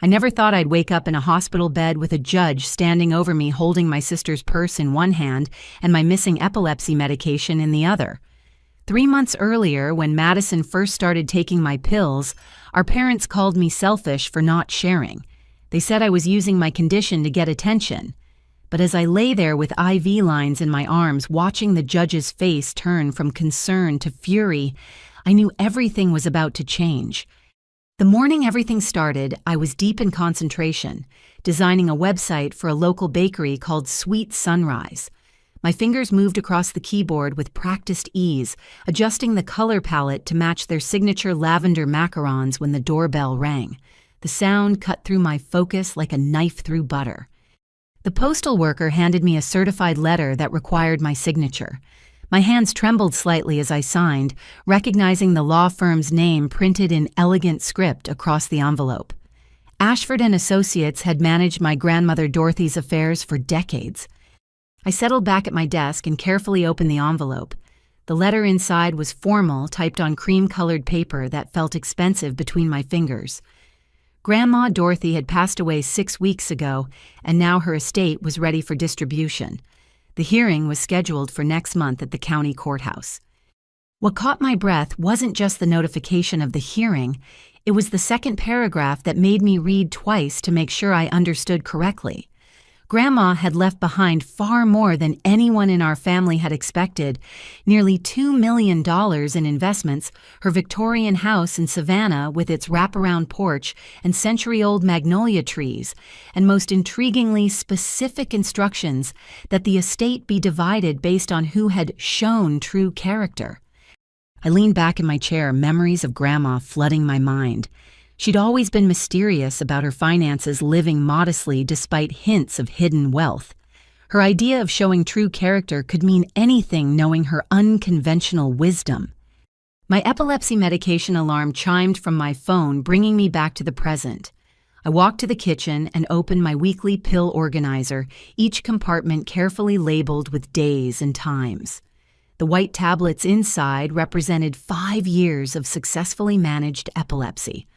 I never thought I'd wake up in a hospital bed with a judge standing over me holding my sister's purse in one hand and my missing epilepsy medication in the other. 3 months earlier, when Madison first started taking my pills, our parents called me selfish for not sharing. They said I was using my condition to get attention. But as I lay there with IV lines in my arms, watching the judge's face turn from concern to fury, I knew everything was about to change. The morning everything started, I was deep in concentration, designing a website for a local bakery called Sweet Sunrise. My fingers moved across the keyboard with practiced ease, adjusting the color palette to match their signature lavender macarons when the doorbell rang. The sound cut through my focus like a knife through butter. The postal worker handed me a certified letter that required my signature. My hands trembled slightly as I signed, recognizing the law firm's name printed in elegant script across the envelope. Ashford & Associates had managed my grandmother Dorothy's affairs for decades. I settled back at my desk and carefully opened the envelope. The letter inside was formal, typed on cream-colored paper that felt expensive between my fingers. Grandma Dorothy had passed away 6 weeks ago, and now her estate was ready for distribution. The hearing was scheduled for next month at the county courthouse. What caught my breath wasn't just the notification of the hearing, it was the second paragraph that made me read twice to make sure I understood correctly. Grandma had left behind far more than anyone in our family had expected, nearly $2 million in investments, her Victorian house in Savannah with its wraparound porch and century-old magnolia trees, and most intriguingly specific instructions that the estate be divided based on who had shown true character. I leaned back in my chair, memories of Grandma flooding my mind. She'd always been mysterious about her finances, living modestly despite hints of hidden wealth. Her idea of showing true character could mean anything, knowing her unconventional wisdom. My epilepsy medication alarm chimed from my phone, bringing me back to the present. I walked to the kitchen and opened my weekly pill organizer, each compartment carefully labeled with days and times. The white tablets inside represented 5 years of successfully managed epilepsy.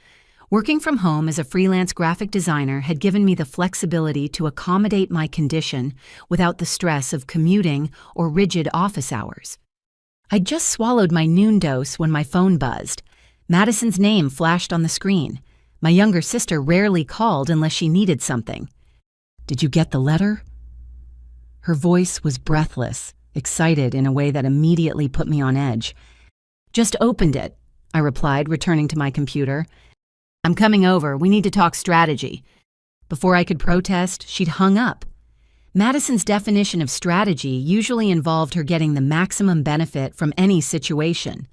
Working from home as a freelance graphic designer had given me the flexibility to accommodate my condition without the stress of commuting or rigid office hours. I'd just swallowed my noon dose when my phone buzzed. Madison's name flashed on the screen. My younger sister rarely called unless she needed something. "Did you get the letter?" Her voice was breathless, excited in a way that immediately put me on edge. "Just opened it," I replied, returning to my computer. "I'm coming over. We need to talk strategy." Before I could protest, she'd hung up. Madison's definition of strategy usually involved her getting the maximum benefit from any situation.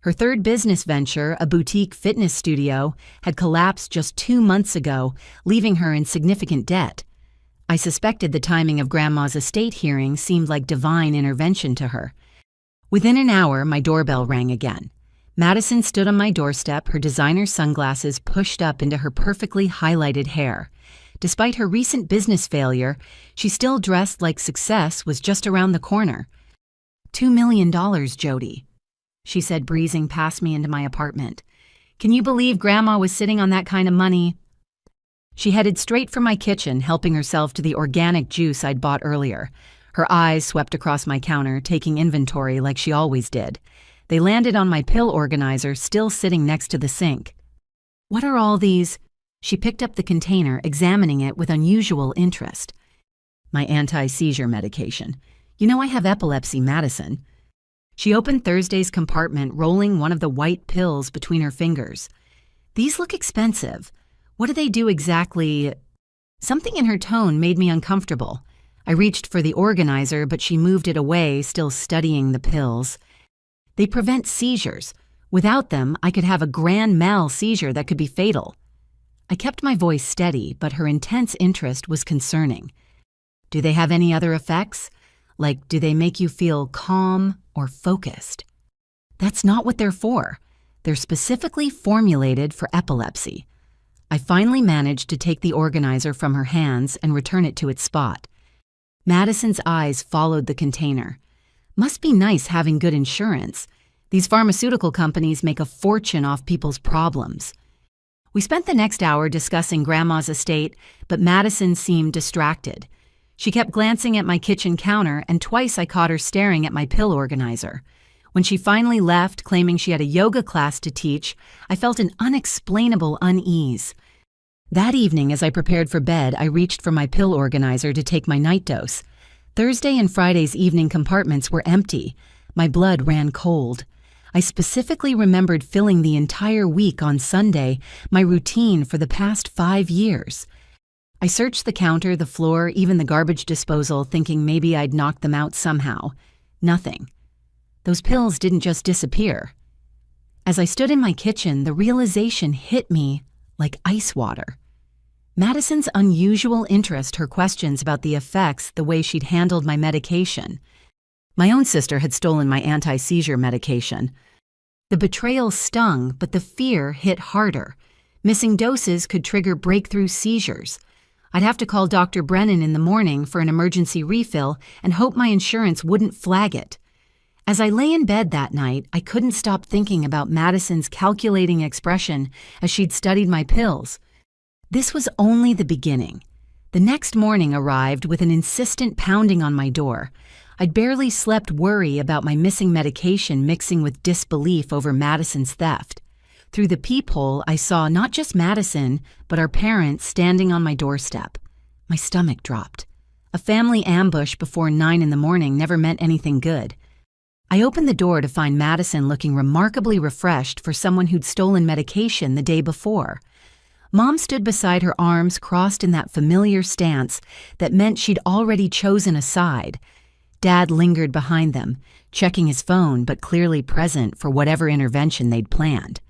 Her third business venture, a boutique fitness studio, had collapsed just 2 months ago, leaving her in significant debt. I suspected the timing of Grandma's estate hearing seemed like divine intervention to her. Within an hour, my doorbell rang again. Madison stood on my doorstep, her designer sunglasses pushed up into her perfectly highlighted hair. Despite her recent business failure, she still dressed like success was just around the corner. $2 million, Jody," she said, breezing past me into my apartment. "Can you believe Grandma was sitting on that kind of money?" She headed straight for my kitchen, helping herself to the organic juice I'd bought earlier. Her eyes swept across my counter, taking inventory like she always did. They landed on my pill organizer, still sitting next to the sink. "What are all these?" She picked up the container, examining it with unusual interest. "My anti-seizure medication. You know I have epilepsy, Madison." She opened Thursday's compartment, rolling one of the white pills between her fingers. "These look expensive. What do they do exactly?" Something in her tone made me uncomfortable. I reached for the organizer, but she moved it away, still studying the pills. "They prevent seizures. Without them, I could have a grand mal seizure that could be fatal." I kept my voice steady, but her intense interest was concerning. "Do they have any other effects? Like, do they make you feel calm or focused?" "That's not what they're for. They're specifically formulated for epilepsy." I finally managed to take the organizer from her hands and return it to its spot. Madison's eyes followed the container. "Must be nice having good insurance. These pharmaceutical companies make a fortune off people's problems." We spent the next hour discussing Grandma's estate, but Madison seemed distracted. She kept glancing at my kitchen counter, and twice I caught her staring at my pill organizer. When she finally left, claiming she had a yoga class to teach, I felt an unexplainable unease. That evening, as I prepared for bed, I reached for my pill organizer to take my night dose. Thursday and Friday's evening compartments were empty. My blood ran cold. I specifically remembered filling the entire week on Sunday, my routine for the past 5 years. I searched the counter, the floor, even the garbage disposal, thinking maybe I'd knocked them out somehow. Nothing. Those pills didn't just disappear. As I stood in my kitchen, the realization hit me like ice water. Madison's unusual interest, her questions about the effects, the way she'd handled my medication. My own sister had stolen my anti-seizure medication. The betrayal stung, but the fear hit harder. Missing doses could trigger breakthrough seizures. I'd have to call Dr. Brennan in the morning for an emergency refill and hope my insurance wouldn't flag it. As I lay in bed that night, I couldn't stop thinking about Madison's calculating expression as she'd studied my pills. This was only the beginning. The next morning arrived with an insistent pounding on my door. I'd barely slept, worry about my missing medication mixing with disbelief over Madison's theft. Through the peephole, I saw not just Madison, but our parents standing on my doorstep. My stomach dropped. A family ambush before 9 in the morning never meant anything good. I opened the door to find Madison looking remarkably refreshed for someone who'd stolen medication the day before. Mom stood beside her, arms crossed in that familiar stance that meant she'd already chosen a side. Dad lingered behind them, checking his phone but clearly present for whatever intervention they'd planned.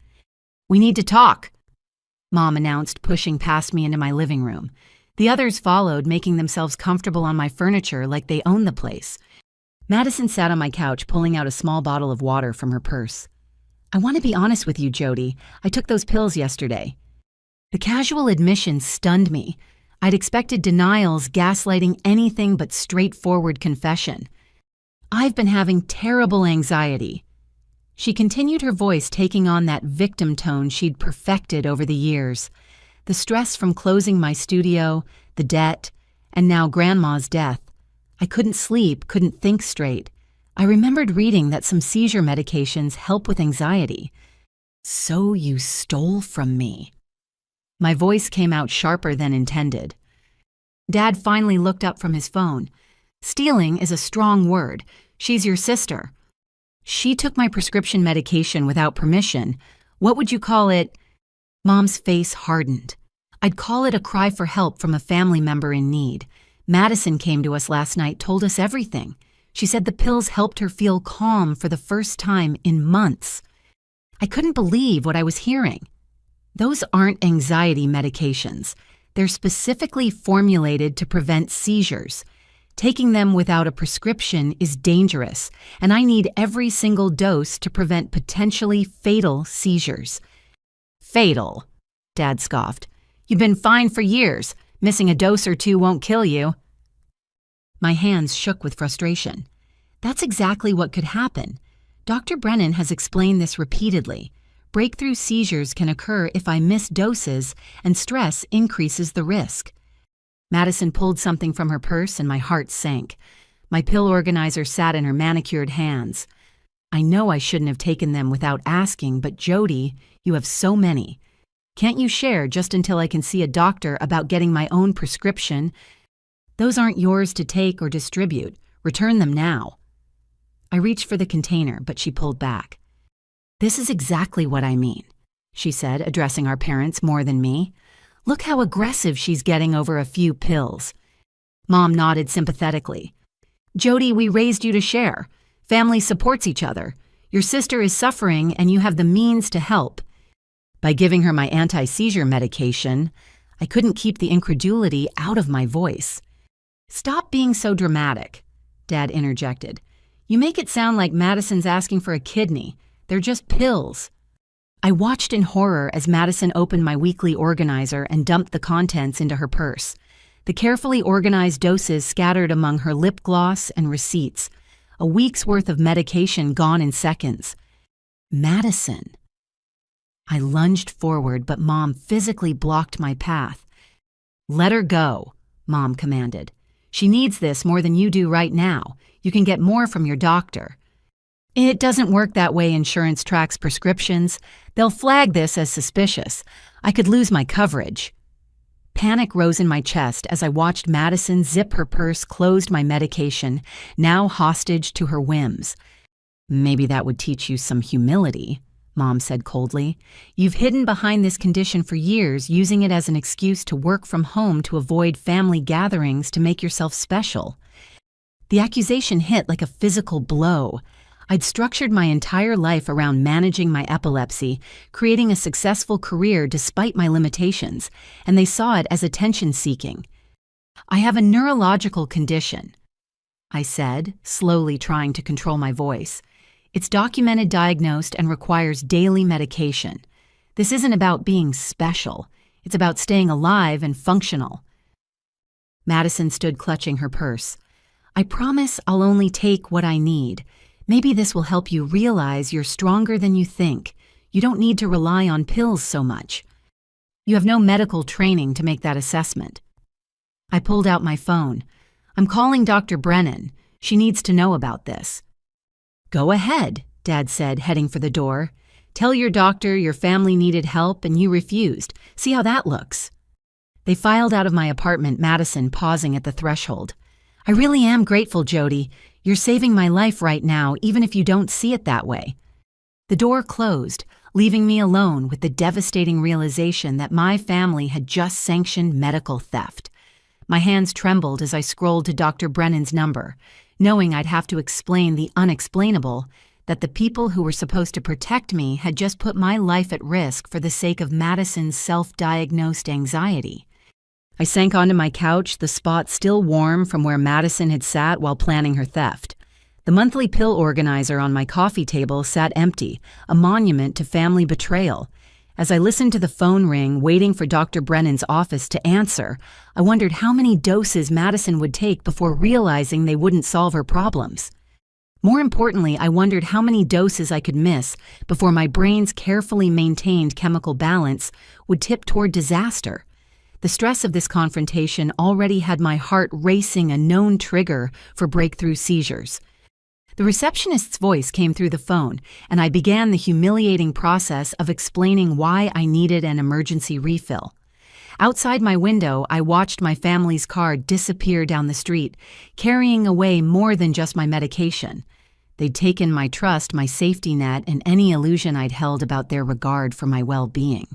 "We need to talk," Mom announced, pushing past me into my living room. The others followed, making themselves comfortable on my furniture like they owned the place. Madison sat on my couch, pulling out a small bottle of water from her purse. "I want to be honest with you, Jody. I took those pills yesterday." The casual admission stunned me. I'd expected denials, gaslighting, anything but straightforward confession. "I've been having terrible anxiety." She continued, her voice taking on that victim tone she'd perfected over the years. The stress from closing my studio, the debt, and now Grandma's death. I couldn't sleep, couldn't think straight. I remembered reading that some seizure medications help with anxiety. "So you stole from me." My voice came out sharper than intended. Dad finally looked up from his phone. "Stealing is a strong word. She's your sister. She took my prescription medication without permission. What would you call it?" Mom's face hardened. "I'd call it a cry for help from a family member in need. Madison came to us last night, told us everything. She said the pills helped her feel calm for the first time in months." I couldn't believe what I was hearing. Those aren't anxiety medications. They're specifically formulated to prevent seizures. Taking them without a prescription is dangerous, and I need every single dose to prevent potentially fatal seizures. "Fatal?" Dad scoffed. "You've been fine for years. Missing a dose or two won't kill you." My hands shook with frustration. That's exactly what could happen. Dr. Brennan has explained this repeatedly. Breakthrough seizures can occur if I miss doses, and stress increases the risk. Madison pulled something from her purse and my heart sank. My pill organizer sat in her manicured hands. "I know I shouldn't have taken them without asking, but Jody, you have so many. Can't you share just until I can see a doctor about getting my own prescription? Those aren't yours to take or distribute. Return them now." I reached for the container, but she pulled back. "This is exactly what I mean," she said, addressing our parents more than me. "Look how aggressive she's getting over a few pills." Mom nodded sympathetically. "Jody, we raised you to share. Family supports each other. Your sister is suffering and you have the means to help." By giving her my anti-seizure medication, I couldn't keep the incredulity out of my voice. "Stop being so dramatic," Dad interjected. "You make it sound like Madison's asking for a kidney. They're just pills." I watched in horror as Madison opened my weekly organizer and dumped the contents into her purse. The carefully organized doses scattered among her lip gloss and receipts. A week's worth of medication gone in seconds. Madison. I lunged forward, but Mom physically blocked my path. "Let her go," Mom commanded. "She needs this more than you do right now. You can get more from your doctor." "It doesn't work that way. Insurance tracks prescriptions. They'll flag this as suspicious. I could lose my coverage." Panic rose in my chest as I watched Madison zip her purse closed my medication, now hostage to her whims. "Maybe that would teach you some humility," Mom said coldly. "You've hidden behind this condition for years, using it as an excuse to work from home to avoid family gatherings to make yourself special." The accusation hit like a physical blow. I'd structured my entire life around managing my epilepsy, creating a successful career despite my limitations, and they saw it as attention-seeking. "I have a neurological condition," I said, slowly trying to control my voice. "It's documented, diagnosed, and requires daily medication. This isn't about being special. It's about staying alive and functional." Madison stood clutching her purse. "I promise I'll only take what I need. Maybe this will help you realize you're stronger than you think. You don't need to rely on pills so much. You have no medical training to make that assessment." I pulled out my phone. "I'm calling Dr. Brennan. She needs to know about this." "Go ahead," Dad said, heading for the door. "Tell your doctor your family needed help and you refused. See how that looks." They filed out of my apartment, Madison pausing at the threshold. "I really am grateful, Jody. You're saving my life right now, even if you don't see it that way." The door closed, leaving me alone with the devastating realization that my family had just sanctioned medical theft. My hands trembled as I scrolled to Dr. Brennan's number, knowing I'd have to explain the unexplainable, that the people who were supposed to protect me had just put my life at risk for the sake of Madison's self-diagnosed anxiety. I sank onto my couch, the spot still warm from where Madison had sat while planning her theft. The monthly pill organizer on my coffee table sat empty, a monument to family betrayal. As I listened to the phone ring, waiting for Dr. Brennan's office to answer, I wondered how many doses Madison would take before realizing they wouldn't solve her problems. More importantly, I wondered how many doses I could miss before my brain's carefully maintained chemical balance would tip toward disaster. The stress of this confrontation already had my heart racing, a known trigger for breakthrough seizures. The receptionist's voice came through the phone, and I began the humiliating process of explaining why I needed an emergency refill. Outside my window, I watched my family's car disappear down the street, carrying away more than just my medication. They'd taken my trust, my safety net, and any illusion I'd held about their regard for my well-being.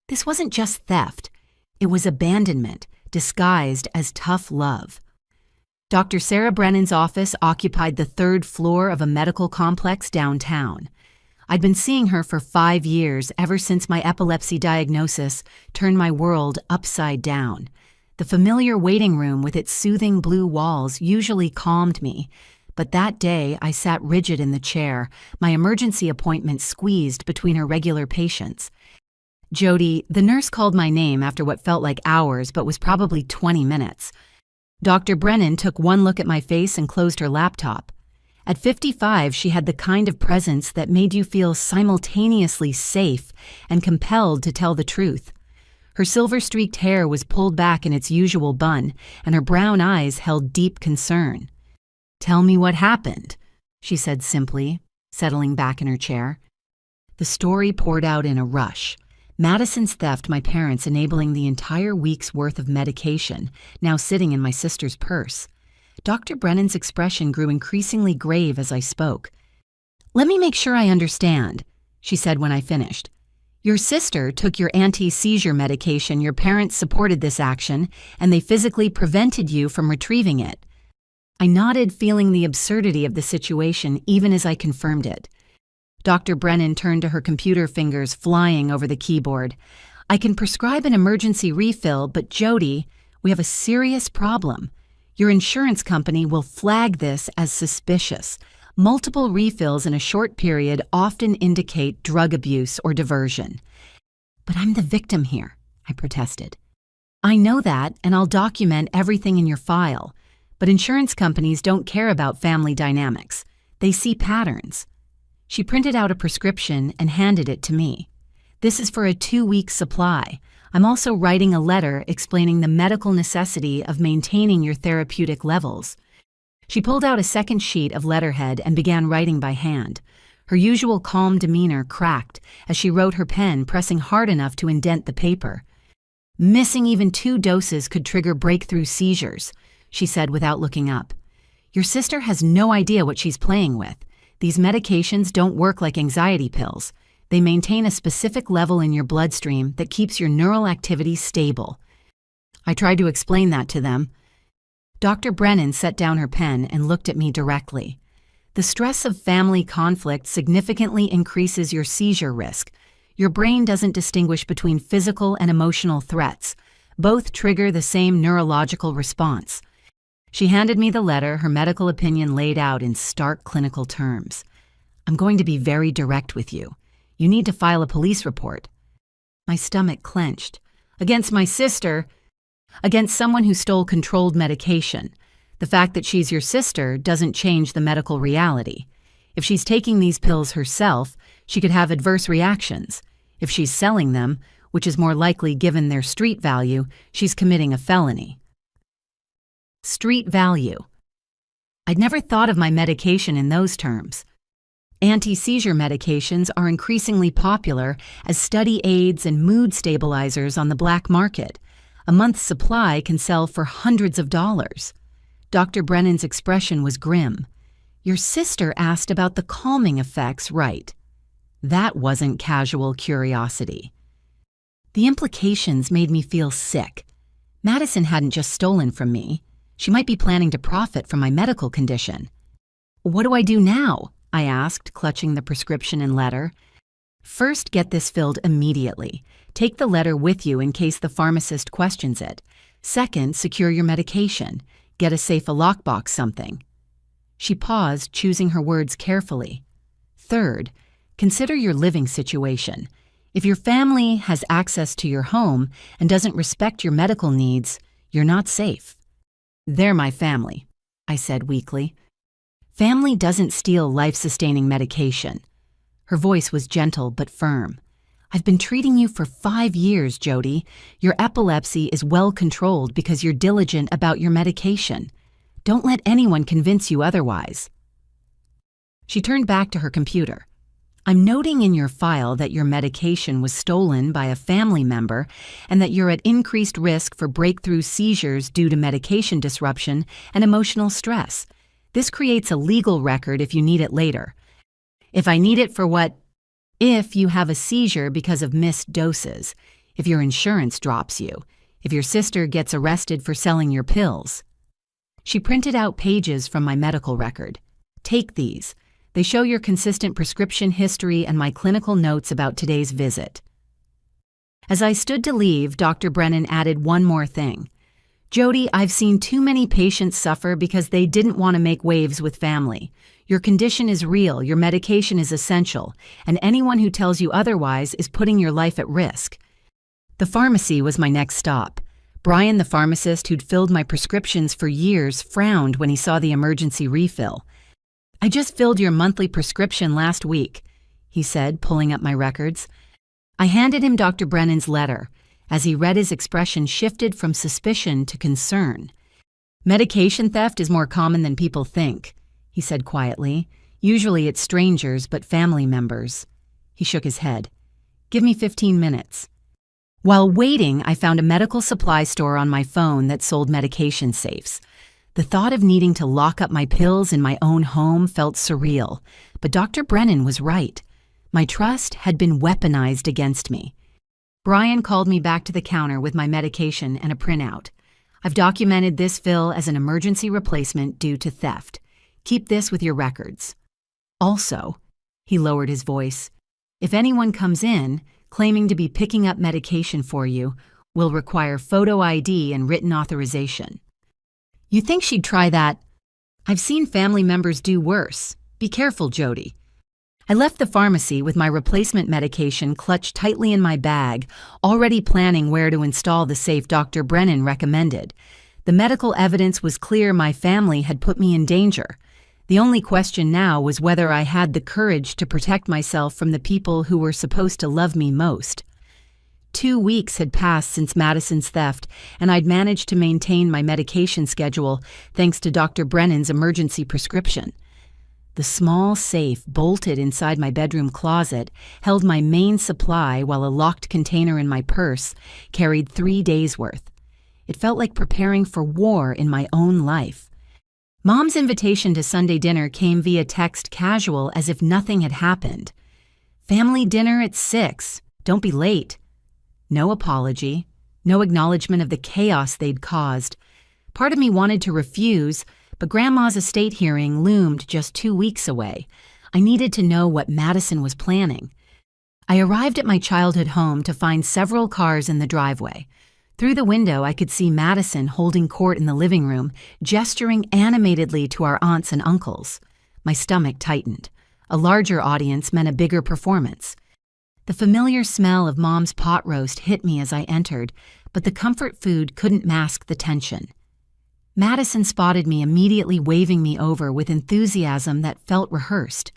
This wasn't just theft. It was abandonment, disguised as tough love. Dr. Sarah Brennan's office occupied the third floor of a medical complex downtown. I'd been seeing her for 5 years, ever since my epilepsy diagnosis turned my world upside down. The familiar waiting room with its soothing blue walls usually calmed me, but that day I sat rigid in the chair, my emergency appointment squeezed between her regular patients. "Jody," the nurse called my name after what felt like hours but was probably 20 minutes. Dr. Brennan took one look at my face and closed her laptop. At 55, she had the kind of presence that made you feel simultaneously safe and compelled to tell the truth. Her silver-streaked hair was pulled back in its usual bun, and her brown eyes held deep concern. "Tell me what happened," she said simply, settling back in her chair. The story poured out in a rush. Madison's theft, my parents enabling the entire week's worth of medication, now sitting in my sister's purse. Dr. Brennan's expression grew increasingly grave as I spoke. "Let me make sure I understand," she said when I finished. "Your sister took your anti-seizure medication, your parents supported this action, and they physically prevented you from retrieving it." I nodded, feeling the absurdity of the situation even as I confirmed it. Dr. Brennan turned to her computer, fingers flying over the keyboard. "I can prescribe an emergency refill, but Jody, we have a serious problem. Your insurance company will flag this as suspicious. Multiple refills in a short period often indicate drug abuse or diversion." "But I'm the victim here," I protested. "I know that, and I'll document everything in your file. But insurance companies don't care about family dynamics. They see patterns." She printed out a prescription and handed it to me. This is for a 2-week supply. I'm also writing a letter explaining the medical necessity of maintaining your therapeutic levels." She pulled out a second sheet of letterhead and began writing by hand. Her usual calm demeanor cracked as she wrote, her pen pressing hard enough to indent the paper. "Missing even 2 doses could trigger breakthrough seizures," she said without looking up. "Your sister has no idea what she's playing with. These medications don't work like anxiety pills. They maintain a specific level in your bloodstream that keeps your neural activity stable." I tried to explain that to them. Dr. Brennan set down her pen and looked at me directly. "The stress of family conflict significantly increases your seizure risk. Your brain doesn't distinguish between physical and emotional threats. Both trigger the same neurological response." She handed me the letter, her medical opinion laid out in stark clinical terms. "I'm going to be very direct with you. You need to file a police report." My stomach clenched. Against my sister? Against someone who stole controlled medication. The fact that she's your sister doesn't change the medical reality. If she's taking these pills herself, she could have adverse reactions. If she's selling them, which is more likely given their street value, she's committing a felony. Street value. I'd never thought of my medication in those terms. Anti-seizure medications are increasingly popular as study aids and mood stabilizers on the black market. A month's supply can sell for hundreds of dollars. Dr. Brennan's expression was grim. "Your sister asked about the calming effects, right?" That wasn't casual curiosity. The implications made me feel sick. Madison hadn't just stolen from me. She might be planning to profit from my medical condition. "What do I do now?" I asked, clutching the prescription and letter. "First, get this filled immediately. Take the letter with you in case the pharmacist questions it. Second, secure your medication. Get a safe lockbox something." She paused, choosing her words carefully. "Third, consider your living situation. If your family has access to your home and doesn't respect your medical needs, you're not safe." "They're my family," I said weakly. "Family doesn't steal life-sustaining medication." Her voice was gentle but firm. "I've been treating you for 5 years, Jody. Your epilepsy is well controlled because you're diligent about your medication. Don't let anyone convince you otherwise." She turned back to her computer. "I'm noting in your file that your medication was stolen by a family member and that you're at increased risk for breakthrough seizures due to medication disruption and emotional stress. This creates a legal record if you need it later. If I need it for what? If you have a seizure because of missed doses, if your insurance drops you, if your sister gets arrested for selling your pills." She printed out pages from my medical record. "Take these. They show your consistent prescription history and my clinical notes about today's visit." As I stood to leave, Dr. Brennan added one more thing. "Jody, I've seen too many patients suffer because they didn't want to make waves with family. Your condition is real, your medication is essential, and anyone who tells you otherwise is putting your life at risk." The pharmacy was my next stop. Brian, the pharmacist who'd filled my prescriptions for years, frowned when he saw the emergency refill. "I just filled your monthly prescription last week," he said, pulling up my records. I handed him Dr. Brennan's letter. As he read, his expression shifted from suspicion to concern. "Medication theft is more common than people think," he said quietly. "Usually it's strangers, but family members." He shook his head. "Give me 15 minutes. While waiting, I found a medical supply store on my phone that sold medication safes. The thought of needing to lock up my pills in my own home felt surreal, but Dr. Brennan was right. My trust had been weaponized against me. Brian called me back to the counter with my medication and a printout. "I've documented this fill as an emergency replacement due to theft. Keep this with your records. Also," he lowered his voice, "if anyone comes in claiming to be picking up medication for you, will require photo ID and written authorization." "You think she'd try that?" "I've seen family members do worse. Be careful, Jody." I left the pharmacy with my replacement medication clutched tightly in my bag, already planning where to install the safe Dr. Brennan recommended. The medical evidence was clear my family had put me in danger. The only question now was whether I had the courage to protect myself from the people who were supposed to love me most. 2 weeks had passed since Madison's theft, and I'd managed to maintain my medication schedule thanks to Dr. Brennan's emergency prescription. The small safe bolted inside my bedroom closet held my main supply, while a locked container in my purse carried 3 days' worth. It felt like preparing for war in my own life. Mom's invitation to Sunday dinner came via text, casual, as if nothing had happened. "Family dinner at 6. Don't be late." No apology, no acknowledgement of the chaos they'd caused. Part of me wanted to refuse, but Grandma's estate hearing loomed just 2 weeks away. I needed to know what Madison was planning. I arrived at my childhood home to find several cars in the driveway. Through the window, I could see Madison holding court in the living room, gesturing animatedly to our aunts and uncles. My stomach tightened. A larger audience meant a bigger performance. The familiar smell of Mom's pot roast hit me as I entered, but the comfort food couldn't mask the tension. Madison spotted me, immediately waving me over with enthusiasm that felt rehearsed.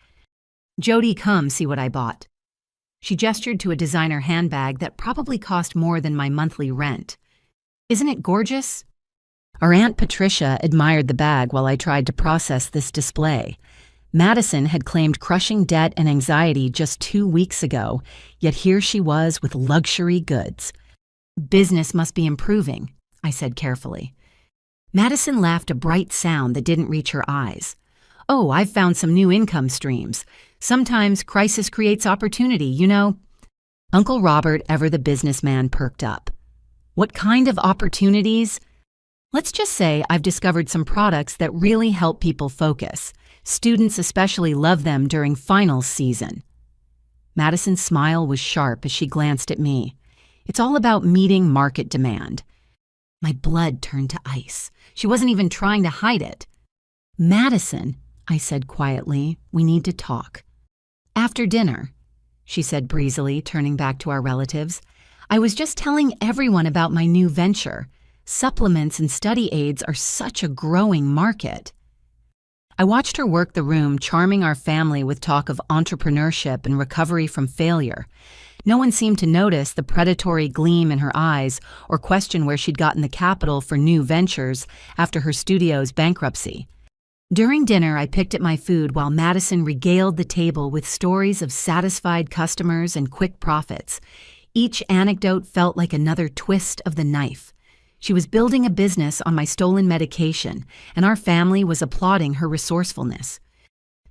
"Jody, come see what I bought." She gestured to a designer handbag that probably cost more than my monthly rent. "Isn't it gorgeous?" Our Aunt Patricia admired the bag while I tried to process this display. Madison had claimed crushing debt and anxiety just 2 weeks ago, yet here she was with luxury goods. "Business must be improving," I said carefully. Madison laughed, a bright sound that didn't reach her eyes. "Oh, I've found some new income streams. Sometimes crisis creates opportunity, you know." Uncle Robert, ever the businessman, perked up. "What kind of opportunities?" "Let's just say I've discovered some products that really help people focus. Students especially love them during finals season." Madison's smile was sharp as she glanced at me. "It's all about meeting market demand." My blood turned to ice. She wasn't even trying to hide it. "Madison," I said quietly, "we need to talk." "After dinner," she said breezily, turning back to our relatives. "I was just telling everyone about my new venture. Supplements and study aids are such a growing market." I watched her work the room, charming our family with talk of entrepreneurship and recovery from failure. No one seemed to notice the predatory gleam in her eyes or question where she'd gotten the capital for new ventures after her studio's bankruptcy. During dinner, I picked at my food while Madison regaled the table with stories of satisfied customers and quick profits. Each anecdote felt like another twist of the knife. She was building a business on my stolen medication, and our family was applauding her resourcefulness.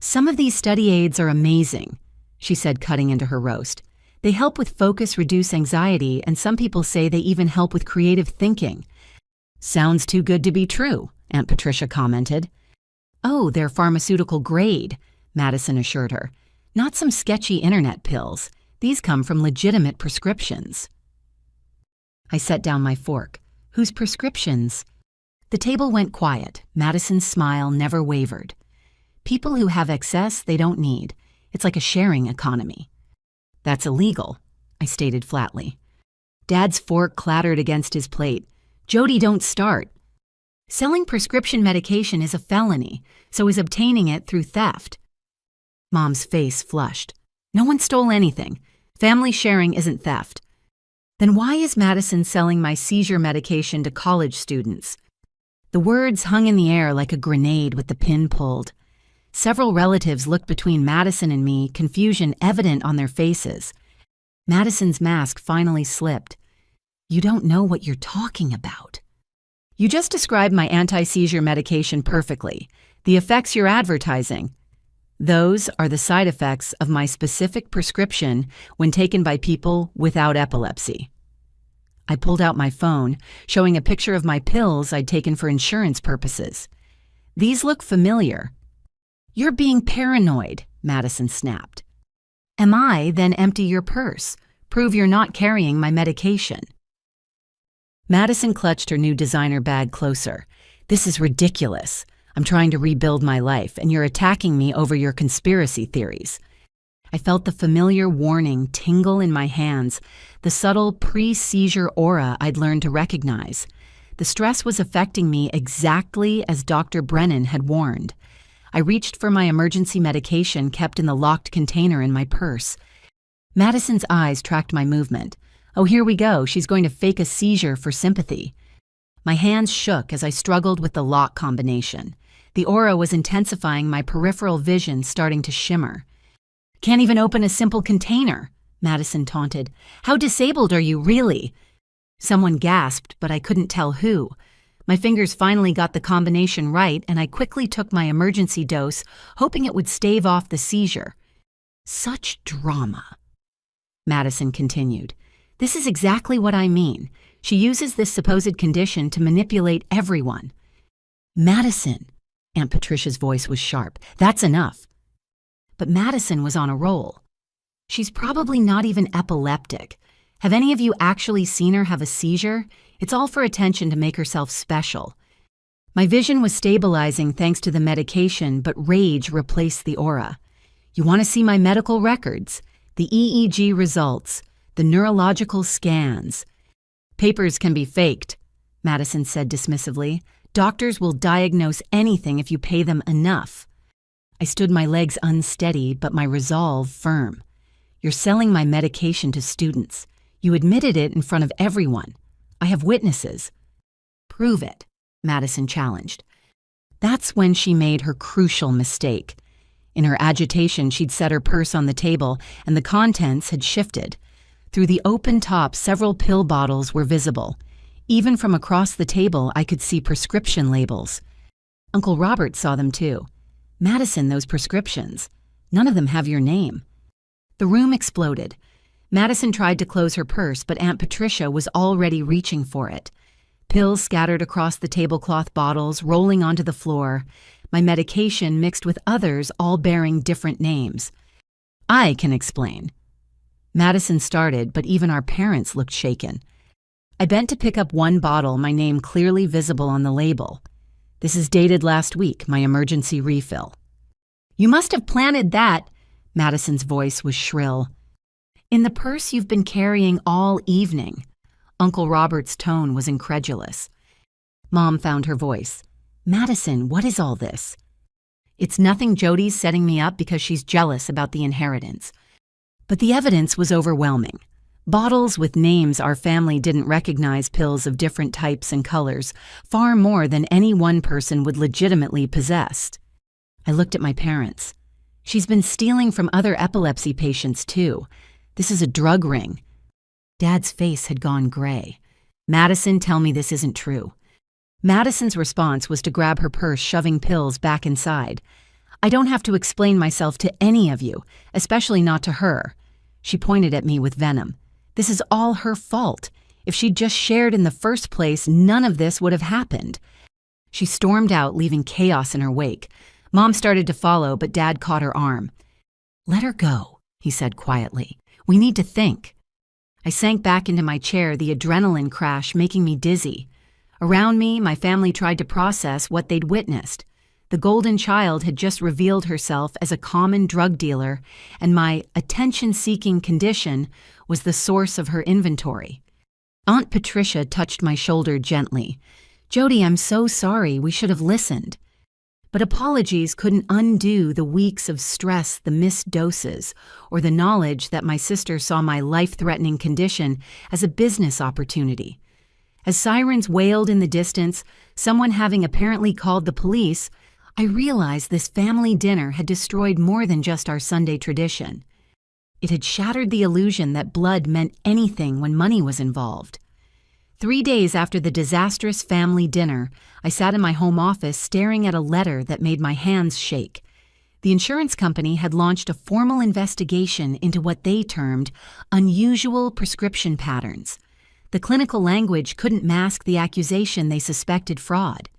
"Some of these study aids are amazing," she said, cutting into her roast. "They help with focus, reduce anxiety, and some people say they even help with creative thinking." "Sounds too good to be true," Aunt Patricia commented. "Oh, they're pharmaceutical grade," Madison assured her. "Not some sketchy internet pills. These come from legitimate prescriptions." I set down my fork. "Whose prescriptions?" The table went quiet. Madison's smile never wavered. "People who have excess they don't need. It's like a sharing economy." "That's illegal," I stated flatly. Dad's fork clattered against his plate. "Jody, don't start. Selling prescription medication is a felony, so is obtaining it through theft." Mom's face flushed. "No one stole anything. Family sharing isn't theft." "Then why is Madison selling my seizure medication to college students?" The words hung in the air like a grenade with the pin pulled. Several relatives looked between Madison and me, confusion evident on their faces. Madison's mask finally slipped. "You don't know what you're talking about." "You just described my anti-seizure medication perfectly. The effects you're advertising. Those are the side effects of my specific prescription when taken by people without epilepsy." I pulled out my phone, showing a picture of my pills I'd taken for insurance purposes. "These look familiar." "You're being paranoid," Madison snapped. "Am I? Then empty your purse. Prove you're not carrying my medication." Madison clutched her new designer bag closer. "This is ridiculous. I'm trying to rebuild my life, and you're attacking me over your conspiracy theories." I felt the familiar warning tingle in my hands, the subtle pre-seizure aura I'd learned to recognize. The stress was affecting me exactly as Dr. Brennan had warned. I reached for my emergency medication kept in the locked container in my purse. Madison's eyes tracked my movement. Oh, here we go. She's going to fake a seizure for sympathy. My hands shook as I struggled with the lock combination. The aura was intensifying, my peripheral vision starting to shimmer. Can't even open a simple container, Madison taunted. How disabled are you, really? Someone gasped, but I couldn't tell who. My fingers finally got the combination right, and I quickly took my emergency dose, hoping it would stave off the seizure. Such drama. Madison continued. This is exactly what I mean. She uses this supposed condition to manipulate everyone. Madison, Aunt Patricia's voice was sharp. That's enough. But Madison was on a roll. She's probably not even epileptic. Have any of you actually seen her have a seizure? It's all for attention to make herself special. My vision was stabilizing thanks to the medication, but rage replaced the aura. You want to see my medical records? The EEG results, the neurological scans. Papers can be faked, Madison said dismissively. Doctors will diagnose anything if you pay them enough. I stood my legs unsteady, but my resolve firm. You're selling my medication to students. You admitted it in front of everyone. I have witnesses. Prove it, Madison challenged. That's when she made her crucial mistake. In her agitation, she'd set her purse on the table, and the contents had shifted. Through the open top, several pill bottles were visible. Even from across the table, I could see prescription labels. Uncle Robert saw them too. Madison, those prescriptions. None of them have your name. The room exploded. Madison tried to close her purse, but Aunt Patricia was already reaching for it. Pills scattered across the tablecloth bottles, rolling onto the floor. My medication mixed with others, all bearing different names. I can explain. Madison started, but even our parents looked shaken. I bent to pick up one bottle, my name clearly visible on the label. This is dated last week, my emergency refill. You must have planted that, Madison's voice was shrill. In the purse you've been carrying all evening. Uncle Robert's tone was incredulous. Mom found her voice. Madison, what is all this? It's nothing. Jody's setting me up because she's jealous about the inheritance. But the evidence was overwhelming. Bottles with names our family didn't recognize, pills of different types and colors, far more than any one person would legitimately possess. I looked at my parents. She's been stealing from other epilepsy patients too. This is a drug ring. Dad's face had gone gray. Madison, tell me this isn't true. Madison's response was to grab her purse, shoving pills back inside. I don't have to explain myself to any of you, especially not to her. She pointed at me with venom. This is all her fault. If she'd just shared in the first place, none of this would have happened. She stormed out, leaving chaos in her wake. Mom started to follow, but Dad caught her arm. Let her go, he said quietly. We need to think. I sank back into my chair, the adrenaline crash making me dizzy. Around me, my family tried to process what they'd witnessed. The golden child had just revealed herself as a common drug dealer, and my attention-seeking condition was the source of her inventory. Aunt Patricia touched my shoulder gently. Jody, I'm so sorry. We should have listened. But apologies couldn't undo the weeks of stress, the missed doses, or the knowledge that my sister saw my life-threatening condition as a business opportunity. As sirens wailed in the distance, someone having apparently called the police, I realized this family dinner had destroyed more than just our Sunday tradition. It had shattered the illusion that blood meant anything when money was involved. 3 days after the disastrous family dinner, I sat in my home office staring at a letter that made my hands shake. The insurance company had launched a formal investigation into what they termed unusual prescription patterns. The clinical language couldn't mask the accusation they suspected fraud.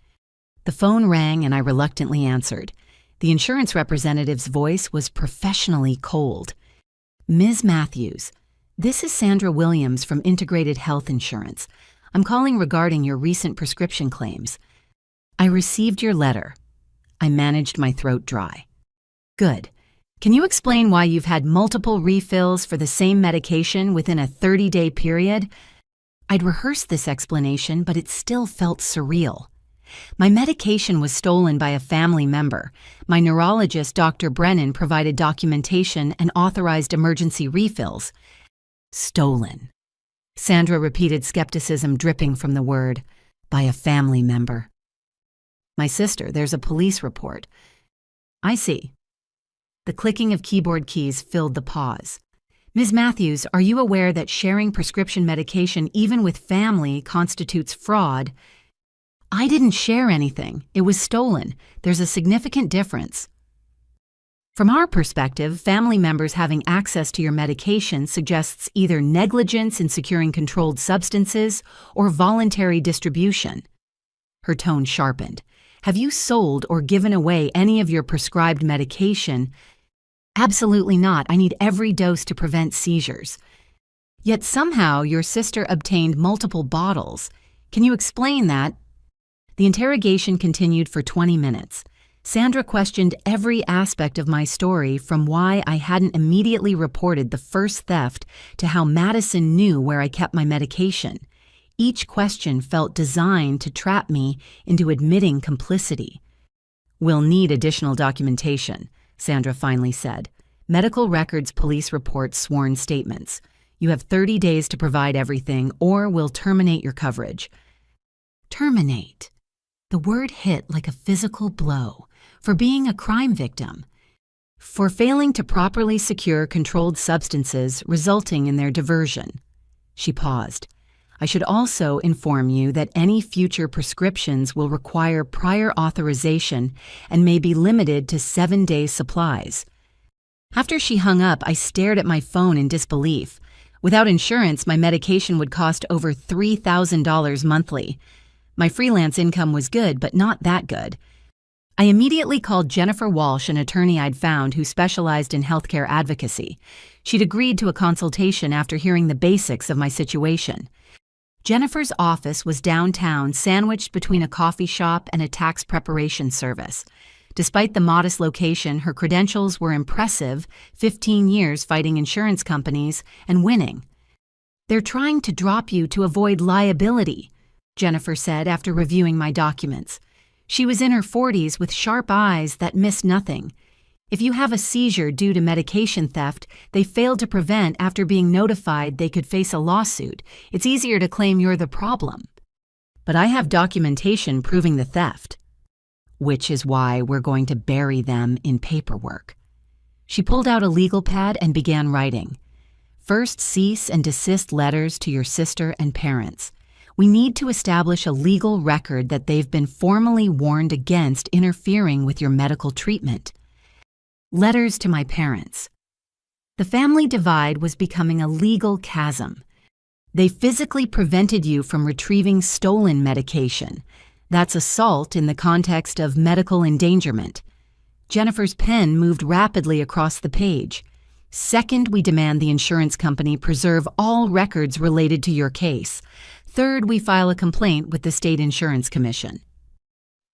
The phone rang and I reluctantly answered. The insurance representative's voice was professionally cold. Ms. Matthews, this is Sandra Williams from Integrated Health Insurance. I'm calling regarding your recent prescription claims. I received your letter. I managed my throat dry. Good. Can you explain why you've had multiple refills for the same medication within a 30-day period? I'd rehearsed this explanation, but it still felt surreal. My medication was stolen by a family member. My neurologist, Dr. Brennan, provided documentation and authorized emergency refills. Stolen. Sandra repeated, skepticism dripping from the word. By a family member. My sister, there's a police report. I see. The clicking of keyboard keys filled the pause. Ms. Matthews, are you aware that sharing prescription medication, even with family, constitutes fraud? I didn't share anything. It was stolen. There's a significant difference. From our perspective, family members having access to your medication suggests either negligence in securing controlled substances or voluntary distribution. Her tone sharpened. Have you sold or given away any of your prescribed medication? Absolutely not. I need every dose to prevent seizures. Yet somehow your sister obtained multiple bottles. Can you explain that? The interrogation continued for 20 minutes. Sandra questioned every aspect of my story, from why I hadn't immediately reported the first theft to how Madison knew where I kept my medication. Each question felt designed to trap me into admitting complicity. We'll need additional documentation, Sandra finally said. Medical records, police reports, sworn statements. You have 30 days to provide everything, or we'll terminate your coverage. Terminate. The word hit like a physical blow. For being a crime victim. For failing to properly secure controlled substances, resulting in their diversion. She paused. I should also inform you that any future prescriptions will require prior authorization and may be limited to 7-day supplies. After she hung up, I stared at my phone in disbelief. Without insurance, my medication would cost over $3,000 monthly. My freelance income was good, but not that good. I immediately called Jennifer Walsh, an attorney I'd found who specialized in healthcare advocacy. She'd agreed to a consultation after hearing the basics of my situation. Jennifer's office was downtown, sandwiched between a coffee shop and a tax preparation service. Despite the modest location, her credentials were impressive, 15 years fighting insurance companies and winning. They're trying to drop you to avoid liability, Jennifer said after reviewing my documents. She was in her 40s with sharp eyes that missed nothing. If you have a seizure due to medication theft they failed to prevent after being notified they could face a lawsuit, it's easier to claim you're the problem. But I have documentation proving the theft. Which is why we're going to bury them in paperwork. She pulled out a legal pad and began writing. First, cease and desist letters to your sister and parents. We need to establish a legal record that they've been formally warned against interfering with your medical treatment. Letters to my parents. The family divide was becoming a legal chasm. They physically prevented you from retrieving stolen medication. That's assault in the context of medical endangerment. Jennifer's pen moved rapidly across the page. Second, we demand the insurance company preserve all records related to your case. Third, we file a complaint with the State Insurance Commission.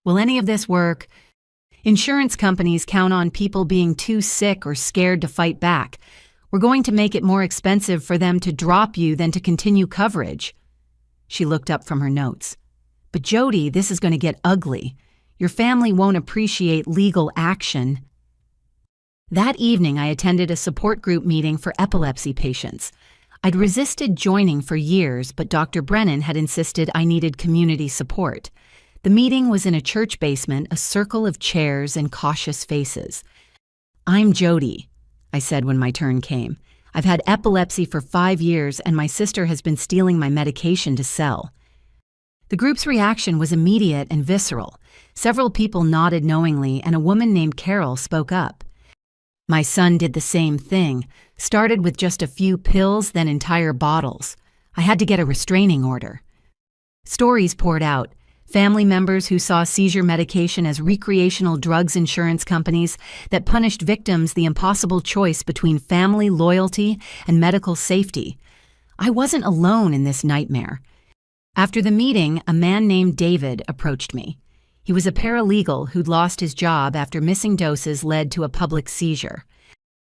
Will any of this work? Insurance companies count on people being too sick or scared to fight back. We're going to make it more expensive for them to drop you than to continue coverage. She looked up from her notes. But Jody, this is going to get ugly. Your family won't appreciate legal action. That evening, I attended a support group meeting for epilepsy patients. I'd resisted joining for years, but Dr. Brennan had insisted I needed community support. The meeting was in a church basement, a circle of chairs and cautious faces. I'm Jody, I said when my turn came. I've had epilepsy for 5 years, and my sister has been stealing my medication to sell. The group's reaction was immediate and visceral. Several people nodded knowingly, and a woman named Carol spoke up. My son did the same thing, started with just a few pills, then entire bottles. I had to get a restraining order. Stories poured out. Family members who saw seizure medication as recreational drugs, insurance companies that punished victims, the impossible choice between family loyalty and medical safety. I wasn't alone in this nightmare. After the meeting, a man named David approached me. He was a paralegal who'd lost his job after missing doses led to a public seizure.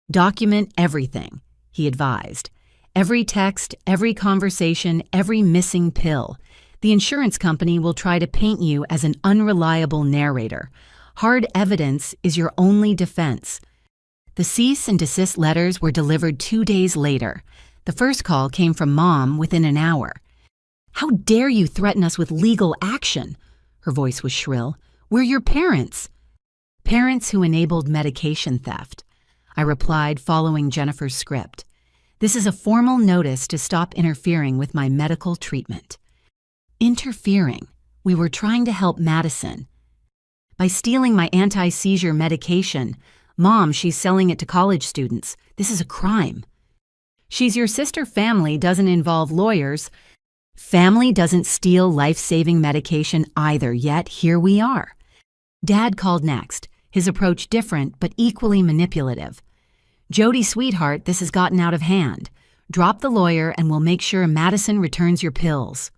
Document everything, he advised. Every text, every conversation, every missing pill. The insurance company will try to paint you as an unreliable narrator. Hard evidence is your only defense. The cease and desist letters were delivered 2 days later. The first call came from Mom within an hour. "How dare you threaten us with legal action?" Her voice was shrill. "We're your parents." "Parents who enabled medication theft," I replied, following Jennifer's script. "This is a formal notice to stop interfering with my medical treatment." Interfering? We were trying to help Madison. By stealing my anti-seizure medication. "Mom, she's selling it to college students. This is a crime." "She's your sister. Family doesn't involve lawyers." Family doesn't steal life-saving medication either, yet here we are. Dad called next, his approach different but equally manipulative. "Jody, sweetheart, this has gotten out of hand. Drop the lawyer and we'll make sure Madison returns your pills."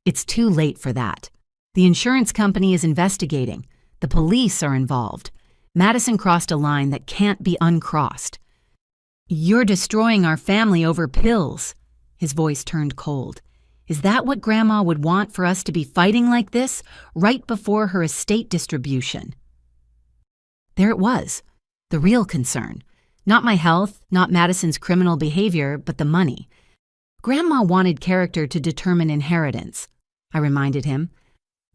It's too late for that. The insurance company is investigating. The police are involved. Madison crossed a line that can't be uncrossed. "You're destroying our family over pills." His voice turned cold. "Is that what Grandma would want for us to be fighting like this, right before her estate distribution?" There it was, the real concern. Not my health, not Madison's criminal behavior, but the money. Grandma wanted character to determine inheritance, I reminded him.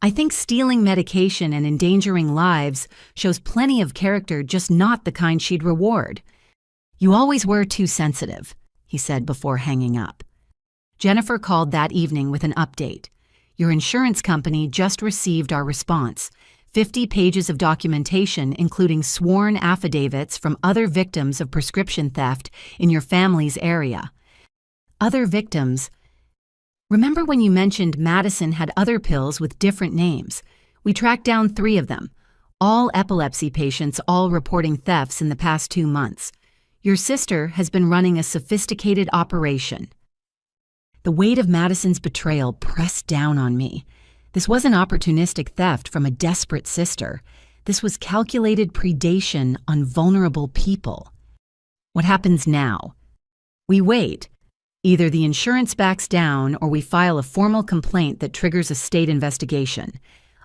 I think stealing medication and endangering lives shows plenty of character, just not the kind she'd reward. "You always were too sensitive," he said before hanging up. Jennifer called that evening with an update. "Your insurance company just received our response. 50 pages of documentation, including sworn affidavits from other victims of prescription theft in your family's area." Other victims. Remember when you mentioned Madison had other pills with different names? We tracked down 3 of them. All epilepsy patients, all reporting thefts in the past 2 months. Your sister has been running a sophisticated operation. The weight of Madison's betrayal pressed down on me. This wasn't opportunistic theft from a desperate sister. This was calculated predation on vulnerable people. What happens now? We wait. Either the insurance backs down or we file a formal complaint that triggers a state investigation.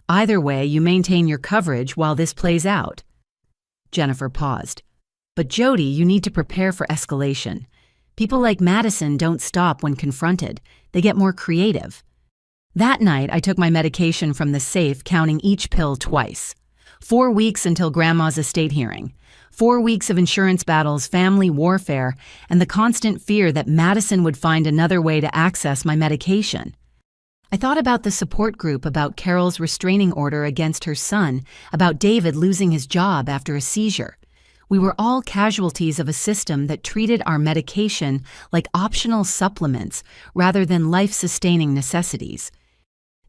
Either way, you maintain your coverage while this plays out. Jennifer paused. "But Jody, you need to prepare for escalation. People like Madison don't stop when confronted. They get more creative." That night, I took my medication from the safe, counting each pill twice. 4 weeks until Grandma's estate hearing. 4 weeks of insurance battles, family warfare, and the constant fear that Madison would find another way to access my medication. I thought about the support group, about Carol's restraining order against her son, about David losing his job after a seizure. We were all casualties of a system that treated our medication like optional supplements rather than life-sustaining necessities.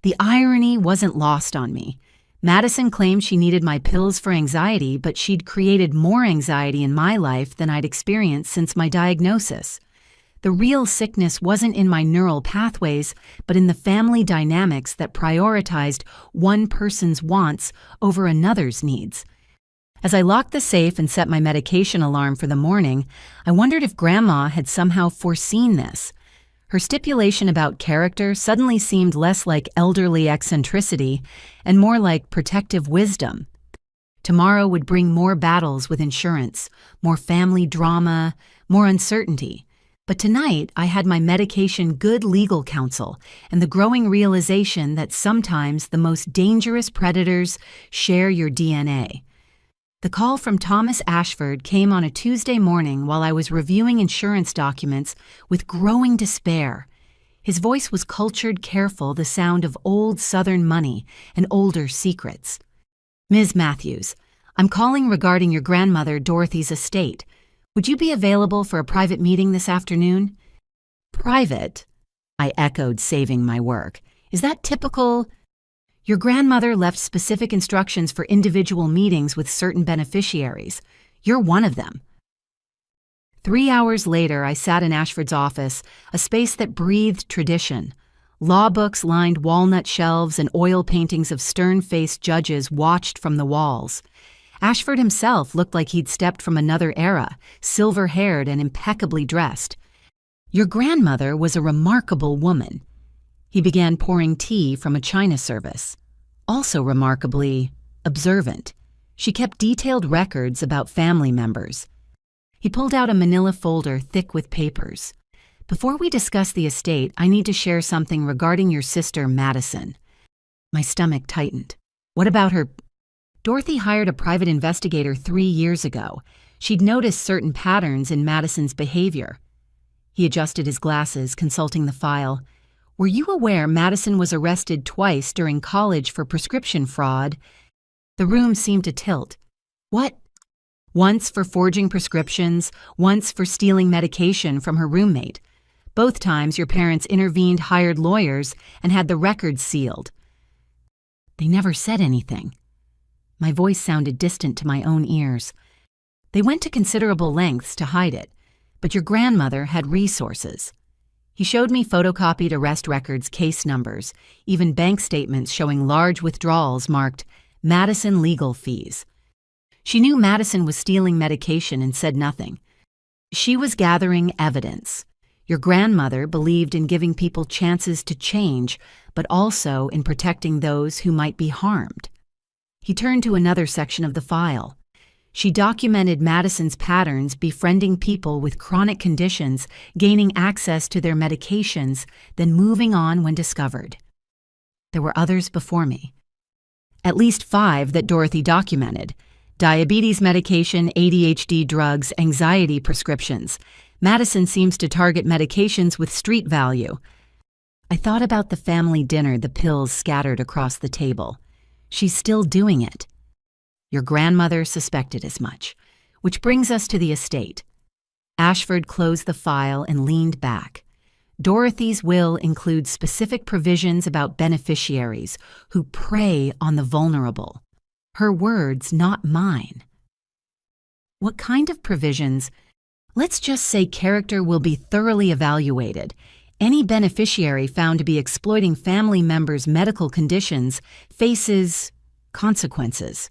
The irony wasn't lost on me. Madison claimed she needed my pills for anxiety, but she'd created more anxiety in my life than I'd experienced since my diagnosis. The real sickness wasn't in my neural pathways, but in the family dynamics that prioritized one person's wants over another's needs. As I locked the safe and set my medication alarm for the morning, I wondered if Grandma had somehow foreseen this. Her stipulation about character suddenly seemed less like elderly eccentricity and more like protective wisdom. Tomorrow would bring more battles with insurance, more family drama, more uncertainty. But tonight, I had my medication good legal counsel and the growing realization that sometimes the most dangerous predators share your DNA. The call from Thomas Ashford came on a Tuesday morning while I was reviewing insurance documents with growing despair. His voice was cultured, careful, the sound of old Southern money and older secrets. "Ms. Matthews, I'm calling regarding your grandmother Dorothy's estate. Would you be available for a private meeting this afternoon?" "Private?" I echoed, saving my work. "Is that typical?" "Your grandmother left specific instructions for individual meetings with certain beneficiaries. You're one of them." 3 hours later, I sat in Ashford's office, a space that breathed tradition. Law books lined walnut shelves and oil paintings of stern-faced judges watched from the walls. Ashford himself looked like he'd stepped from another era, silver-haired and impeccably dressed. "Your grandmother was a remarkable woman." He began pouring tea from a china service. Also remarkably observant, she kept detailed records about family members. He pulled out a manila folder thick with papers. Before we discuss the estate, I need to share something regarding your sister, Madison. My stomach tightened. What about her? Dorothy hired a private investigator 3 years ago. She'd noticed certain patterns in Madison's behavior. He adjusted his glasses, consulting the file. Were you aware Madison was arrested twice during college for prescription fraud? The room seemed to tilt. What? Once for forging prescriptions, once for stealing medication from her roommate. Both times your parents intervened, hired lawyers, and had the records sealed. They never said anything. My voice sounded distant to my own ears. They went to considerable lengths to hide it, but your grandmother had resources. He showed me photocopied arrest records, case numbers, even bank statements showing large withdrawals marked Madison legal fees. She knew Madison was stealing medication and said nothing. She was gathering evidence. Your grandmother believed in giving people chances to change, but also in protecting those who might be harmed. He turned to another section of the file. She documented Madison's patterns, befriending people with chronic conditions, gaining access to their medications, then moving on when discovered. There were others before me. At least 5 that Dorothy documented. Diabetes medication, ADHD drugs, anxiety prescriptions. Madison seems to target medications with street value. I thought about the family dinner, the pills scattered across the table. She's still doing it. Your grandmother suspected as much, which brings us to the estate. Ashford closed the file and leaned back. Dorothy's will includes specific provisions about beneficiaries who prey on the vulnerable. Her words, not mine. What kind of provisions? Let's just say character will be thoroughly evaluated. Any beneficiary found to be exploiting family members' medical conditions faces consequences.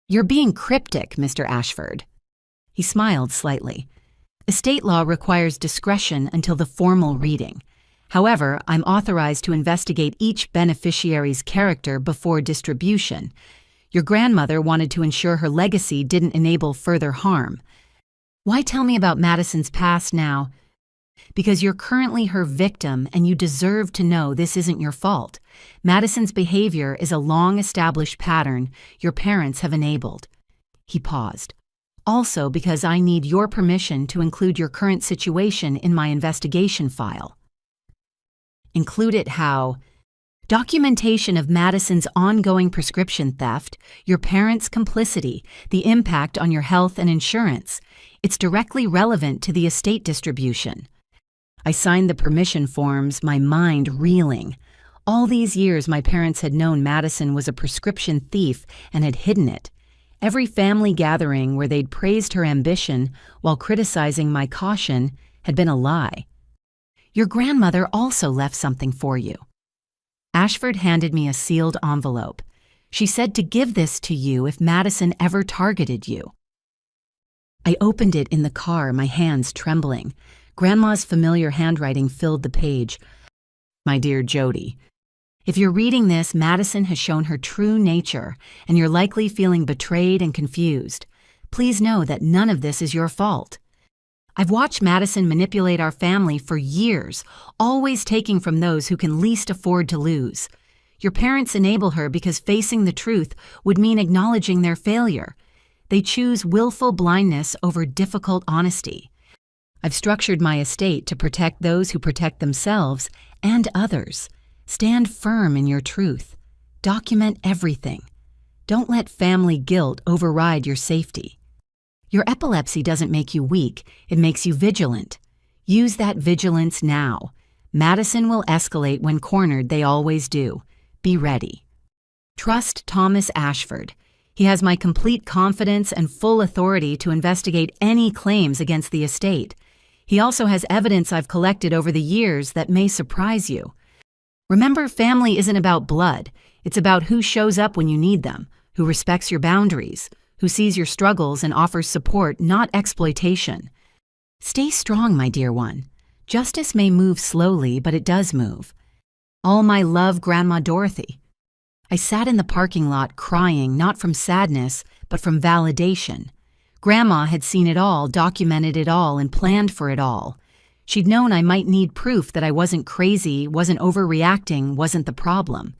You're being cryptic, Mr. Ashford. He smiled slightly. Estate law requires discretion until the formal reading. However, I'm authorized to investigate each beneficiary's character before distribution. Your grandmother wanted to ensure her legacy didn't enable further harm. Why tell me about Madison's past now? Because you're currently her victim and you deserve to know this isn't your fault. Madison's behavior is a long-established pattern your parents have enabled. He paused. Also because I need your permission to include your current situation in my investigation file. Include it how? Documentation of Madison's ongoing prescription theft, your parents' complicity, the impact on your health and insurance. It's directly relevant to the estate distribution. I signed the permission forms, my mind reeling. All these years my parents had known Madison was a prescription thief and had hidden it. Every family gathering where they'd praised her ambition while criticizing my caution had been a lie. Your grandmother also left something for you. Ashford handed me a sealed envelope. She said to give this to you if Madison ever targeted you. I opened it in the car, my hands trembling. Grandma's familiar handwriting filled the page. My dear Jody, if you're reading this, Madison has shown her true nature, and you're likely feeling betrayed and confused. Please know that none of this is your fault. I've watched Madison manipulate our family for years, always taking from those who can least afford to lose. Your parents enable her because facing the truth would mean acknowledging their failure. They choose willful blindness over difficult honesty. I've structured my estate to protect those who protect themselves and others. Stand firm in your truth. Document everything. Don't let family guilt override your safety. Your epilepsy doesn't make you weak, it makes you vigilant. Use that vigilance now. Madison will escalate when cornered, they always do. Be ready. Trust Thomas Ashford. He has my complete confidence and full authority to investigate any claims against the estate. He also has evidence I've collected over the years that may surprise you. Remember, family isn't about blood. It's about who shows up when you need them, who respects your boundaries, who sees your struggles and offers support, not exploitation. Stay strong, my dear one. Justice may move slowly, but it does move. All my love, Grandma Dorothy. I sat in the parking lot crying, not from sadness, but from validation. Grandma had seen it all, documented it all, and planned for it all. She'd known I might need proof that I wasn't crazy, wasn't overreacting, wasn't the problem.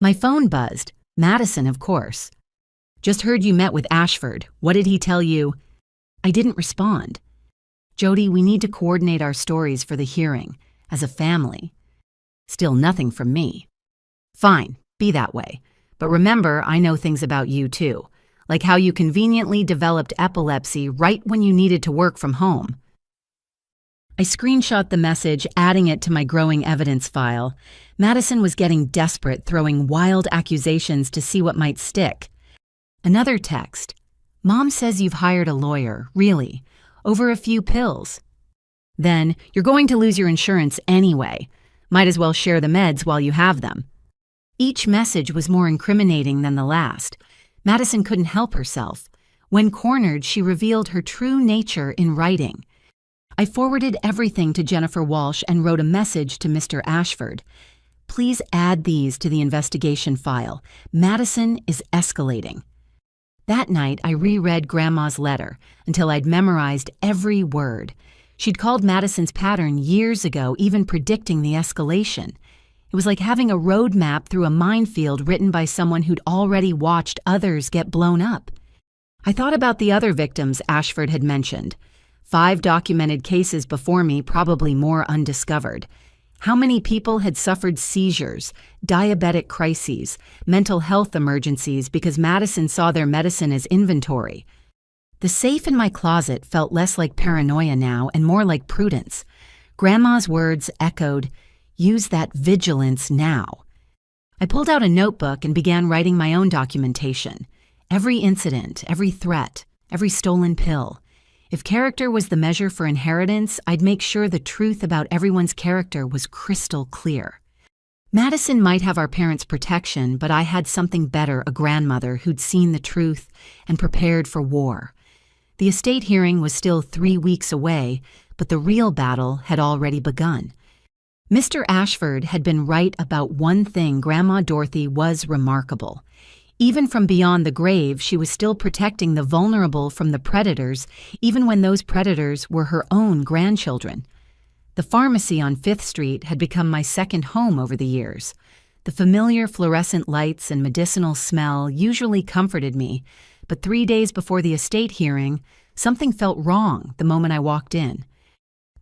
My phone buzzed. Madison, of course. Just heard you met with Ashford. What did he tell you? I didn't respond. Jody, we need to coordinate our stories for the hearing, as a family. Still nothing from me. Fine, be that way. But remember, I know things about you too, like how you conveniently developed epilepsy right when you needed to work from home. I screenshot the message, adding it to my growing evidence file. Madison was getting desperate, throwing wild accusations to see what might stick. Another text. Mom says you've hired a lawyer, really, over a few pills. Then, you're going to lose your insurance anyway. Might as well share the meds while you have them. Each message was more incriminating than the last. Madison couldn't help herself. When cornered, she revealed her true nature in writing. I forwarded everything to Jennifer Walsh and wrote a message to Mr. Ashford. Please add these to the investigation file. Madison is escalating. That night, I reread Grandma's letter until I'd memorized every word. She'd called Madison's pattern years ago, even predicting the escalation. It was like having a road map through a minefield written by someone who'd already watched others get blown up. I thought about the other victims Ashford had mentioned. 5 documented cases before me, probably more undiscovered. How many people had suffered seizures, diabetic crises, mental health emergencies because Madison saw their medicine as inventory? The safe in my closet felt less like paranoia now and more like prudence. Grandma's words echoed, "Use that vigilance now." I pulled out a notebook and began writing my own documentation. Every incident, every threat, every stolen pill. If character was the measure for inheritance, I'd make sure the truth about everyone's character was crystal clear. Madison might have our parents' protection, but I had something better, a grandmother who'd seen the truth and prepared for war. The estate hearing was still 3 weeks away, but the real battle had already begun. Mr. Ashford had been right about one thing: Grandma Dorothy was remarkable. Even from beyond the grave, she was still protecting the vulnerable from the predators, even when those predators were her own grandchildren. The pharmacy on 5th Street had become my second home over the years. The familiar fluorescent lights and medicinal smell usually comforted me, but 3 days before the estate hearing, something felt wrong the moment I walked in.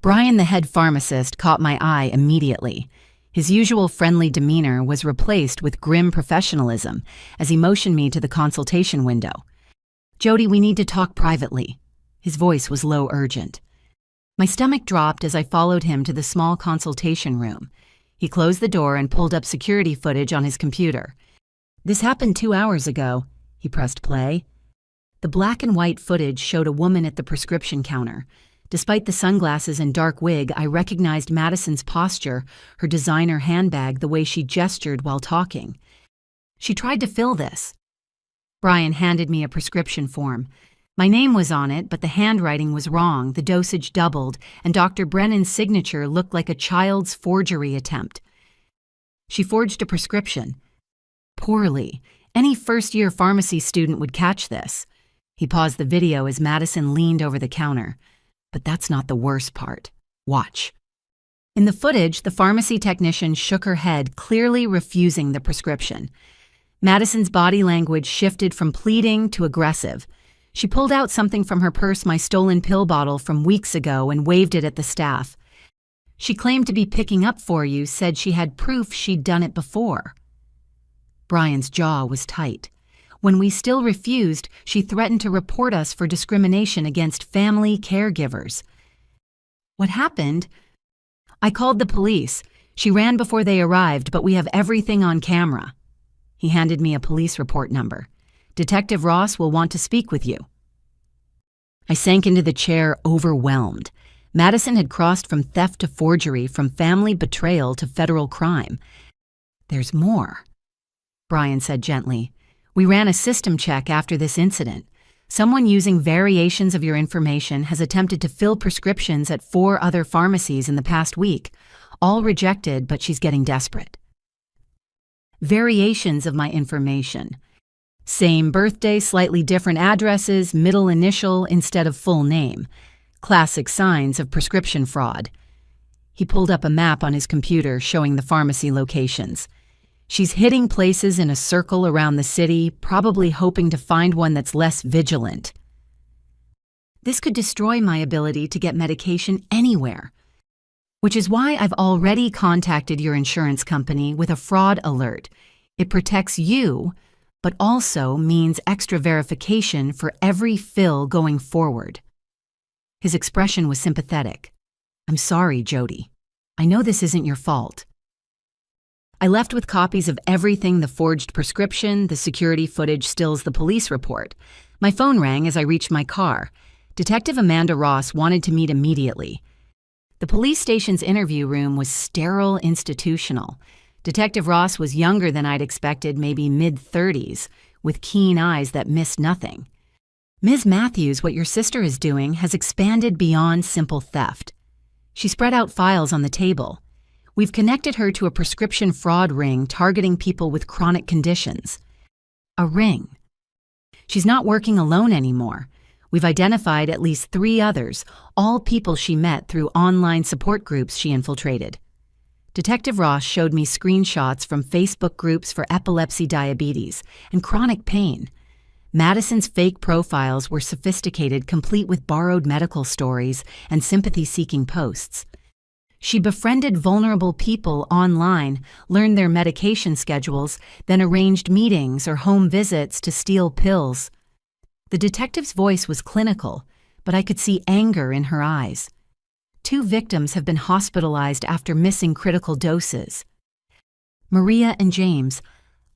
Brian, the head pharmacist, caught my eye immediately. His usual friendly demeanor was replaced with grim professionalism as he motioned me to the consultation window. "Jody, we need to talk privately." His voice was low, urgent. My stomach dropped as I followed him to the small consultation room. He closed the door and pulled up security footage on his computer. "This happened 2 hours ago." He pressed play. The black and white footage showed a woman at the prescription counter. Despite the sunglasses and dark wig, I recognized Madison's posture, her designer handbag, the way she gestured while talking. She tried to fill this. Brian handed me a prescription form. My name was on it, but the handwriting was wrong, the dosage doubled, and Dr. Brennan's signature looked like a child's forgery attempt. She forged a prescription. Poorly. Any first-year pharmacy student would catch this. He paused the video as Madison leaned over the counter. But that's not the worst part. Watch. In the footage, the pharmacy technician shook her head, clearly refusing the prescription. Madison's body language shifted from pleading to aggressive. She pulled out something from her purse, my stolen pill bottle from weeks ago, and waved it at the staff. She claimed to be picking up for you, said she had proof she'd done it before. Brian's jaw was tight. When we still refused, she threatened to report us for discrimination against family caregivers. What happened? I called the police. She ran before they arrived, but we have everything on camera. He handed me a police report number. Detective Ross will want to speak with you. I sank into the chair, overwhelmed. Madison had crossed from theft to forgery, from family betrayal to federal crime. There's more, Brian said gently. We ran a system check after this incident. Someone using variations of your information has attempted to fill prescriptions at 4 other pharmacies in the past week. All rejected, but she's getting desperate. variations of my information. Same birthday, slightly different addresses, middle initial instead of full name. Classic signs of prescription fraud. He pulled up a map on his computer showing the pharmacy locations. She's hitting places in a circle around the city, probably hoping to find one that's less vigilant. This could destroy my ability to get medication anywhere, which is why I've already contacted your insurance company with a fraud alert. It protects you, but also means extra verification for every fill going forward. His expression was sympathetic. I'm sorry, Jody. I know this isn't your fault. I left with copies of everything: the forged prescription, the security footage stills, the police report. My phone rang as I reached my car. Detective Amanda Ross wanted to meet immediately. The police station's interview room was sterile, institutional. Detective Ross was younger than I'd expected, maybe mid-30s, with keen eyes that missed nothing. Ms. Matthews, what your sister is doing has expanded beyond simple theft. She spread out files on the table. We've connected her to a prescription fraud ring targeting people with chronic conditions. A ring. She's not working alone anymore. We've identified at least 3 others, all people she met through online support groups she infiltrated. Detective Ross showed me screenshots from Facebook groups for epilepsy, diabetes, and chronic pain. Madison's fake profiles were sophisticated, complete with borrowed medical stories and sympathy-seeking posts. She befriended vulnerable people online, learned their medication schedules, then arranged meetings or home visits to steal pills. The detective's voice was clinical, but I could see anger in her eyes. 2 victims have been hospitalized after missing critical doses. Maria and James,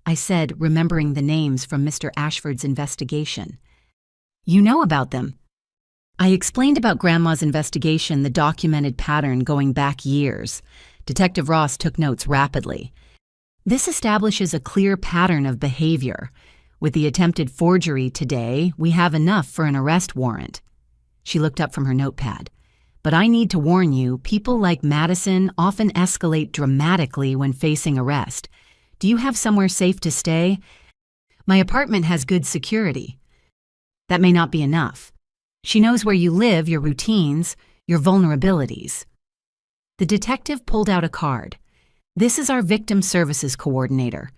I said, remembering the names from Mr. Ashford's investigation. You know about them. I explained about Grandma's investigation, the documented pattern going back years. Detective Ross took notes rapidly. This establishes a clear pattern of behavior. With the attempted forgery today, we have enough for an arrest warrant. She looked up from her notepad. But I need to warn you, people like Madison often escalate dramatically when facing arrest. Do you have somewhere safe to stay? My apartment has good security. That may not be enough. She knows where you live, your routines, your vulnerabilities. The detective pulled out a card. This is our victim services coordinator.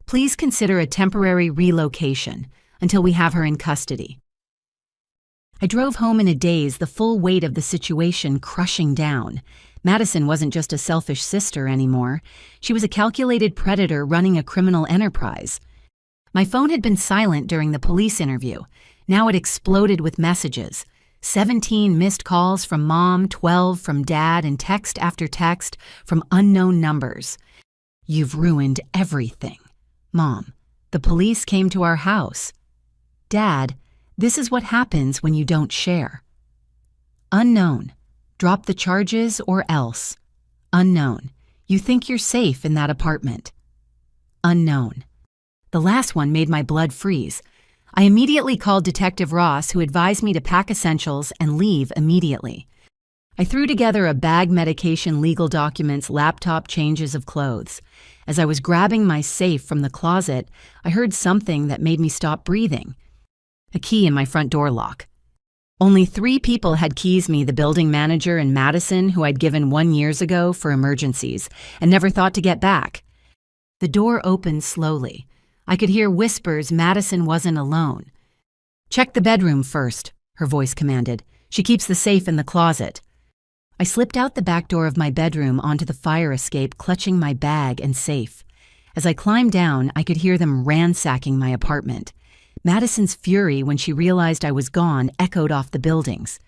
Please consider a temporary relocation until we have her in custody. I drove home in a daze, the full weight of the situation crushing down. Madison wasn't just a selfish sister anymore. She was a calculated predator running a criminal enterprise. My phone had been silent during the police interview. Now it exploded with messages. 17 missed calls from Mom, 12 from Dad, and text after text from unknown numbers. You've ruined everything. Mom, the police came to our house. Dad, this is what happens when you don't share. Unknown. Drop the charges or else. Unknown. You think you're safe in that apartment. Unknown. The last one made my blood freeze. I immediately called Detective Ross, who advised me to pack essentials and leave immediately. I threw together a bag, medication, legal documents, laptop, changes of clothes. As I was grabbing my safe from the closet, I heard something that made me stop breathing. A key in my front door lock. Only 3 people had keys: me, the building manager, and Madison, who I'd given 1 year ago for emergencies, and never thought to get back. The door opened slowly. I could hear whispers. Madison wasn't alone. Check the bedroom first, her voice commanded. She keeps the safe in the closet. I slipped out the back door of my bedroom onto the fire escape, clutching my bag and safe. As I climbed down, I could hear them ransacking my apartment. Madison's fury when she realized I was gone echoed off the buildings.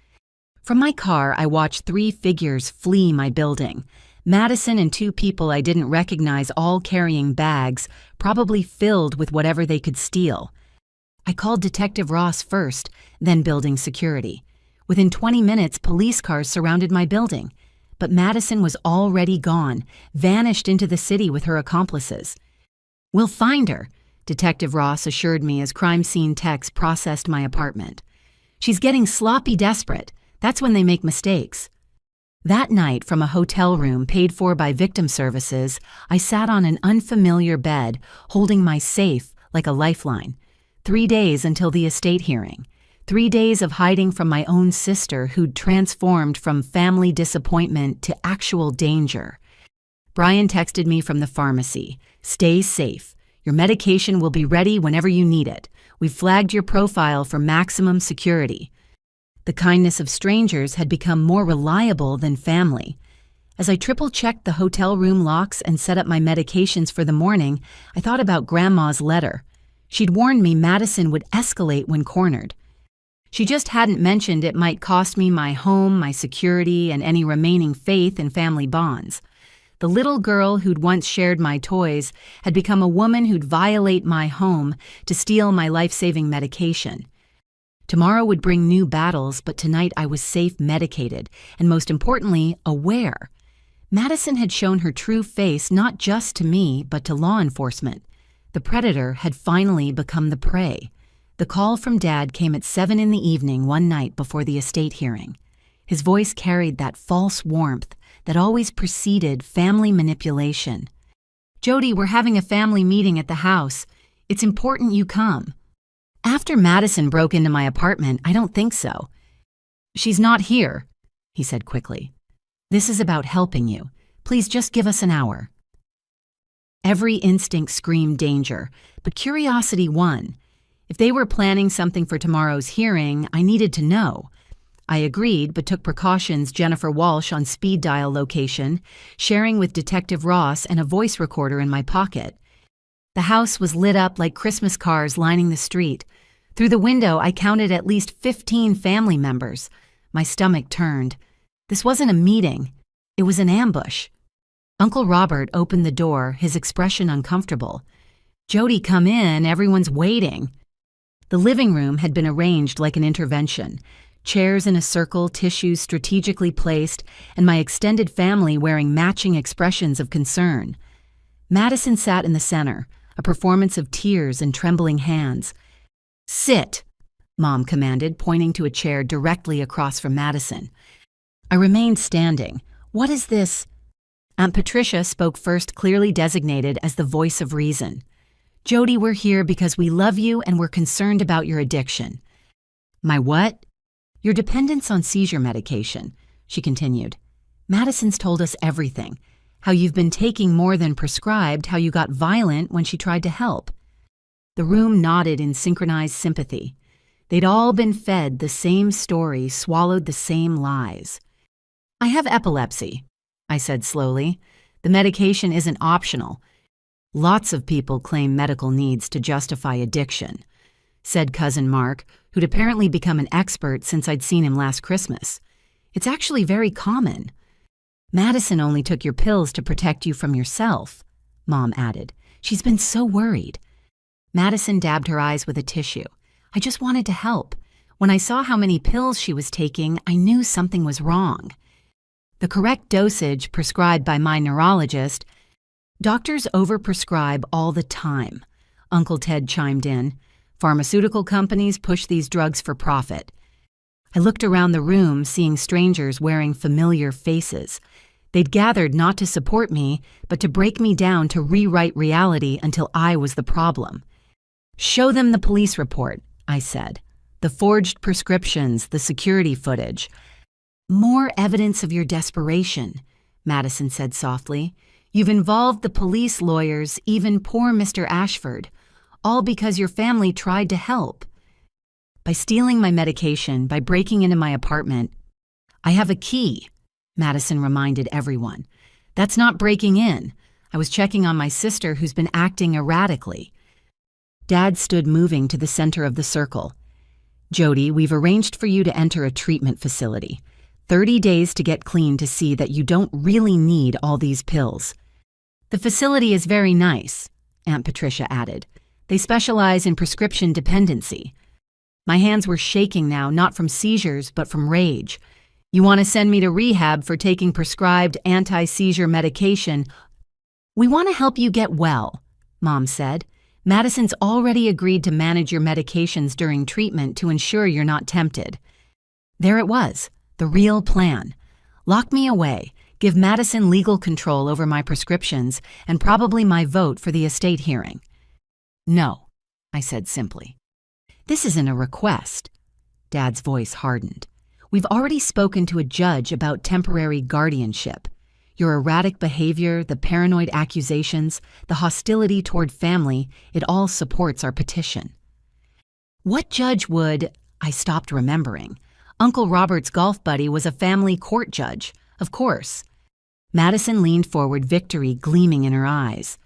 From my car, I watched 3 figures flee my building. Madison and 2 people I didn't recognize, all carrying bags, probably filled with whatever they could steal. I called Detective Ross first, then building security. Within 20 minutes, police cars surrounded my building. But Madison was already gone, vanished into the city with her accomplices. We'll find her, Detective Ross assured me as crime scene techs processed my apartment. She's getting sloppy desperate. That's when they make mistakes. That night, from a hotel room paid for by victim services, I sat on an unfamiliar bed, holding my safe like a lifeline. 3 days until the estate hearing. 3 days of hiding from my own sister who'd transformed from family disappointment to actual danger. Brian texted me from the pharmacy. "Stay safe. Your medication will be ready whenever you need it. We've flagged your profile for maximum security." The kindness of strangers had become more reliable than family. As I triple-checked the hotel room locks and set up my medications for the morning, I thought about Grandma's letter. She'd warned me Madison would escalate when cornered. She just hadn't mentioned it might cost me my home, my security, and any remaining faith in family bonds. The little girl who'd once shared my toys had become a woman who'd violate my home to steal my life-saving medication. Tomorrow would bring new battles, but tonight I was safe, medicated, and most importantly, aware. Madison had shown her true face not just to me, but to law enforcement. The predator had finally become the prey. The call from Dad came at 7 in the evening one night before the estate hearing. His voice carried that false warmth that always preceded family manipulation. "Jody, we're having a family meeting at the house. It's important you come." "After Madison broke into my apartment, I don't think so." "She's not here," he said quickly. "This is about helping you. Please just give us an hour." Every instinct screamed danger, but curiosity won. If they were planning something for tomorrow's hearing, I needed to know. I agreed, but took precautions Jennifer Walsh on speed dial location, sharing with Detective Ross and a voice recorder in my pocket. The house was lit up like Christmas cars lining the street. Through the window, I counted at least 15 family members. My stomach turned. This wasn't a meeting. It was an ambush. Uncle Robert opened the door, his expression uncomfortable. "Jody, come in. Everyone's waiting." The living room had been arranged like an intervention. Chairs in a circle, tissues strategically placed, and my extended family wearing matching expressions of concern. Madison sat in the center, a performance of tears and trembling hands. "Sit," Mom commanded, pointing to a chair directly across from Madison. I remained standing. "What is this?" Aunt Patricia spoke first, clearly designated as the voice of reason. "Jody, we're here because we love you and we're concerned about your addiction." "My what?" "Your dependence on seizure medication," she continued. "Madison's told us everything. How you've been taking more than prescribed, how you got violent when she tried to help." The room nodded in synchronized sympathy. They'd all been fed the same story, swallowed the same lies. "I have epilepsy," I said slowly. "The medication isn't optional. Lots of people claim medical needs to justify addiction," said Cousin Mark, who'd apparently become an expert since I'd seen him last Christmas. "It's actually very common." "Madison only took your pills to protect you from yourself," Mom added. "She's been so worried." Madison dabbed her eyes with a tissue. "I just wanted to help. When I saw how many pills she was taking, I knew something was wrong." The correct dosage prescribed by my neurologist. "Doctors overprescribe all the time," Uncle Ted chimed in. "Pharmaceutical companies push these drugs for profit." I looked around the room, seeing strangers wearing familiar faces. They'd gathered not to support me, but to break me down to rewrite reality until I was the problem. "Show them the police report," I said. "The forged prescriptions, the security footage." "More evidence of your desperation," Madison said softly. "You've involved the police, lawyers, even poor Mr. Ashford, all because your family tried to help. By stealing my medication, by breaking into my apartment." "I have a key," Madison reminded everyone. "That's not breaking in. I was checking on my sister who's been acting erratically." Dad stood moving to the center of the circle. "Jody, we've arranged for you to enter a treatment facility. 30 days to get clean to see that you don't really need all these pills." "The facility is very nice," Aunt Patricia added. "They specialize in prescription dependency." My hands were shaking now, not from seizures, but from rage. "You want to send me to rehab for taking prescribed anti-seizure medication?" "We want to help you get well," Mom said. "Madison's already agreed to manage your medications during treatment to ensure you're not tempted." There it was, the real plan. Lock me away, give Madison legal control over my prescriptions, and probably my vote for the estate hearing. No, I said simply. This isn't a request. Dad's voice hardened. We've already spoken to a judge about temporary guardianship. Your erratic behavior, the paranoid accusations, the hostility toward family, it all supports our petition. What judge would... I stopped remembering. Uncle Robert's golf buddy was a family court judge, of course. Madison leaned forward, victory gleaming in her eyes.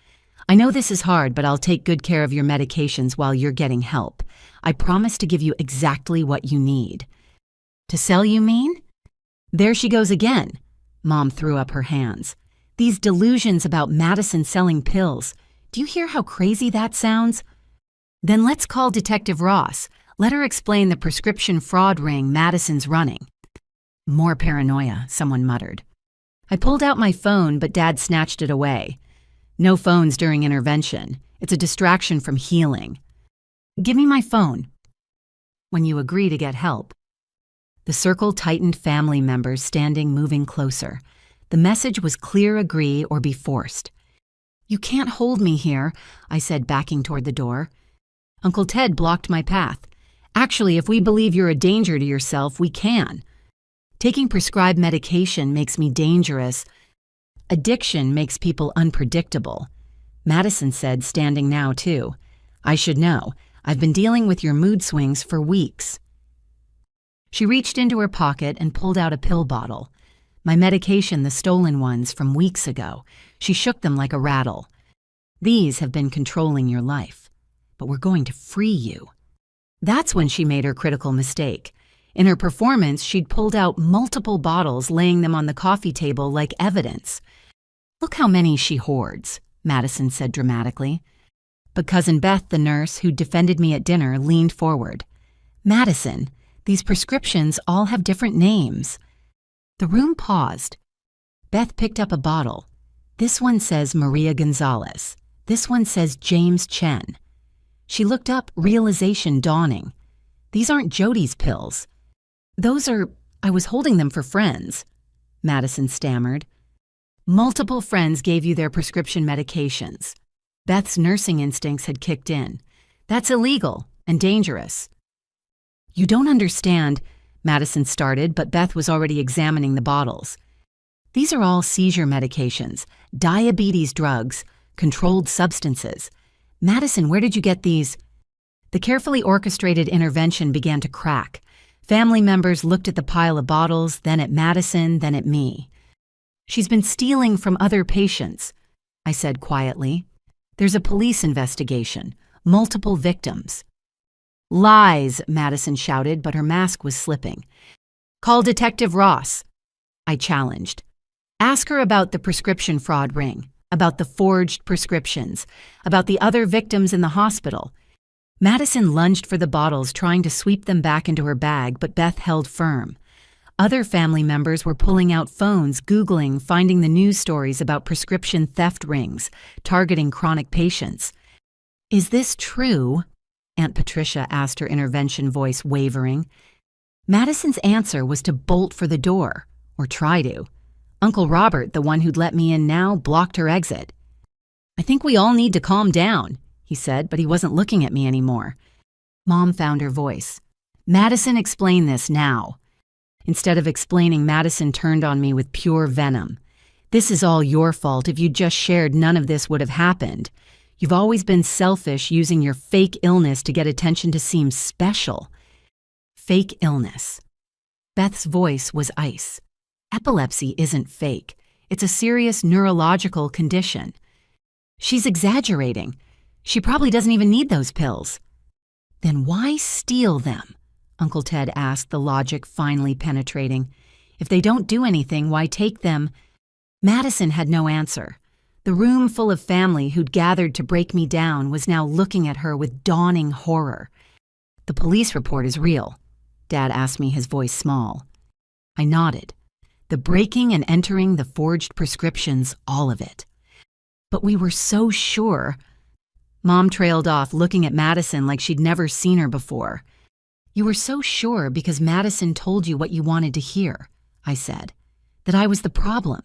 I know this is hard, but I'll take good care of your medications while you're getting help. I promise to give you exactly what you need. To sell, you mean? There she goes again. Mom threw up her hands. These delusions about Madison selling pills. Do you hear how crazy that sounds? Then let's call Detective Ross. Let her explain the prescription fraud ring Madison's running. More paranoia, someone muttered. I pulled out my phone, but Dad snatched it away. No phones during intervention. It's a distraction from healing. Give me my phone. When you agree to get help. The circle tightened, family members standing, moving closer. The message was clear: agree or be forced. You can't hold me here, I said, backing toward the door. Uncle Ted blocked my path. Actually, if we believe you're a danger to yourself, we can. Taking prescribed medication makes me dangerous. Addiction makes people unpredictable. Madison said, standing now too. I should know. I've been dealing with your mood swings for weeks. She reached into her pocket and pulled out a pill bottle. My medication, the stolen ones from weeks ago. She shook them like a rattle. These have been controlling your life, but we're going to free you. That's when she made her critical mistake. In her performance, she'd pulled out multiple bottles, laying them on the coffee table like evidence. Look how many she hoards, Madison said dramatically. But Cousin Beth, the nurse who defended me at dinner, leaned forward. Madison, these prescriptions all have different names. The room paused. Beth picked up a bottle. This one says Maria Gonzalez. This one says James Chen. She looked up, realization dawning. These aren't Jody's pills. Those are... I was holding them for friends, Madison stammered. Multiple friends gave you their prescription medications. Beth's nursing instincts had kicked in. That's illegal and dangerous. You don't understand, Madison started, but Beth was already examining the bottles. These are all seizure medications, diabetes drugs, controlled substances. Madison, where did you get these? The carefully orchestrated intervention began to crack. Family members looked at the pile of bottles, then at Madison, then at me. She's been stealing from other patients, I said quietly. There's a police investigation, multiple victims. Lies, Madison shouted, but her mask was slipping. Call Detective Ross, I challenged. Ask her about the prescription fraud ring, about the forged prescriptions, about the other victims in the hospital. Madison lunged for the bottles, trying to sweep them back into her bag, but Beth held firm. Other family members were pulling out phones, Googling, finding the news stories about prescription theft rings, targeting chronic patients. Is this true? Aunt Patricia asked, her intervention voice wavering. Madison's answer was to bolt for the door, or try to. Uncle Robert, the one who'd let me in now, blocked her exit. I think we all need to calm down, he said, but he wasn't looking at me anymore. Mom found her voice. Madison, explain this now. Instead of explaining, Madison turned on me with pure venom. This is all your fault. If you'd just shared, none of this would have happened. You've always been selfish, using your fake illness to get attention, to seem special. Fake illness. Beth's voice was ice. Epilepsy isn't fake. It's a serious neurological condition. She's exaggerating. She probably doesn't even need those pills. Then why steal them? Uncle Ted asked, the logic finally penetrating. If they don't do anything, why take them? Madison had no answer. The room full of family who'd gathered to break me down was now looking at her with dawning horror. The police report is real, Dad asked me, his voice small. I nodded. The breaking and entering, the forged prescriptions, all of it. But we were so sure. Mom trailed off, looking at Madison like she'd never seen her before. You were so sure because Madison told you what you wanted to hear, I said. that I was the problem,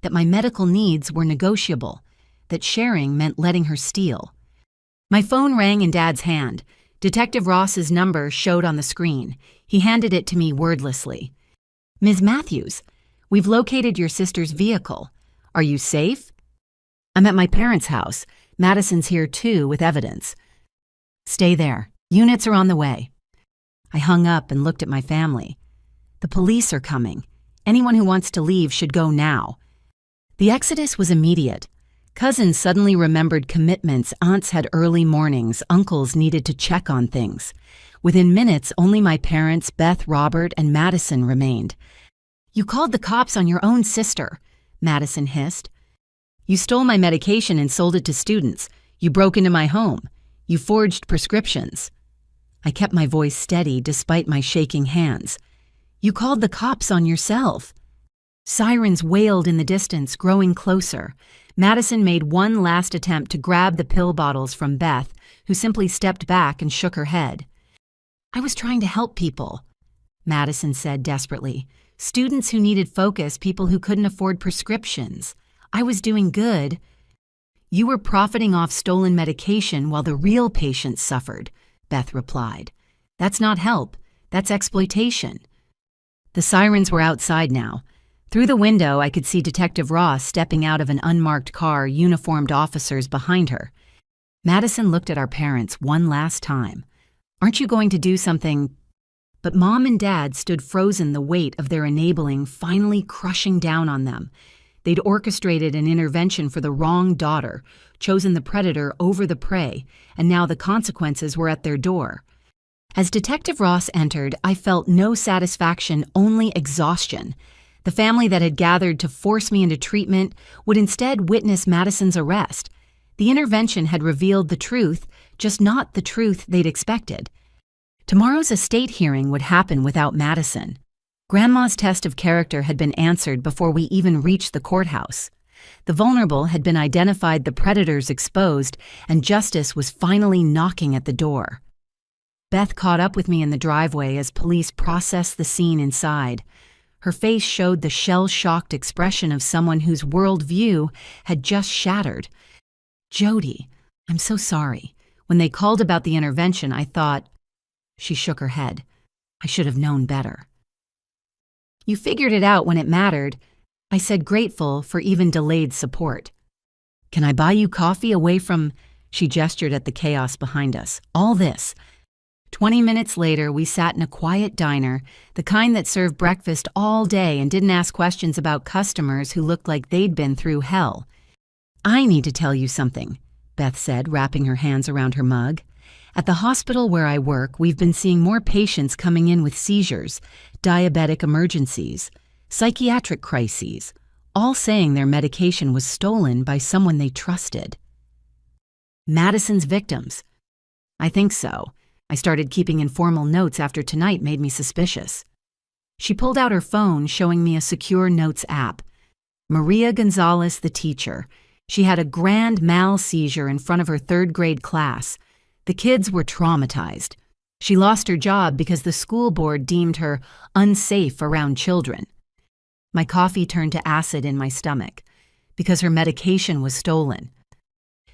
that my medical needs were negotiable, that sharing meant letting her steal. My phone rang in Dad's hand. Detective Ross's number showed on the screen. He handed it to me wordlessly. "Ms. Matthews, we've located your sister's vehicle. Are you safe?" "I'm at my parents' house. Madison's here too with evidence." "Stay there. Units are on the way." I hung up and looked at my family. "The police are coming. Anyone who wants to leave should go now." The exodus was immediate. Cousins suddenly remembered commitments aunts had early mornings, uncles needed to check on things. Within minutes, only my parents, Beth, Robert, and Madison remained. "You called the cops on your own sister," Madison hissed. "You stole my medication and sold it to students. You broke into my home. You forged prescriptions." I kept my voice steady despite my shaking hands. "You called the cops on yourself." Sirens wailed in the distance, growing closer. Madison made one last attempt to grab the pill bottles from Beth, who simply stepped back and shook her head. "I was trying to help people," Madison said desperately. "Students who needed focus, people who couldn't afford prescriptions. I was doing good." "You were profiting off stolen medication while the real patients suffered," Beth replied. "That's not help. That's exploitation." The sirens were outside now. Through the window, I could see Detective Ross stepping out of an unmarked car, uniformed officers behind her. Madison looked at our parents one last time. "Aren't you going to do something?" But Mom and Dad stood frozen, the weight of their enabling finally crushing down on them. They'd orchestrated an intervention for the wrong daughter, chosen the predator over the prey, and now the consequences were at their door. As Detective Ross entered, I felt no satisfaction, only exhaustion. The family that had gathered to force me into treatment would instead witness Madison's arrest. The intervention had revealed the truth, just not the truth they'd expected. Tomorrow's estate hearing would happen without Madison. Grandma's test of character had been answered before we even reached the courthouse. The vulnerable had been identified, the predators exposed, and justice was finally knocking at the door. Beth caught up with me in the driveway as police processed the scene inside. Her face showed the shell-shocked expression of someone whose worldview had just shattered. "Jody, I'm so sorry. When they called about the intervention, I thought—" She shook her head. "I should have known better." "You figured it out when it mattered," I said, grateful for even delayed support. "Can I buy you coffee away from—" She gestured at the chaos behind us. "All this." 20 minutes later, we sat in a quiet diner, the kind that served breakfast all day and didn't ask questions about customers who looked like they'd been through hell. "I need to tell you something," Beth said, wrapping her hands around her mug. "At the hospital where I work, we've been seeing more patients coming in with seizures, diabetic emergencies, psychiatric crises, all saying their medication was stolen by someone they trusted." "Madison's victims?" "I think so. I started keeping informal notes after tonight made me suspicious." She pulled out her phone, showing me a secure notes app. "Maria Gonzalez, the teacher. She had a grand mal seizure in front of her third-grade class. The kids were traumatized. She lost her job because the school board deemed her unsafe around children." My coffee turned to acid in my stomach. "Because her medication was stolen."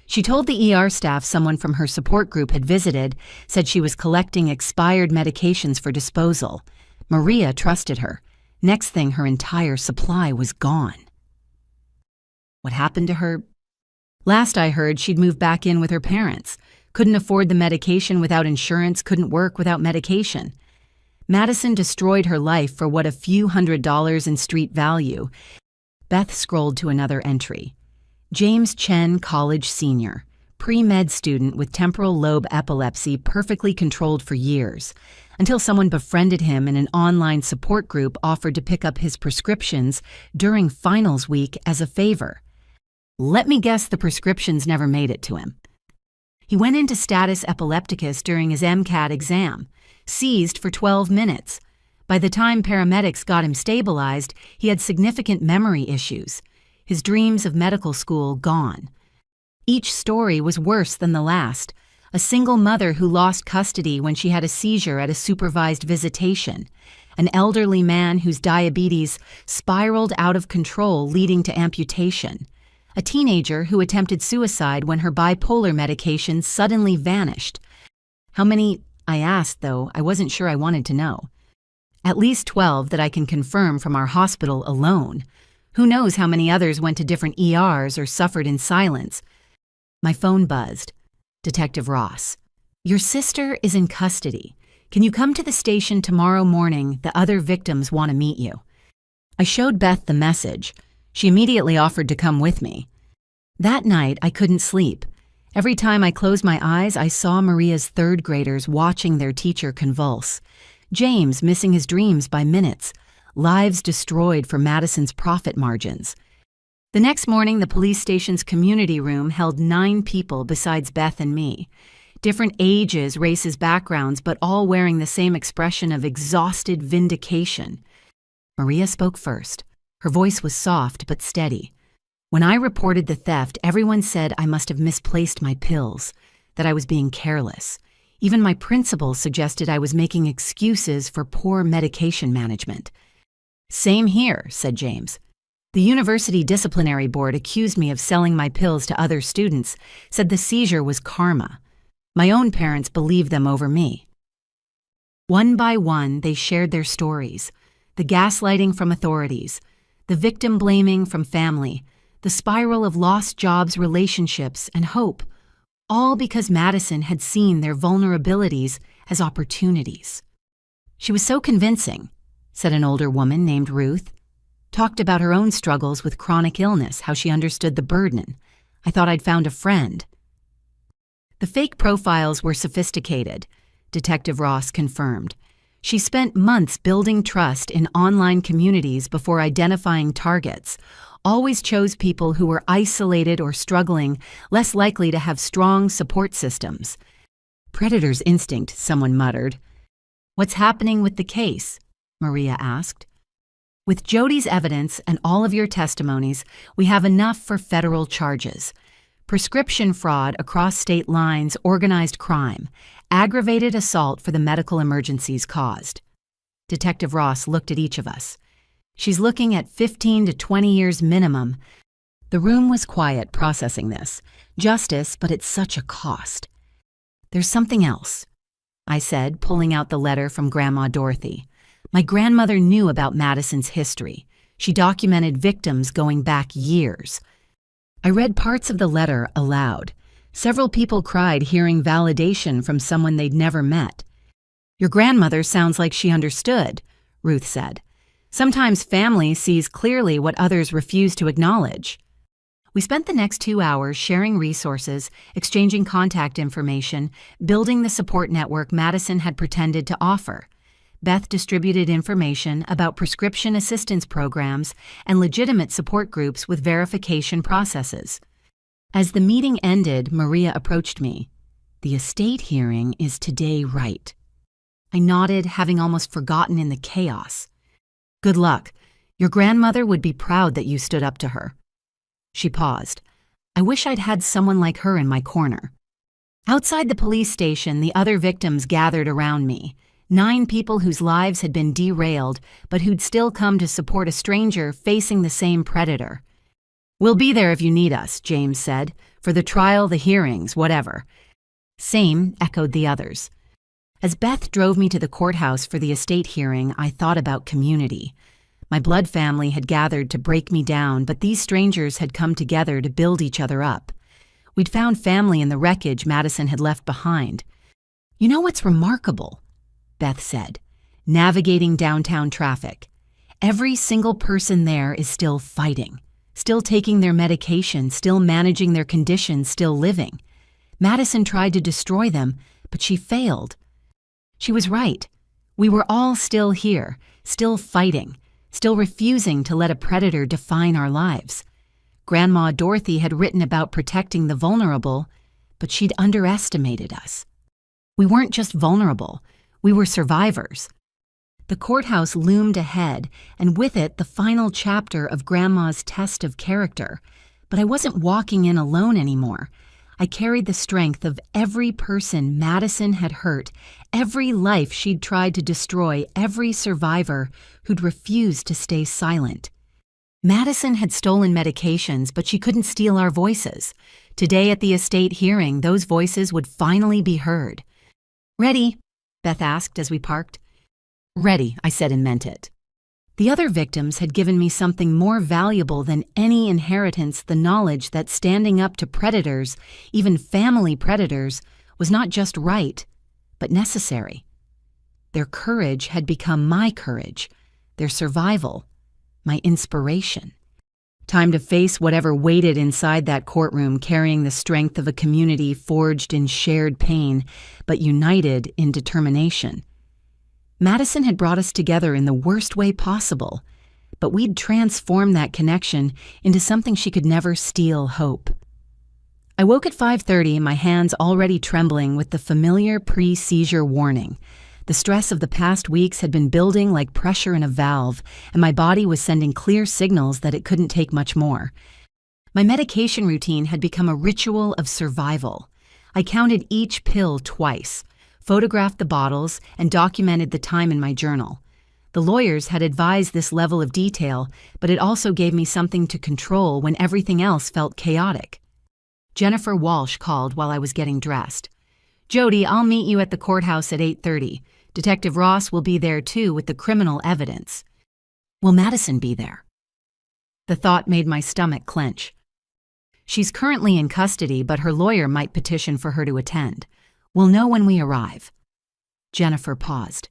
She told the ER staff someone from her support group had visited, said she was collecting expired medications for disposal. Maria trusted her. Next thing, her entire supply was gone. What happened to her? Last I heard, she'd moved back in with her parents. Couldn't afford the medication without insurance, couldn't work without medication. Madison destroyed her life for what, a few $100s in street value. Beth scrolled to another entry. James Chen, college senior, pre-med student with temporal lobe epilepsy, perfectly controlled for years, until someone befriended him in an online support group, offered to pick up his prescriptions during finals week as a favor. Let me guess, the prescriptions never made it to him. He went into status epilepticus during his MCAT exam, seized for 12 minutes. By the time paramedics got him stabilized, he had significant memory issues. His dreams of medical school gone. Each story was worse than the last. A single mother who lost custody when she had a seizure at a supervised visitation. an elderly man whose diabetes spiraled out of control, leading to amputation, a teenager who attempted suicide when her bipolar medication suddenly vanished. How many? I asked, though I wasn't sure I wanted to know. At least 12 that I can confirm from our hospital alone. Who knows how many others went to different ERs or suffered in silence. My phone buzzed. Detective Ross. Your sister is in custody. Can you come to the station tomorrow morning? The other victims want to meet you. I showed Beth the message. She immediately offered to come with me. That night, I couldn't sleep. Every time I closed my eyes, I saw Maria's third graders watching their teacher convulse. James missing his dreams by minutes. Lives destroyed for Madison's profit margins. The next morning, the police station's community room held 9 people besides Beth and me. Different ages, races, backgrounds, but all wearing the same expression of exhausted vindication. Maria spoke first. Her voice was soft but steady. When I reported the theft, everyone said I must have misplaced my pills, that I was being careless. Even my principal suggested I was making excuses for poor medication management. Same here, said James. The university disciplinary board accused me of selling my pills to other students, said the seizure was karma. My own parents believed them over me. One by one, they shared their stories. The gaslighting from authorities, the victim blaming from family, the spiral of lost jobs, relationships, and hope, all because Madison had seen their vulnerabilities as opportunities. She was so convincing, said an older woman named Ruth. Talked about her own struggles with chronic illness, how she understood the burden. I thought I'd found a friend. The fake profiles were sophisticated, Detective Ross confirmed. She spent months building trust in online communities before identifying targets, always chose people who were isolated or struggling, less likely to have strong support systems. Predator's instinct, someone muttered. What's happening with the case? Maria asked. With Jody's evidence and all of your testimonies, we have enough for federal charges. Prescription fraud across state lines, organized crime, aggravated assault for the medical emergencies caused. Detective Ross looked at each of us. She's looking at 15 to 20 years minimum. The room was quiet processing this. Justice, but at such a cost. There's something else, I said, pulling out the letter from Grandma Dorothy. My grandmother knew about Madison's history. She documented victims going back years. I read parts of the letter aloud. Several people cried hearing validation from someone they'd never met. Your grandmother sounds like she understood, Ruth said. Sometimes family sees clearly what others refuse to acknowledge. We spent the next 2 hours sharing resources, exchanging contact information, building the support network Madison had pretended to offer. Beth distributed information about prescription assistance programs and legitimate support groups with verification processes. As the meeting ended, Maria approached me. The estate hearing is today, right? I nodded, having almost forgotten in the chaos. Good luck. Your grandmother would be proud that you stood up to her. She paused. I wish I'd had someone like her in my corner. Outside the police station, the other victims gathered around me. 9 people whose lives had been derailed, but who'd still come to support a stranger facing the same predator. We'll be there if you need us, James said. For the trial, the hearings, whatever. Same, echoed the others. As Beth drove me to the courthouse for the estate hearing, I thought about community. My blood family had gathered to break me down, but these strangers had come together to build each other up. We'd found family in the wreckage Madison had left behind. You know what's remarkable? Beth said, navigating downtown traffic. Every single person there is still fighting, still taking their medication, still managing their conditions, still living. Madison tried to destroy them, but she failed. She was right. We were all still here, still fighting, still refusing to let a predator define our lives. Grandma Dorothy had written about protecting the vulnerable, but she'd underestimated us. We weren't just vulnerable. We were survivors. The courthouse loomed ahead, and with it the final chapter of Grandma's test of character. But I wasn't walking in alone anymore. I carried the strength of every person Madison had hurt, every life she'd tried to destroy, every survivor who'd refused to stay silent. Madison had stolen medications, but she couldn't steal our voices. Today at the estate hearing, those voices would finally be heard. "Ready?" Beth asked as we parked. "Ready," I said and meant it. The other victims had given me something more valuable than any inheritance, the knowledge that standing up to predators, even family predators, was not just right, but necessary. Their courage had become my courage, their survival, my inspiration. Time to face whatever waited inside that courtroom, carrying the strength of a community forged in shared pain, but united in determination. Madison had brought us together in the worst way possible, but we'd transformed that connection into something she could never steal: hope. I woke at 5:30, my hands already trembling with the familiar pre-seizure warning. The stress of the past weeks had been building like pressure in a valve, and my body was sending clear signals that it couldn't take much more. My medication routine had become a ritual of survival. I counted each pill twice, photographed the bottles, and documented the time in my journal. The lawyers had advised this level of detail, but it also gave me something to control when everything else felt chaotic. Jennifer Walsh called while I was getting dressed. "Jody, I'll meet you at the courthouse at 8:30. Detective Ross will be there too with the criminal evidence." "Will Madison be there?" The thought made my stomach clench. "She's currently in custody, but her lawyer might petition for her to attend. We'll know when we arrive." Jennifer paused.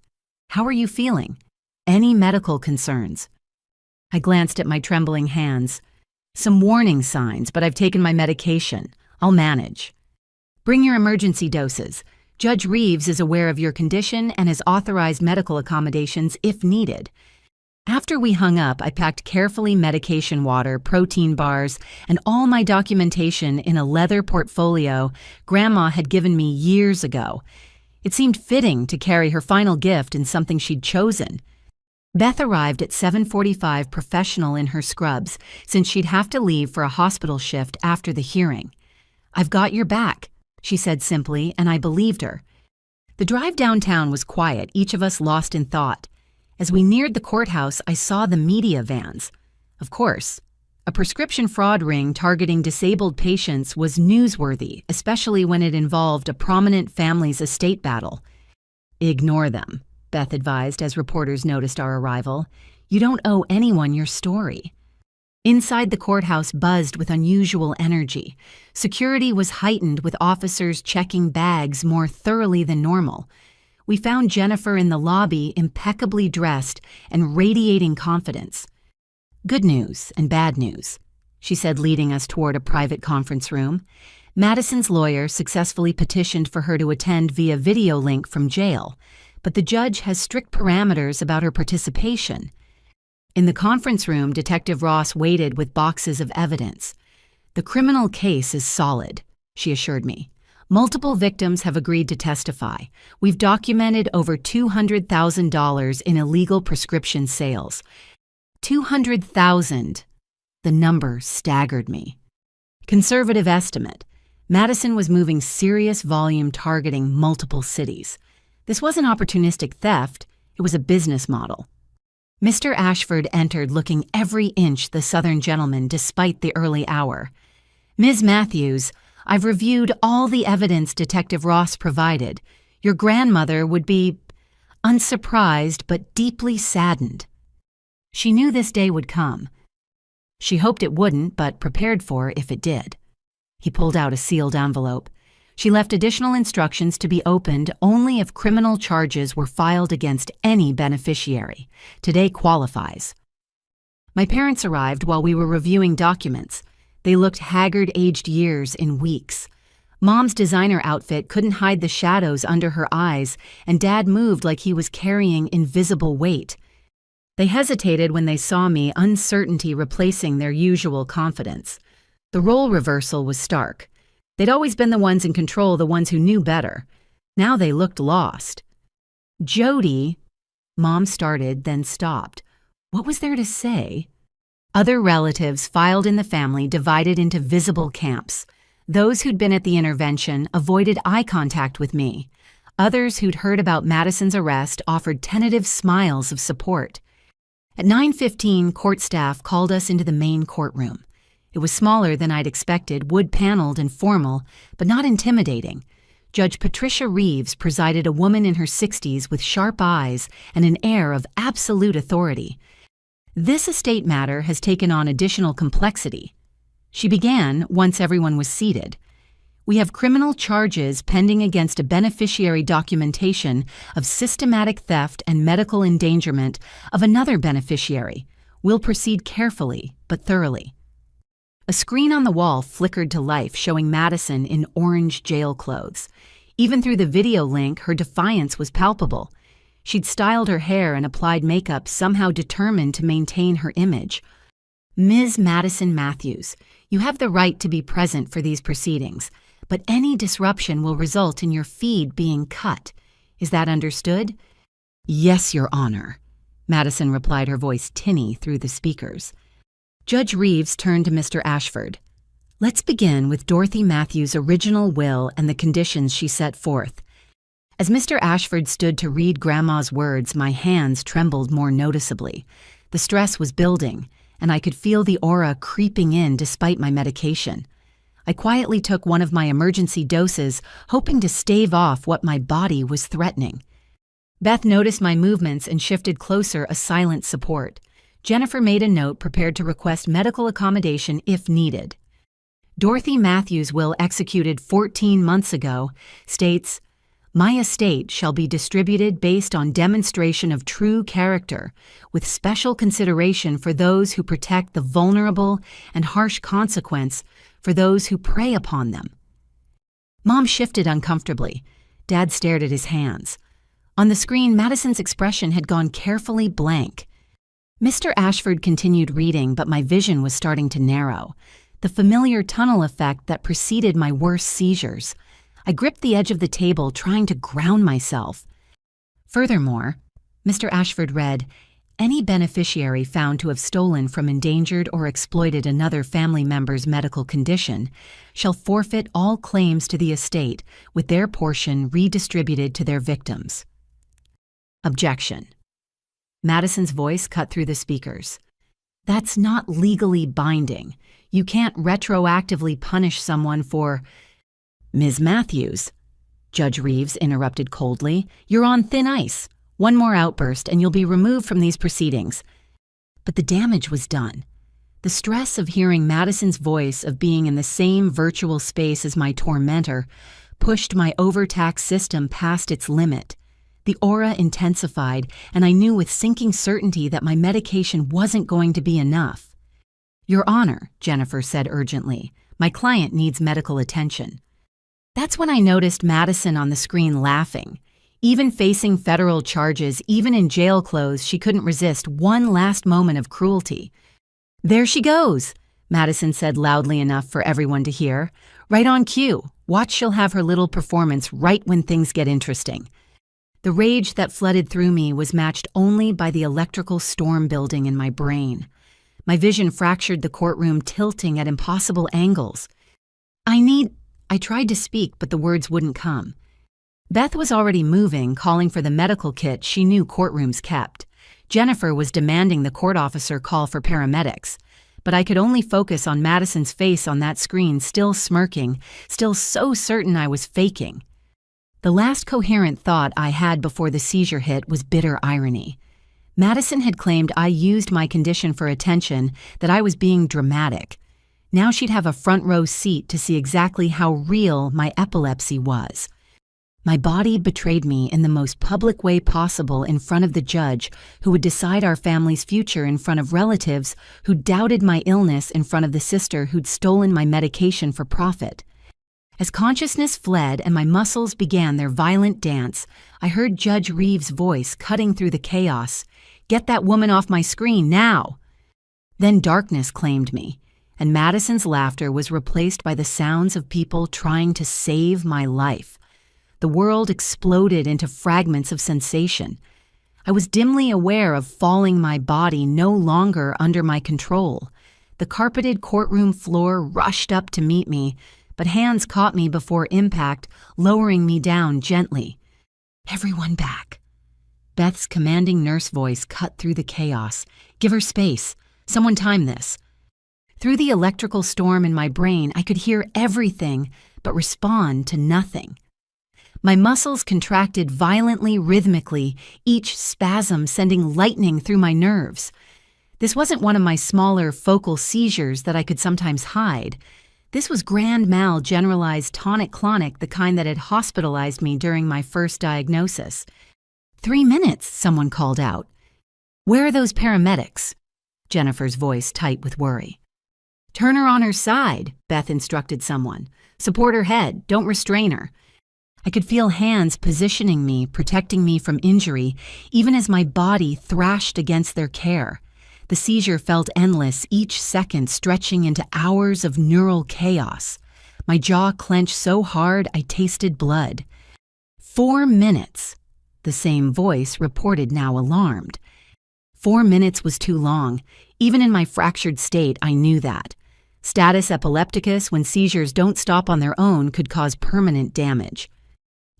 "How are you feeling? Any medical concerns?" I glanced at my trembling hands. "Some warning signs, but I've taken my medication. I'll manage." "Bring your emergency doses. Judge Reeves is aware of your condition and has authorized medical accommodations if needed." After we hung up, I packed carefully medication water, protein bars, and all my documentation in a leather portfolio Grandma had given me years ago. It seemed fitting to carry her final gift in something she'd chosen. Beth arrived at 7:45, professional in her scrubs, since she'd have to leave for a hospital shift after the hearing. "I've got your back," she said simply, and I believed her. The drive downtown was quiet, each of us lost in thought. As we neared the courthouse, I saw the media vans. Of course, a prescription fraud ring targeting disabled patients was newsworthy, especially when it involved a prominent family's estate battle. "Ignore them," Beth advised as reporters noticed our arrival. "You don't owe anyone your story." Inside the courthouse buzzed with unusual energy. Security was heightened with officers checking bags more thoroughly than normal. We found Jennifer in the lobby, impeccably dressed and radiating confidence. "Good news and bad news," she said, leading us toward a private conference room. Madison's lawyer successfully petitioned for her to attend via video link from jail, but the judge has strict parameters about her participation. In the conference room, Detective Ross waited with boxes of evidence. "The criminal case is solid," she assured me. "Multiple victims have agreed to testify. We've documented over $200,000 in illegal prescription sales." 200,000. The number staggered me. Conservative estimate. Madison was moving serious volume targeting multiple cities. This wasn't opportunistic theft, it was a business model. Mr. Ashford entered looking every inch the Southern gentleman despite the early hour. "Ms. Matthews, I've reviewed all the evidence Detective Ross provided. Your grandmother would be unsurprised but deeply saddened." She knew this day would come. She hoped it wouldn't, but prepared for if it did. He pulled out a sealed envelope. She left additional instructions to be opened only if criminal charges were filed against any beneficiary. Today qualifies. My parents arrived while we were reviewing documents. They looked haggard, aged years in weeks. Mom's designer outfit couldn't hide the shadows under her eyes, and Dad moved like he was carrying invisible weight. They hesitated when they saw me, uncertainty replacing their usual confidence. The role reversal was stark. They'd always been the ones in control, the ones who knew better. Now they looked lost. "Jody," Mom started, then stopped. What was there to say? Other relatives filed in the family, divided into visible camps. Those who'd been at the intervention avoided eye contact with me. Others who'd heard about Madison's arrest offered tentative smiles of support. At 9:15, court staff called us into the main courtroom. It was smaller than I'd expected, wood-paneled and formal, but not intimidating. Judge Patricia Reeves presided, a woman in her 60s with sharp eyes and an air of absolute authority. This estate matter has taken on additional complexity. She began once everyone was seated. We have criminal charges pending against a beneficiary documentation of systematic theft and medical endangerment of another beneficiary. We'll proceed carefully but thoroughly. A screen on the wall flickered to life, showing Madison in orange jail clothes. Even through the video link, her defiance was palpable. She'd styled her hair and applied makeup, somehow determined to maintain her image. Ms. Madison Matthews, you have the right to be present for these proceedings, but any disruption will result in your feed being cut. Is that understood? Yes, Your Honor, Madison replied, her voice tinny through the speakers. Judge Reeves turned to Mr. Ashford. Let's begin with Dorothy Matthews' original will and the conditions she set forth. As Mr. Ashford stood to read Grandma's words, my hands trembled more noticeably. The stress was building, and I could feel the aura creeping in despite my medication. I quietly took one of my emergency doses, hoping to stave off what my body was threatening. Beth noticed my movements and shifted closer, a silent support. Jennifer made a note, prepared to request medical accommodation if needed. Dorothy Matthews' will, executed 14 months ago, states, "My estate shall be distributed based on demonstration of true character, with special consideration for those who protect the vulnerable and harsh consequence for those who prey upon them." Mom shifted uncomfortably. Dad stared at his hands. On the screen, Madison's expression had gone carefully blank. Mr. Ashford continued reading, but my vision was starting to narrow. The familiar tunnel effect that preceded my worst seizures. I gripped the edge of the table, trying to ground myself. Furthermore, Mr. Ashford read, any beneficiary found to have stolen from endangered or exploited another family member's medical condition shall forfeit all claims to the estate, with their portion redistributed to their victims. Objection. Madison's voice cut through the speakers. That's not legally binding. You can't retroactively punish someone for... Ms. Matthews, Judge Reeves interrupted coldly, you're on thin ice. One more outburst and you'll be removed from these proceedings. But the damage was done. The stress of hearing Madison's voice, of being in the same virtual space as my tormentor, pushed my overtaxed system past its limit. The aura intensified, and I knew with sinking certainty that my medication wasn't going to be enough. Your Honor, Jennifer said urgently, my client needs medical attention. That's when I noticed Madison on the screen laughing. Even facing federal charges, even in jail clothes, she couldn't resist one last moment of cruelty. There she goes, Madison said loudly enough for everyone to hear. Right on cue. Watch, she'll have her little performance right when things get interesting. The rage that flooded through me was matched only by the electrical storm building in my brain. My vision fractured the courtroom, tilting at impossible angles. I tried to speak, but the words wouldn't come. Beth was already moving, calling for the medical kit she knew courtrooms kept. Jennifer was demanding the court officer call for paramedics. But I could only focus on Madison's face on that screen, still smirking, still so certain I was faking. The last coherent thought I had before the seizure hit was bitter irony. Madison had claimed I used my condition for attention, that I was being dramatic. Now she'd have a front row seat to see exactly how real my epilepsy was. My body betrayed me in the most public way possible in front of the judge who would decide our family's future, in front of relatives who doubted my illness, in front of the sister who'd stolen my medication for profit. As consciousness fled and my muscles began their violent dance, I heard Judge Reeves' voice cutting through the chaos. Get that woman off my screen, now! Then darkness claimed me, and Madison's laughter was replaced by the sounds of people trying to save my life. The world exploded into fragments of sensation. I was dimly aware of falling, my body no longer under my control. The carpeted courtroom floor rushed up to meet me, but hands caught me before impact, lowering me down gently. "Everyone back." Beth's commanding nurse voice cut through the chaos. "Give her space. Someone time this." Through the electrical storm in my brain, I could hear everything, but respond to nothing. My muscles contracted violently, rhythmically, each spasm sending lightning through my nerves. This wasn't one of my smaller focal seizures that I could sometimes hide. This was grand mal generalized tonic-clonic, the kind that had hospitalized me during my first diagnosis. 3 minutes, someone called out. "Where are those paramedics?" Jennifer's voice tight with worry. "Turn her on her side," Beth instructed someone. "Support her head, don't restrain her." I could feel hands positioning me, protecting me from injury, even as my body thrashed against their care. The seizure felt endless, each second stretching into hours of neural chaos. My jaw clenched so hard I tasted blood. 4 minutes, the same voice reported, now alarmed. 4 minutes was too long. Even in my fractured state, I knew that. Status epilepticus, when seizures don't stop on their own, could cause permanent damage.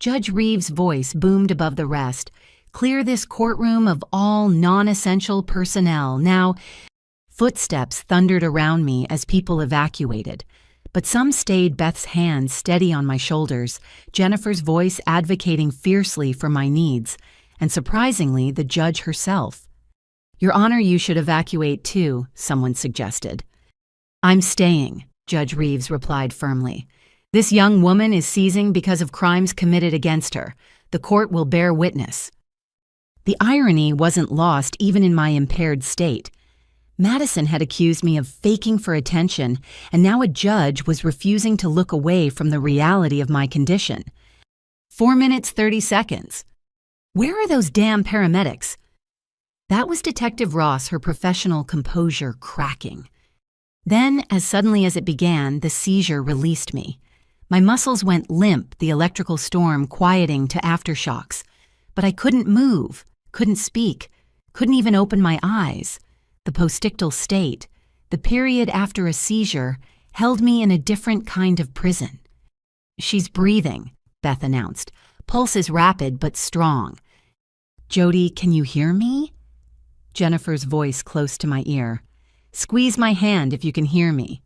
Judge Reeves' voice boomed above the rest. "Clear this courtroom of all non-essential personnel. Now." Footsteps thundered around me as people evacuated, but some stayed. Beth's hands steady on my shoulders, Jennifer's voice advocating fiercely for my needs, and surprisingly, the judge herself. "Your Honor, you should evacuate too," someone suggested. "I'm staying," Judge Reeves replied firmly. "This young woman is seizing because of crimes committed against her. The court will bear witness." The irony wasn't lost even in my impaired state. Madison had accused me of faking for attention, and now a judge was refusing to look away from the reality of my condition. 4 minutes, 30 seconds. "Where are those damn paramedics?" That was Detective Ross, her professional composure cracking. Then, as suddenly as it began, the seizure released me. My muscles went limp, the electrical storm quieting to aftershocks. But I couldn't move, couldn't speak, couldn't even open my eyes. The postictal state, the period after a seizure, held me in a different kind of prison. "She's breathing," Beth announced. "Pulse is rapid but strong." "Jody, can you hear me?" Jennifer's voice close to my ear. "Squeeze my hand if you can hear me."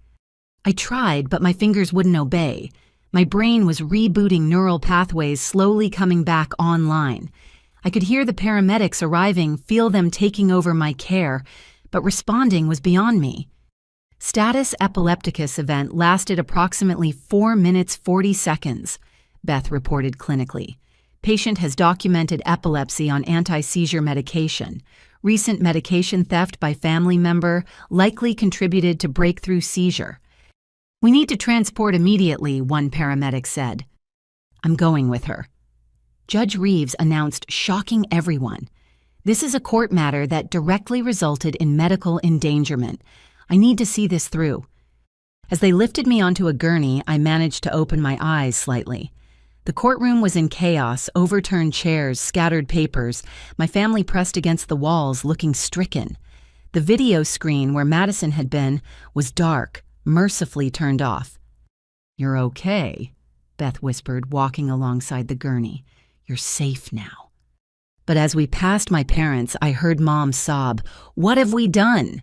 I tried, but my fingers wouldn't obey. My brain was rebooting neural pathways, slowly coming back online. I could hear the paramedics arriving, feel them taking over my care, but responding was beyond me. Status epilepticus event lasted approximately 4 minutes 40 seconds, Beth reported clinically. Patient has documented epilepsy on anti-seizure medication. Recent medication theft by family member likely contributed to breakthrough seizure. "We need to transport immediately," one paramedic said. "I'm going with her." Judge Reeves announced, shocking everyone. "This is a court matter that directly resulted in medical endangerment. I need to see this through." As they lifted me onto a gurney, I managed to open my eyes slightly. The courtroom was in chaos, overturned chairs, scattered papers, my family pressed against the walls, looking stricken. The video screen where Madison had been was dark, mercifully turned off. "You're okay," Beth whispered, walking alongside the gurney. "You're safe now." But as we passed my parents, I heard Mom sob, "What have we done?"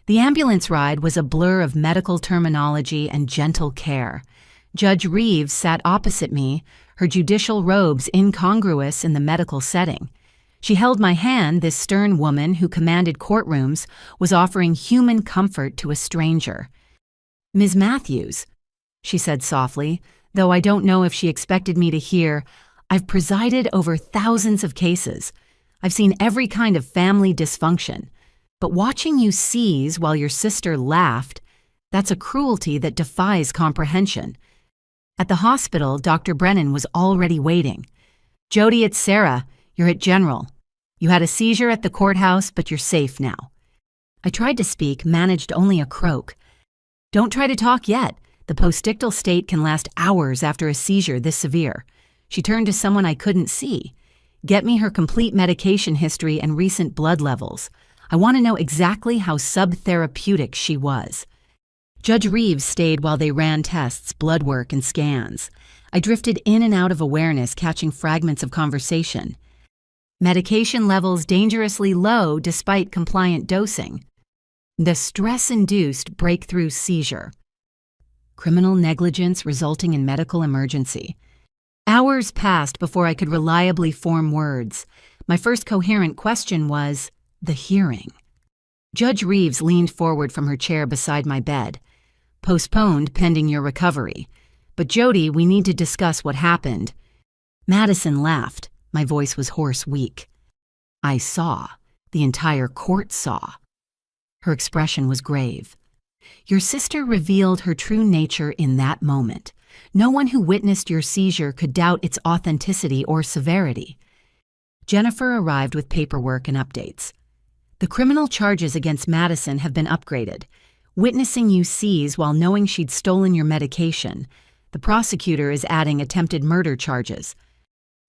The ambulance ride was a blur of medical terminology and gentle care. Judge Reeves sat opposite me, her judicial robes incongruous in the medical setting. She held my hand. This stern woman who commanded courtrooms was offering human comfort to a stranger. "Ms. Matthews," she said softly, though I don't know if she expected me to hear, "I've presided over thousands of cases. I've seen every kind of family dysfunction. But watching you seize while your sister laughed, that's a cruelty that defies comprehension." At the hospital, Dr. Brennan was already waiting. "Jody, it's Sarah. You're at General. You had a seizure at the courthouse, but you're safe now." I tried to speak, managed only a croak. "Don't try to talk yet. The postictal state can last hours after a seizure this severe." She turned to someone I couldn't see. "Get me her complete medication history and recent blood levels. I want to know exactly how subtherapeutic she was." Judge Reeves stayed while they ran tests, blood work, and scans. I drifted in and out of awareness, catching fragments of conversation. Medication levels dangerously low despite compliant dosing. The stress-induced breakthrough seizure. Criminal negligence resulting in medical emergency. Hours passed before I could reliably form words. My first coherent question was, the hearing. Judge Reeves leaned forward from her chair beside my bed. Postponed pending your recovery. But Jody, we need to discuss what happened. Madison laughed. My voice was hoarse, weak. I saw. The entire court saw. Her expression was grave. Your sister revealed her true nature in that moment. No one who witnessed your seizure could doubt its authenticity or severity. Jennifer arrived with paperwork and updates. The criminal charges against Madison have been upgraded. Witnessing you seize while knowing she'd stolen your medication. The prosecutor is adding attempted murder charges.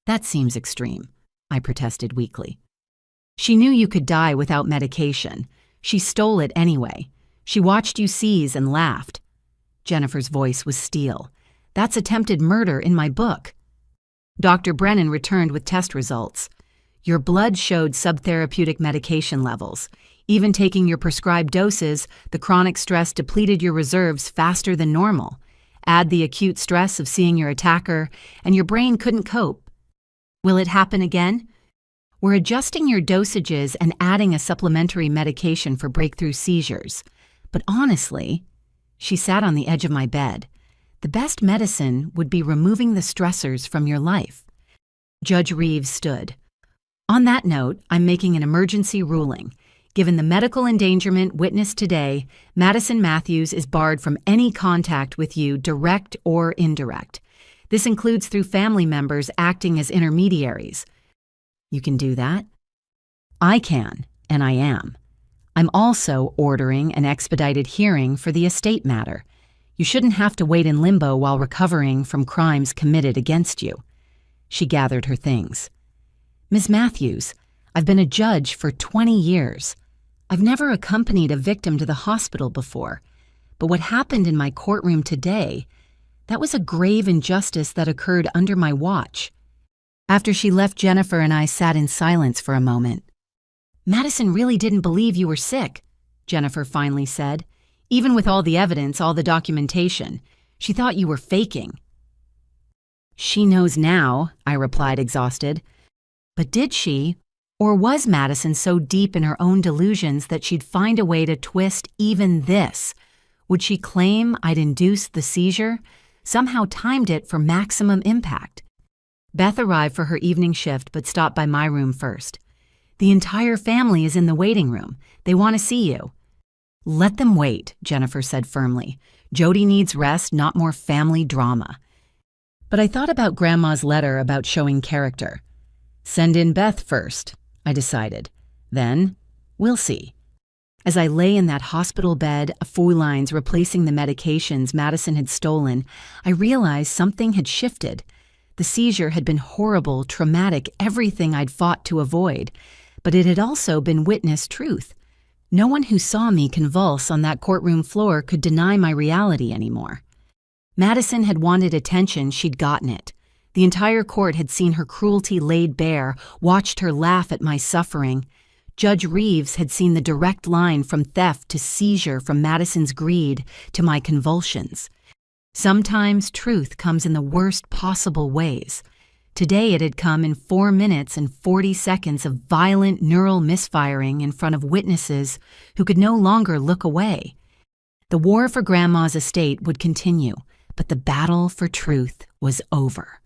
That seems extreme, I protested weakly. She knew you could die without medication. She stole it anyway. She watched you seize and laughed. Jennifer's voice was steel. That's attempted murder in my book. Dr. Brennan returned with test results. Your blood showed subtherapeutic medication levels. Even taking your prescribed doses, the chronic stress depleted your reserves faster than normal. Add the acute stress of seeing your attacker, and your brain couldn't cope. Will it happen again? We're adjusting your dosages and adding a supplementary medication for breakthrough seizures. But honestly, she sat on the edge of my bed. The best medicine would be removing the stressors from your life. Judge Reeves stood. On that note, I'm making an emergency ruling. Given the medical endangerment witnessed today, Madison Matthews is barred from any contact with you, direct or indirect. This includes through family members acting as intermediaries. You can do that? I can, and I am. I'm also ordering an expedited hearing for the estate matter. You shouldn't have to wait in limbo while recovering from crimes committed against you. She gathered her things. Ms. Matthews, I've been a judge for 20 years. I've never accompanied a victim to the hospital before, but what happened in my courtroom today, that was a grave injustice that occurred under my watch. After she left, Jennifer and I sat in silence for a moment. Madison really didn't believe you were sick, Jennifer finally said. Even with all the evidence, all the documentation, she thought you were faking. She knows now, I replied, exhausted. But did she? Or was Madison so deep in her own delusions that she'd find a way to twist even this? Would she claim I'd induced the seizure, somehow timed it for maximum impact? Beth arrived for her evening shift but stopped by my room first. The entire family is in the waiting room. They want to see you. Let them wait, Jennifer said firmly. Jody needs rest, not more family drama. But I thought about Grandma's letter about showing character. Send in Beth first, I decided. Then, we'll see. As I lay in that hospital bed, foil lines replacing the medications Madison had stolen, I realized something had shifted. The seizure had been horrible, traumatic, everything I'd fought to avoid. But it had also been witnessed truth. No one who saw me convulse on that courtroom floor could deny my reality anymore. Madison had wanted attention, she'd gotten it. The entire court had seen her cruelty laid bare, watched her laugh at my suffering. Judge Reeves had seen the direct line from theft to seizure, from Madison's greed to my convulsions. Sometimes truth comes in the worst possible ways. Today it had come in 4 minutes and 40 seconds of violent neural misfiring in front of witnesses who could no longer look away. The war for Grandma's estate would continue, but the battle for truth was over.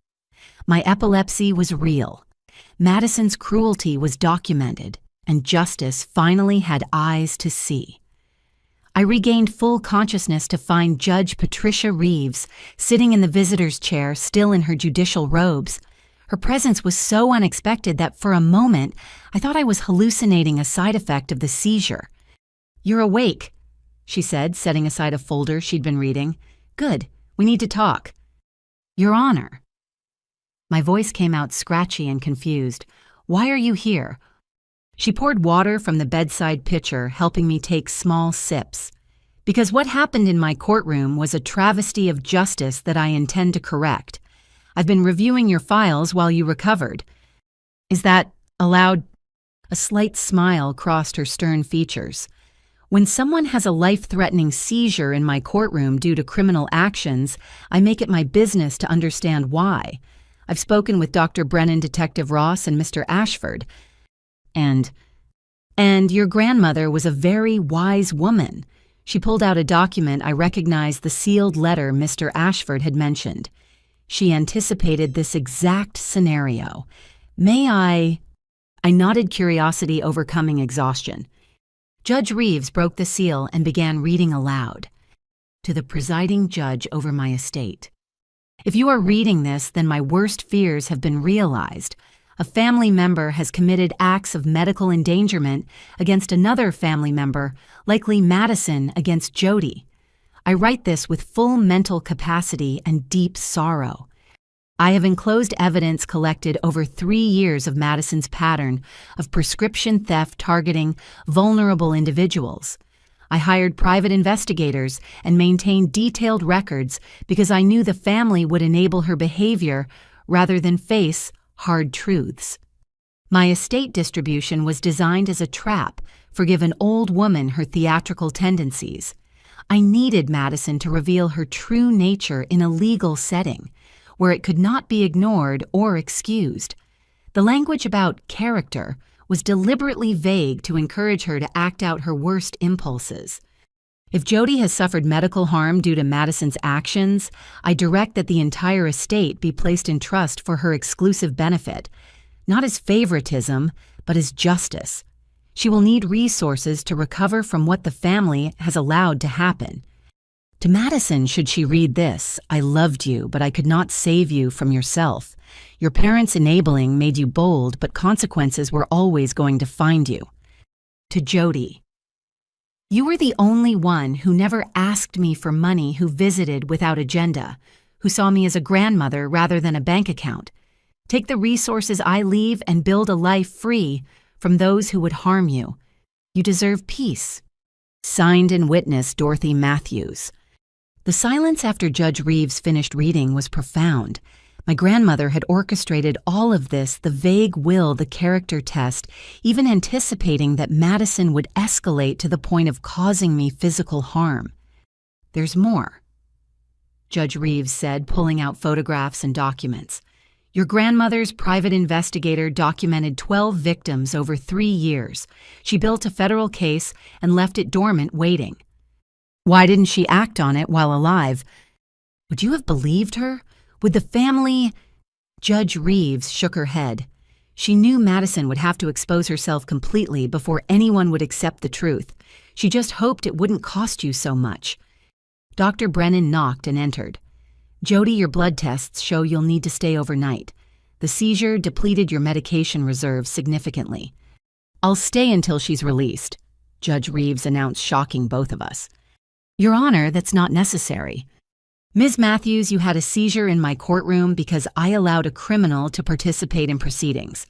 My epilepsy was real. Madison's cruelty was documented, and justice finally had eyes to see. I regained full consciousness to find Judge Patricia Reeves sitting in the visitor's chair, still in her judicial robes. Her presence was so unexpected that for a moment I thought I was hallucinating a side effect of the seizure. "You're awake," she said, setting aside a folder she'd been reading. "Good, we need to talk." "Your Honor." My voice came out scratchy and confused. "Why are you here?" She poured water from the bedside pitcher, helping me take small sips. Because what happened in my courtroom was a travesty of justice that I intend to correct. I've been reviewing your files while you recovered. Is that allowed? A slight smile crossed her stern features. When someone has a life-threatening seizure in my courtroom due to criminal actions, I make it my business to understand why. I've spoken with Dr. Brennan, Detective Ross, and Mr. Ashford. And your grandmother was a very wise woman. She pulled out a document. I recognized the sealed letter Mr. Ashford had mentioned. She anticipated this exact scenario. May I nodded, curiosity overcoming exhaustion. Judge Reeves broke the seal and began reading aloud. To the presiding judge over my estate. If you are reading this, then my worst fears have been realized. A family member has committed acts of medical endangerment against another family member, likely Madison against Jody. I write this with full mental capacity and deep sorrow. I have enclosed evidence collected over 3 years of Madison's pattern of prescription theft targeting vulnerable individuals. I hired private investigators and maintained detailed records because I knew the family would enable her behavior rather than face hard truths. My estate distribution was designed as a trap for give an old woman her theatrical tendencies. I needed Madison to reveal her true nature in a legal setting, where it could not be ignored or excused. The language about character was deliberately vague to encourage her to act out her worst impulses. If Jody has suffered medical harm due to Madison's actions, I direct that the entire estate be placed in trust for her exclusive benefit, not as favoritism, but as justice. She will need resources to recover from what the family has allowed to happen. To Madison, should she read this, I loved you, but I could not save you from yourself. Your parents' enabling made you bold, but consequences were always going to find you. To Jody, you were the only one who never asked me for money, who visited without agenda, who saw me as a grandmother rather than a bank account. Take the resources I leave and build a life free from those who would harm you. You deserve peace. Signed and witnessed, Dorothy Matthews. The silence after Judge Reeves finished reading was profound. My grandmother had orchestrated all of this, the vague will, the character test, even anticipating that Madison would escalate to the point of causing me physical harm. There's more, Judge Reeves said, pulling out photographs and documents. Your grandmother's private investigator documented 12 victims over 3 years. She built a federal case and left it dormant, waiting. Why didn't she act on it while alive? Would you have believed her? Would the family? Judge Reeves shook her head. She knew Madison would have to expose herself completely before anyone would accept the truth. She just hoped it wouldn't cost you so much. Dr. Brennan knocked and entered. Jody, your blood tests show you'll need to stay overnight. The seizure depleted your medication reserves significantly. I'll stay until she's released, Judge Reeves announced, shocking both of us. Your Honor, that's not necessary. Ms. Matthews, you had a seizure in my courtroom because I allowed a criminal to participate in proceedings.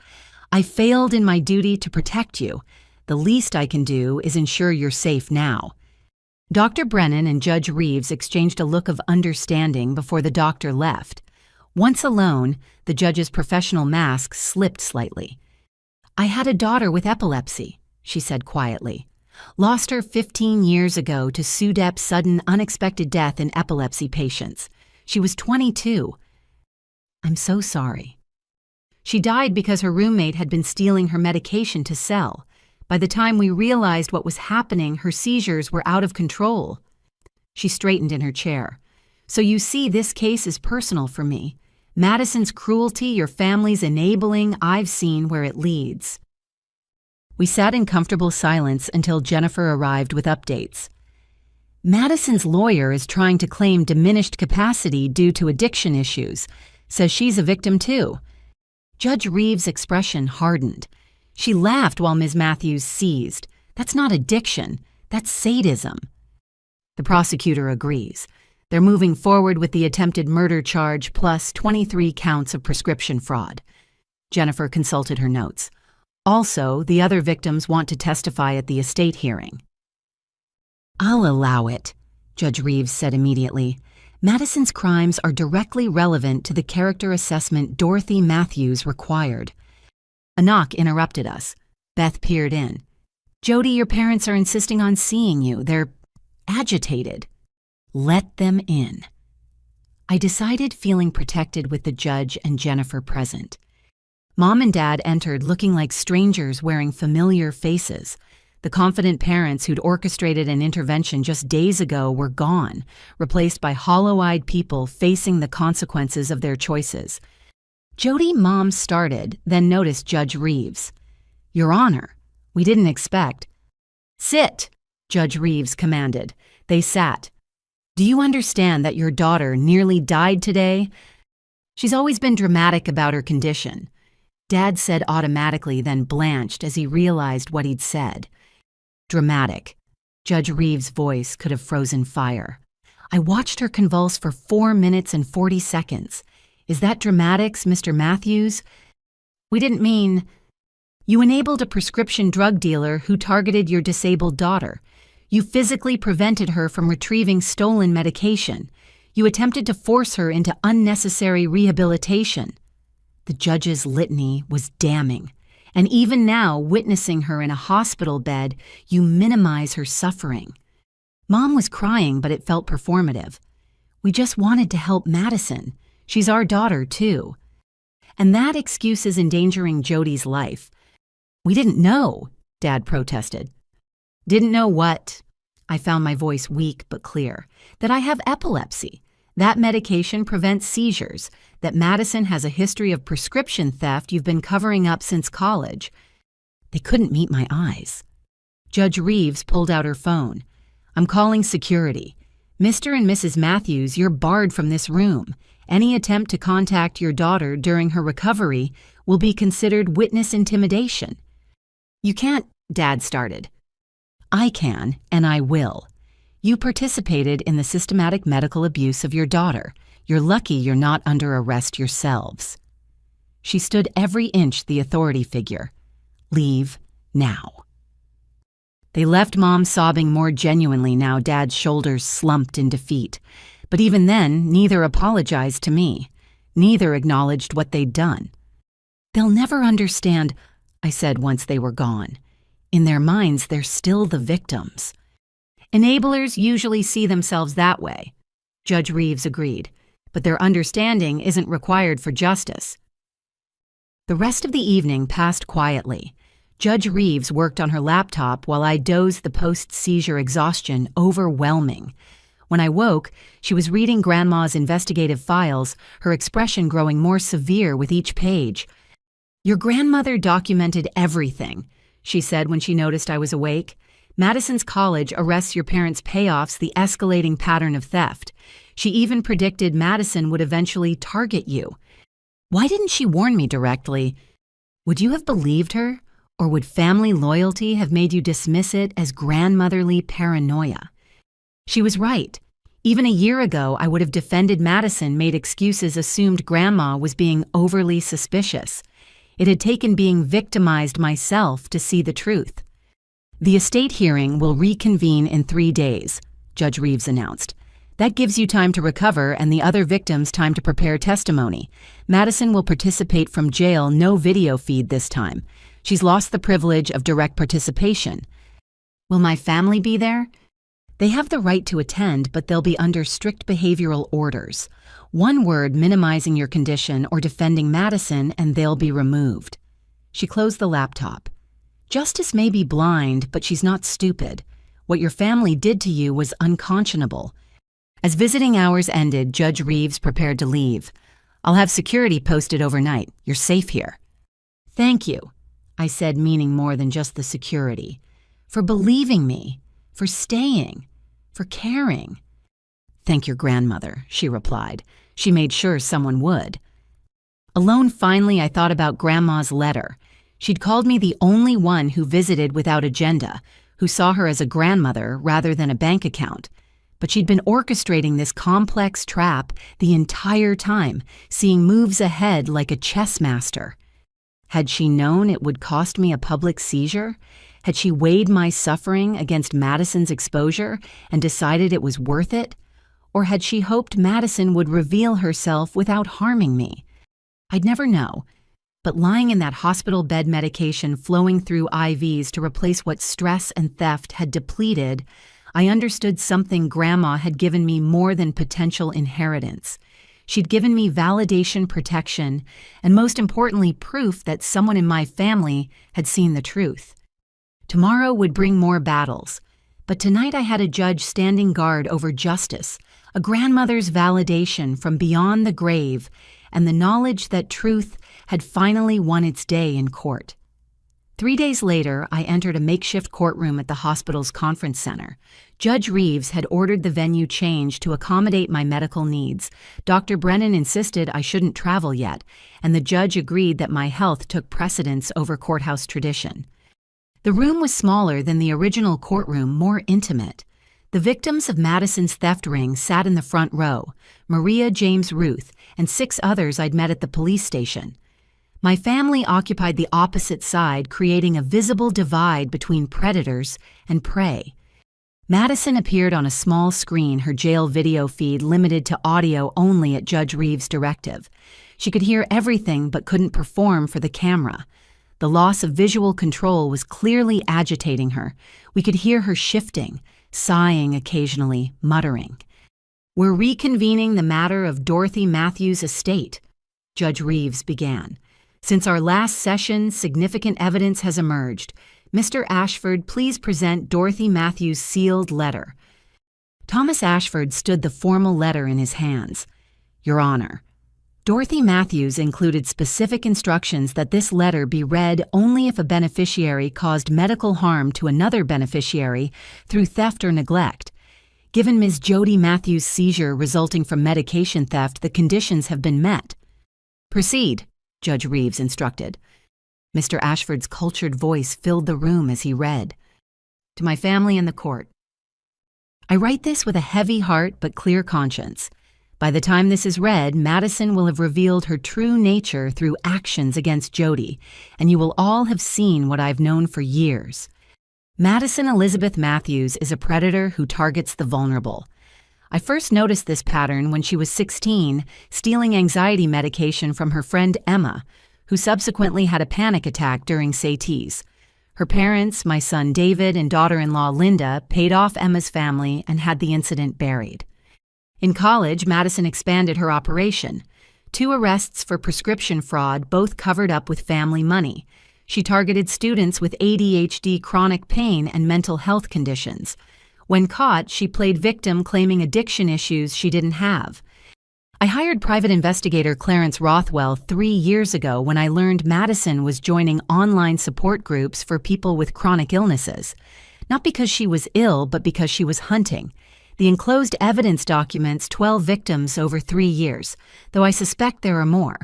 I failed in my duty to protect you. The least I can do is ensure you're safe now. Dr. Brennan and Judge Reeves exchanged a look of understanding before the doctor left. Once alone, the judge's professional mask slipped slightly. I had a daughter with epilepsy, she said quietly. Lost her 15 years ago to SUDEP's sudden, unexpected death in epilepsy patients. She was 22. I'm so sorry. She died because her roommate had been stealing her medication to sell. By the time we realized what was happening, her seizures were out of control. She straightened in her chair. So you see, this case is personal for me. Madison's cruelty, your family's enabling, I've seen where it leads. We sat in comfortable silence until Jennifer arrived with updates. Madison's lawyer is trying to claim diminished capacity due to addiction issues. Says she's a victim too. Judge Reeves' expression hardened. She laughed while Ms. Matthews seized. That's not addiction, that's sadism. The prosecutor agrees. They're moving forward with the attempted murder charge plus 23 counts of prescription fraud. Jennifer consulted her notes. Also, the other victims want to testify at the estate hearing. "I'll allow it," Judge Reeves said immediately. "Madison's crimes are directly relevant to the character assessment Dorothy Matthews required." A knock interrupted us. Beth peered in. "Jody, your parents are insisting on seeing you. They're agitated." "Let them in." I decided, feeling protected with the judge and Jennifer present. Mom and Dad entered looking like strangers wearing familiar faces. The confident parents who'd orchestrated an intervention just days ago were gone, replaced by hollow-eyed people facing the consequences of their choices. Jody, Mom started, then noticed Judge Reeves. "Your Honor, we didn't expect." "Sit," Judge Reeves commanded. They sat. "Do you understand that your daughter nearly died today?" "She's always been dramatic about her condition," Dad said automatically, then blanched as he realized what he'd said. Dramatic. Judge Reeves' voice could have frozen fire. "I watched her convulse for 4 minutes and 40 seconds. Is that dramatics, Mr. Matthews?" "We didn't mean—" "You enabled a prescription drug dealer who targeted your disabled daughter. You physically prevented her from retrieving stolen medication. You attempted to force her into unnecessary rehabilitation." The judge's litany was damning. "And even now, witnessing her in a hospital bed, you minimize her suffering." Mom was crying, but it felt performative. "We just wanted to help Madison. She's our daughter, too." "And that excuse is endangering Jody's life." "We didn't know," Dad protested. "Didn't know what?" I found my voice weak but clear. "That I have epilepsy. That medication prevents seizures. That Madison has a history of prescription theft you've been covering up since college." They couldn't meet my eyes. Judge Reeves pulled out her phone. "I'm calling security. Mr. and Mrs. Matthews, you're barred from this room. Any attempt to contact your daughter during her recovery will be considered witness intimidation." "You can't," Dad started. "I can, and I will. You participated in the systematic medical abuse of your daughter. You're lucky you're not under arrest yourselves." She stood every inch the authority figure. "Leave now." They left Mom sobbing more genuinely now Dad's shoulders slumped in defeat. But even then, neither apologized to me. Neither acknowledged what they'd done. "They'll never understand," I said once they were gone. "In their minds, they're still the victims." "Enablers usually see themselves that way," Judge Reeves agreed. "But their understanding isn't required for justice." The rest of the evening passed quietly. Judge Reeves worked on her laptop while I dozed, the post-seizure exhaustion overwhelming. When I woke, she was reading Grandma's investigative files, her expression growing more severe with each page. "Your grandmother documented everything," she said when she noticed I was awake. "Madison's college arrests your parents' payoffs, the escalating pattern of theft. She even predicted Madison would eventually target you. Why didn't she warn me directly? Would you have believed her? Or would family loyalty have made you dismiss it as grandmotherly paranoia?" She was right. Even a year ago, I would have defended Madison, made excuses, assumed Grandma was being overly suspicious. It had taken being victimized myself to see the truth. "The estate hearing will reconvene in 3 days," Judge Reeves announced. "That gives you time to recover and the other victims time to prepare testimony. Madison will participate from jail, no video feed this time. She's lost the privilege of direct participation." "Will my family be there?" "They have the right to attend, but they'll be under strict behavioral orders. One word minimizing your condition or defending Madison and they'll be removed." She closed the laptop. "Justice may be blind, but she's not stupid. What your family did to you was unconscionable." As visiting hours ended, Judge Reeves prepared to leave. "I'll have security posted overnight. You're safe here." "Thank you," I said, meaning more than just the security. "For believing me. For staying, for caring." "Thank your grandmother," she replied. "She made sure someone would." Alone finally, I thought about Grandma's letter. She'd called me the only one who visited without agenda, who saw her as a grandmother rather than a bank account. But she'd been orchestrating this complex trap the entire time, seeing moves ahead like a chess master. Had she known it would cost me a public seizure? Had she weighed my suffering against Madison's exposure and decided it was worth it? Or had she hoped Madison would reveal herself without harming me? I'd never know. But lying in that hospital bed, medication flowing through IVs to replace what stress and theft had depleted, I understood something Grandma had given me more than potential inheritance. She'd given me validation, protection, and most importantly, proof that someone in my family had seen the truth. Tomorrow would bring more battles, but tonight I had a judge standing guard over justice, a grandmother's validation from beyond the grave, and the knowledge that truth had finally won its day in court. 3 days later, I entered a makeshift courtroom at the hospital's conference center. Judge Reeves had ordered the venue changed to accommodate my medical needs. Dr. Brennan insisted I shouldn't travel yet, and the judge agreed that my health took precedence over courthouse tradition. The room was smaller than the original courtroom, more intimate. The victims of Madison's theft ring sat in the front row, Maria James Ruth and 6 others I'd met at the police station. My family occupied the opposite side, creating a visible divide between predators and prey. Madison appeared on a small screen, her jail video feed limited to audio only at Judge Reeves' directive. She could hear everything but couldn't perform for the camera. The loss of visual control was clearly agitating her. We could hear her shifting, sighing occasionally, muttering. "We're reconvening the matter of Dorothy Matthews' estate," Judge Reeves began. "Since our last session, significant evidence has emerged. Mr. Ashford, please present Dorothy Matthews' sealed letter." Thomas Ashford stood the formal letter in his hands. "Your Honor, Dorothy Matthews included specific instructions that this letter be read only if a beneficiary caused medical harm to another beneficiary through theft or neglect. Given Ms. Jody Matthews' seizure resulting from medication theft, the conditions have been met." "Proceed," Judge Reeves instructed. Mr. Ashford's cultured voice filled the room as he read. "To my family and the court. I write this with a heavy heart but clear conscience. By the time this is read, Madison will have revealed her true nature through actions against Jody, and you will all have seen what I've known for years. Madison Elizabeth Matthews is a predator who targets the vulnerable. I first noticed this pattern when she was 16, stealing anxiety medication from her friend Emma, who subsequently had a panic attack during Saties. Her parents, my son David and daughter-in-law Linda, paid off Emma's family and had the incident buried. In college, Madison expanded her operation. 2 arrests for prescription fraud, both covered up with family money. She targeted students with ADHD, chronic pain, and mental health conditions. When caught, she played victim, claiming addiction issues she didn't have. I hired private investigator Clarence Rothwell 3 years ago when I learned Madison was joining online support groups for people with chronic illnesses. Not because she was ill, but because she was hunting. The enclosed evidence documents 12 victims over 3 years, though I suspect there are more.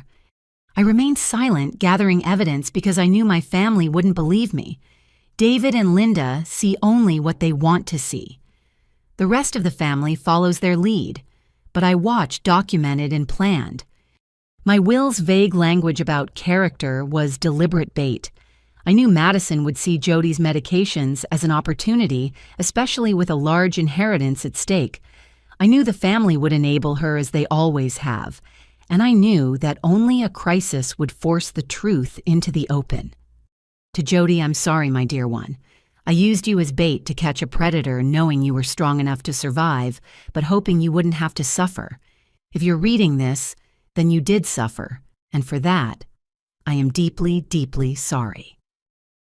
I remained silent, gathering evidence because I knew my family wouldn't believe me. David and Linda see only what they want to see. The rest of the family follows their lead, but I watch, documented, and planned. My will's vague language about character was deliberate bait. I knew Madison would see Jody's medications as an opportunity, especially with a large inheritance at stake. I knew the family would enable her as they always have, and I knew that only a crisis would force the truth into the open. To Jody, I'm sorry, my dear one. I used you as bait to catch a predator, knowing you were strong enough to survive, but hoping you wouldn't have to suffer. If you're reading this, then you did suffer, and for that, I am deeply, deeply sorry.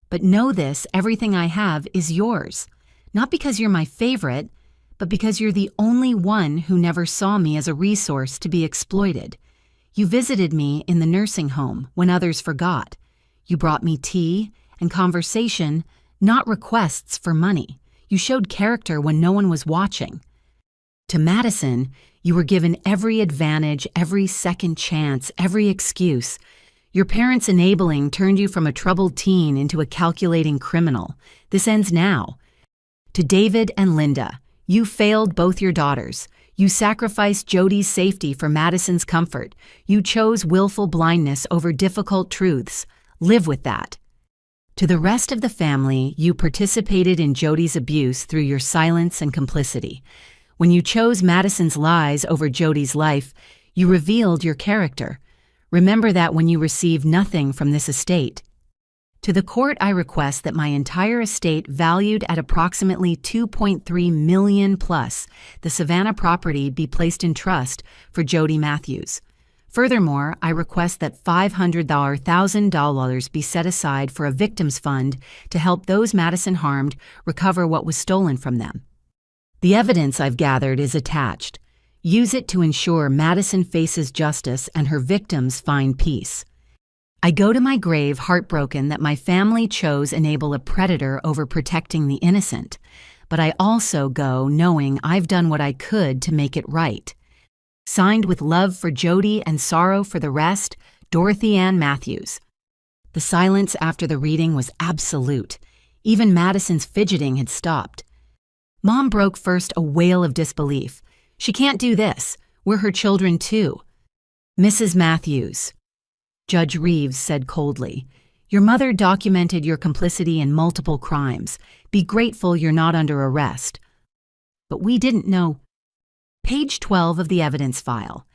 But know this, everything I have is yours. Not because you're my favorite, but because you're the only one who never saw me as a resource to be exploited. You visited me in the nursing home when others forgot. You brought me tea and conversation, not requests for money. You showed character when no one was watching. To Madison, you were given every advantage, every second chance, every excuse. Your parents' enabling turned you from a troubled teen into a calculating criminal. This ends now. To David and Linda, you failed both your daughters. You sacrificed Jody's safety for Madison's comfort. You chose willful blindness over difficult truths. Live with that. To the rest of the family, you participated in Jody's abuse through your silence and complicity. When you chose Madison's lies over Jody's life, you revealed your character. Remember that when you receive nothing from this estate. To the court, I request that my entire estate, valued at approximately $2.3 million plus, the Savannah property, be placed in trust for Jody Matthews. Furthermore, I request that $500,000 be set aside for a victims fund to help those Madison harmed recover what was stolen from them. The evidence I've gathered is attached. Use it to ensure Madison faces justice and her victims find peace. I go to my grave heartbroken that my family chose enable a predator over protecting the innocent, but I also go knowing I've done what I could to make it right. Signed with love for Jody and sorrow for the rest, Dorothy Ann Matthews. The silence after the reading was absolute. Even Madison's fidgeting had stopped. Mom broke first a wail of disbelief. She can't do this. We're her children too. Mrs. Matthews. Judge Reeves said coldly, "Your mother documented your complicity in multiple crimes. Be grateful you're not under arrest." But we didn't know. Page 12 of the evidence file.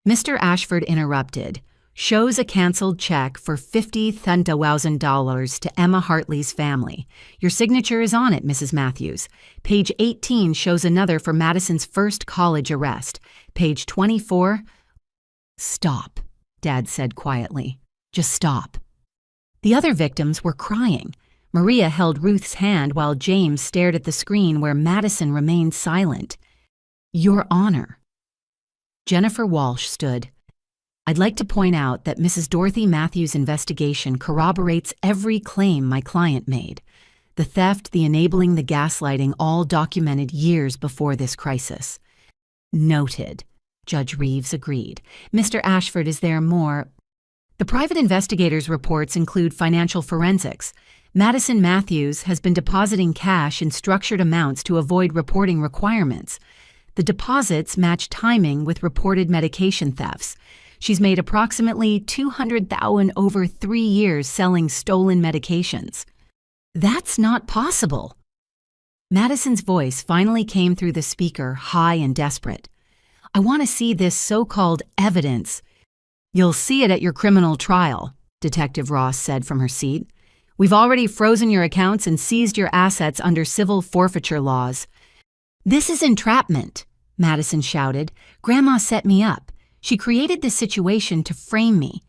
Mr. Ashford interrupted. Shows a canceled check for $50,000 to Emma Hartley's family. Your signature is on it, Mrs. Matthews. Page 18 shows another for Madison's first college arrest. Page 24. Stop, Dad said quietly. Just stop. The other victims were crying. Maria held Ruth's hand while James stared at the screen where Madison remained silent. Your Honor. Jennifer Walsh stood. I'd like to point out that Mrs. Dorothy Matthews' investigation corroborates every claim my client made. The theft, the enabling, the gaslighting, all documented years before this crisis. Noted. Judge Reeves agreed. Mr. Ashford, is there more? The private investigators' reports include financial forensics. Madison Matthews has been depositing cash in structured amounts to avoid reporting requirements. The deposits match timing with reported medication thefts. She's made approximately $200,000 over 3 years selling stolen medications. That's not possible. Madison's voice finally came through the speaker, high and desperate. I want to see this so-called evidence. You'll see it at your criminal trial, Detective Ross said from her seat. We've already frozen your accounts and seized your assets under civil forfeiture laws. This is entrapment, Madison shouted. Grandma set me up. She created this situation to frame me.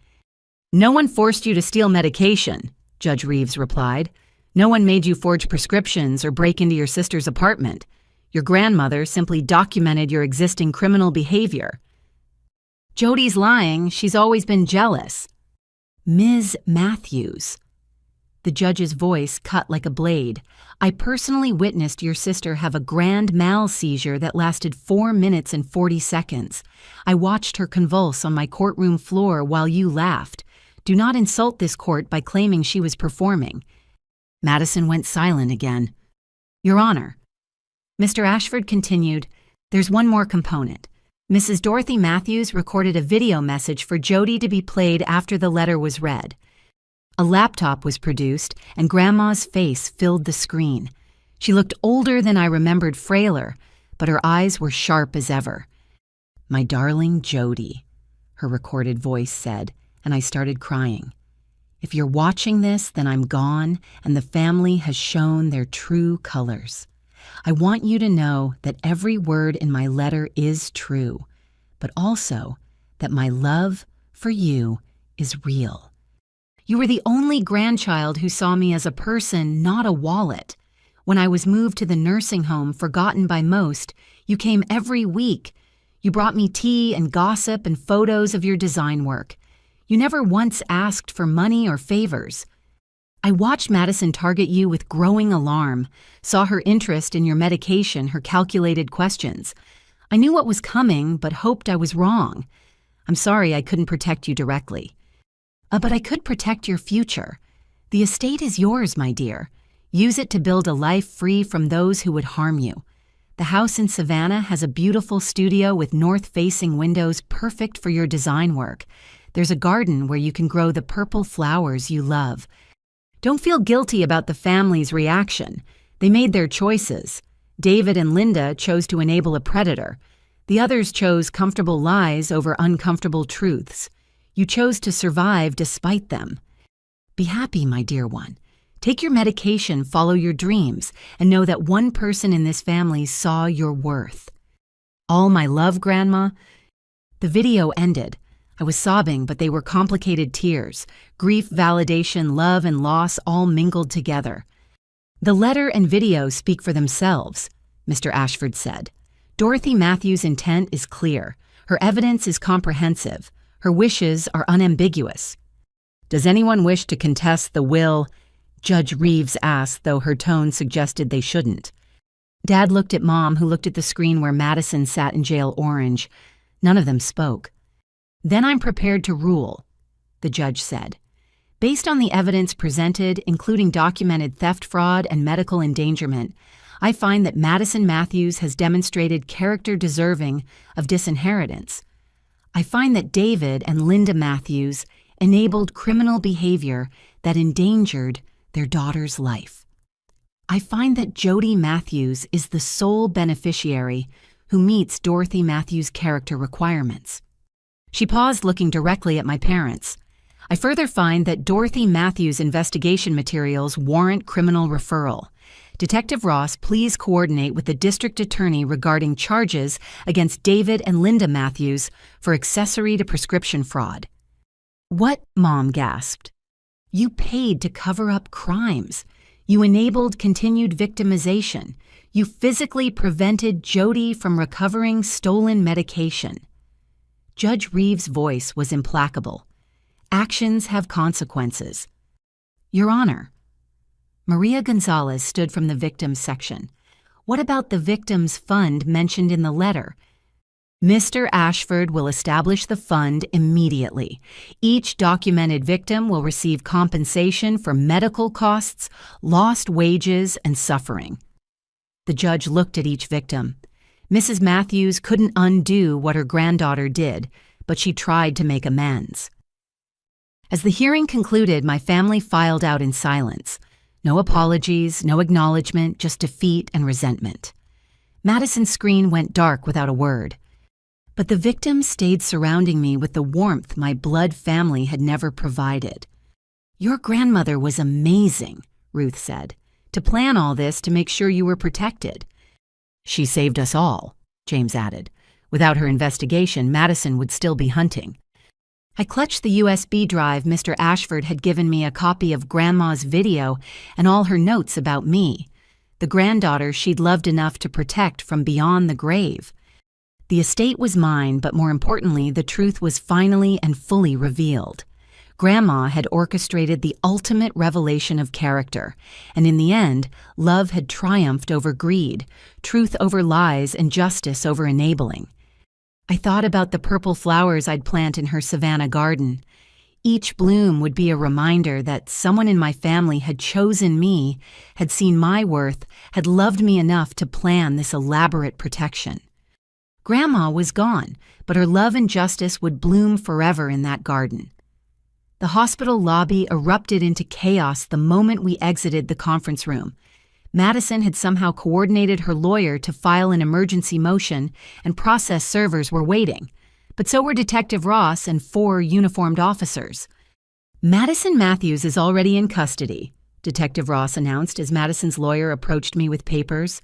No one forced you to steal medication, Judge Reeves replied. No one made you forge prescriptions or break into your sister's apartment. Your grandmother simply documented your existing criminal behavior. Jody's lying. She's always been jealous. Ms. Matthews. The judge's voice cut like a blade. I personally witnessed your sister have a grand mal seizure that lasted 4 minutes and 40 seconds. I watched her convulse on my courtroom floor while you laughed. Do not insult this court by claiming she was performing. Madison went silent again. Your Honor. Mr. Ashford continued, there's one more component. Mrs. Dorothy Matthews recorded a video message for Jody to be played after the letter was read. A laptop was produced, and Grandma's face filled the screen. She looked older than I remembered, frailer, but her eyes were sharp as ever. My darling Jody, her recorded voice said, and I started crying. If you're watching this, then I'm gone, and the family has shown their true colors. I want you to know that every word in my letter is true, but also that my love for you is real. You were the only grandchild who saw me as a person, not a wallet. When I was moved to the nursing home, forgotten by most, you came every week. You brought me tea and gossip and photos of your design work. You never once asked for money or favors. I watched Madison target you with growing alarm, saw her interest in your medication, her calculated questions. I knew what was coming, but hoped I was wrong. I'm sorry I couldn't protect you directly. But I could protect your future. The estate is yours, my dear. Use it to build a life free from those who would harm you. The house in Savannah has a beautiful studio with north-facing windows perfect for your design work. There's a garden where you can grow the purple flowers you love. Don't feel guilty about the family's reaction. They made their choices. David and Linda chose to enable a predator. The others chose comfortable lies over uncomfortable truths. You chose to survive despite them. Be happy, my dear one. Take your medication, follow your dreams, and know that one person in this family saw your worth. All my love, Grandma. The video ended. I was sobbing, but they were complicated tears. Grief, validation, love, and loss all mingled together. The letter and video speak for themselves, Mr. Ashford said. Dorothy Matthews' intent is clear. Her evidence is comprehensive. Her wishes are unambiguous. Does anyone wish to contest the will? Judge Reeves asked, though her tone suggested they shouldn't. Dad looked at Mom, who looked at the screen where Madison sat in jail orange. None of them spoke. Then I'm prepared to rule, the judge said. Based on the evidence presented, including documented theft, fraud, and medical endangerment, I find that Madison Matthews has demonstrated character deserving of disinheritance. I find that David and Linda Matthews enabled criminal behavior that endangered their daughter's life. I find that Jody Matthews is the sole beneficiary who meets Dorothy Matthews' character requirements. She paused, looking directly at my parents. I further find that Dorothy Matthews' investigation materials warrant criminal referral. Detective Ross, please coordinate with the district attorney regarding charges against David and Linda Matthews for accessory to prescription fraud. What? Mom gasped. You paid to cover up crimes. You enabled continued victimization. You physically prevented Jody from recovering stolen medication. Judge Reeves' voice was implacable. Actions have consequences. Your Honor. Maria Gonzalez stood from the victims section. What about the victims' fund mentioned in the letter? Mr. Ashford will establish the fund immediately. Each documented victim will receive compensation for medical costs, lost wages, and suffering. The judge looked at each victim. Mrs. Matthews couldn't undo what her granddaughter did, but she tried to make amends. As the hearing concluded, my family filed out in silence. No apologies, no acknowledgement, just defeat and resentment. Madison's screen went dark without a word. But the victims stayed surrounding me with the warmth my blood family had never provided. Your grandmother was amazing, Ruth said, to plan all this to make sure you were protected. She saved us all, James added. Without her investigation, Madison would still be hunting. I clutched the USB drive Mr. Ashford had given me, a copy of Grandma's video and all her notes about me, the granddaughter she'd loved enough to protect from beyond the grave. The estate was mine, but more importantly, the truth was finally and fully revealed. Grandma had orchestrated the ultimate revelation of character, and in the end, love had triumphed over greed, truth over lies, and justice over enabling. I thought about the purple flowers I'd plant in her Savannah garden. Each bloom would be a reminder that someone in my family had chosen me, had seen my worth, had loved me enough to plan this elaborate protection. Grandma was gone, but her love and justice would bloom forever in that garden. The hospital lobby erupted into chaos the moment we exited the conference room. Madison had somehow coordinated her lawyer to file an emergency motion, and process servers were waiting. But so were Detective Ross and 4 uniformed officers. Madison Matthews is already in custody, Detective Ross announced as Madison's lawyer approached me with papers,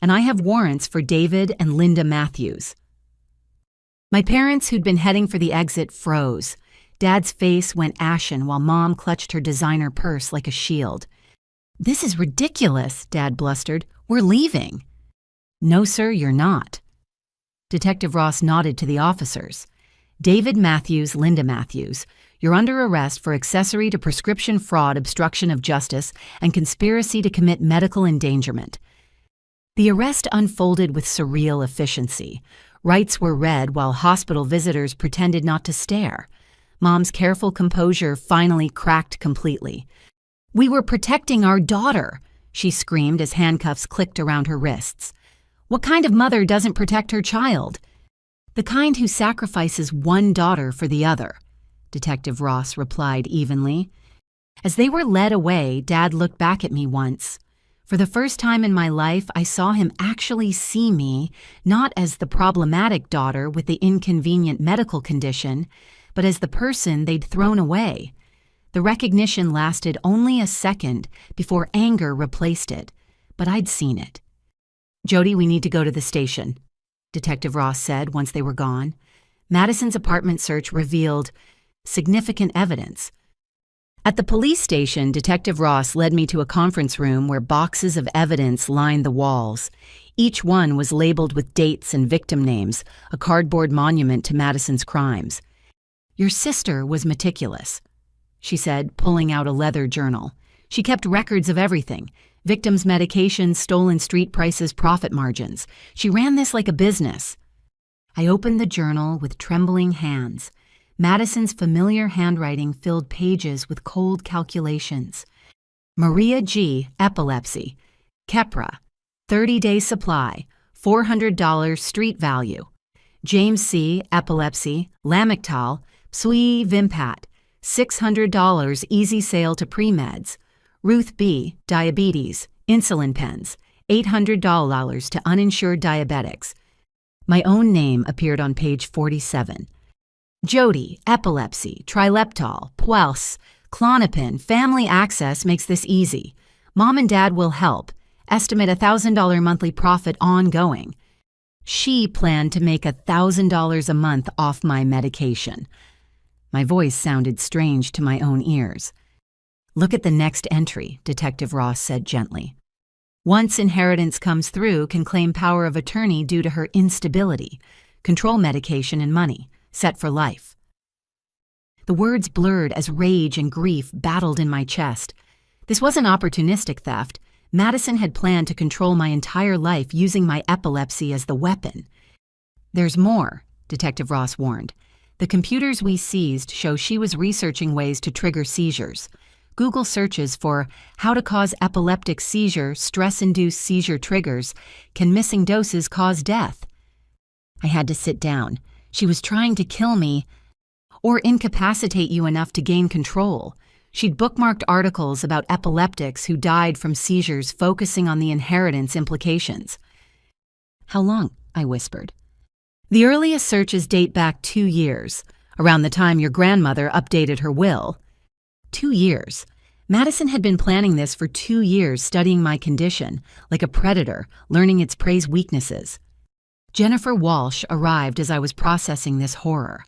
and I have warrants for David and Linda Matthews. My parents, who'd been heading for the exit, froze. Dad's face went ashen while Mom clutched her designer purse like a shield. This is ridiculous, Dad blustered. We're leaving. No, sir, you're not. Detective Ross nodded to the officers. David Matthews, Linda Matthews, you're under arrest for accessory to prescription fraud, obstruction of justice, and conspiracy to commit medical endangerment. The arrest unfolded with surreal efficiency. Rights were read while hospital visitors pretended not to stare. Mom's careful composure finally cracked completely. We were protecting our daughter, she screamed as handcuffs clicked around her wrists. What kind of mother doesn't protect her child? The kind who sacrifices one daughter for the other, Detective Ross replied evenly. As they were led away, Dad looked back at me once. For the first time in my life, I saw him actually see me, not as the problematic daughter with the inconvenient medical condition, but as the person they'd thrown away. The recognition lasted only a second before anger replaced it, but I'd seen it. "Jody, we need to go to the station," Detective Ross said once they were gone. Madison's apartment search revealed significant evidence. At the police station, Detective Ross led me to a conference room where boxes of evidence lined the walls. Each one was labeled with dates and victim names, a cardboard monument to Madison's crimes. "Your sister was meticulous," she said, pulling out a leather journal. "She kept records of everything: victims' medications, stolen street prices, profit margins. She ran this like a business." I opened the journal with trembling hands. Madison's familiar handwriting filled pages with cold calculations. Maria G., epilepsy. Keppra, 30-day supply, $400 street value. James C., epilepsy. Lamictal, Psui Vimpat, $600 easy sale to pre-meds. Ruth B., diabetes, insulin pens, $800 to uninsured diabetics. My own name appeared on page 47. Jody, epilepsy, trileptal, Puels, Klonopin, family access makes this easy. Mom and Dad will help. Estimate $1,000 monthly profit ongoing. She planned to make $1,000 a month off my medication. My voice sounded strange to my own ears. "Look at the next entry," Detective Ross said gently. "Once inheritance comes through, can claim power of attorney due to her instability, control medication and money, set for life." The words blurred as rage and grief battled in my chest. This wasn't opportunistic theft. Madison had planned to control my entire life using my epilepsy as the weapon. "There's more," Detective Ross warned. "The computers we seized show she was researching ways to trigger seizures. Google searches for how to cause epileptic seizure, stress-induced seizure triggers, can missing doses cause death?" I had to sit down. She was trying to kill me or incapacitate you enough to gain control. She'd bookmarked articles about epileptics who died from seizures, focusing on the inheritance implications. "How long?" I whispered. "The earliest searches date back 2 years, around the time your grandmother updated her will." 2 years. Madison had been planning this for 2 years, studying my condition, like a predator, learning its prey's weaknesses. Jennifer Walsh arrived as I was processing this horror.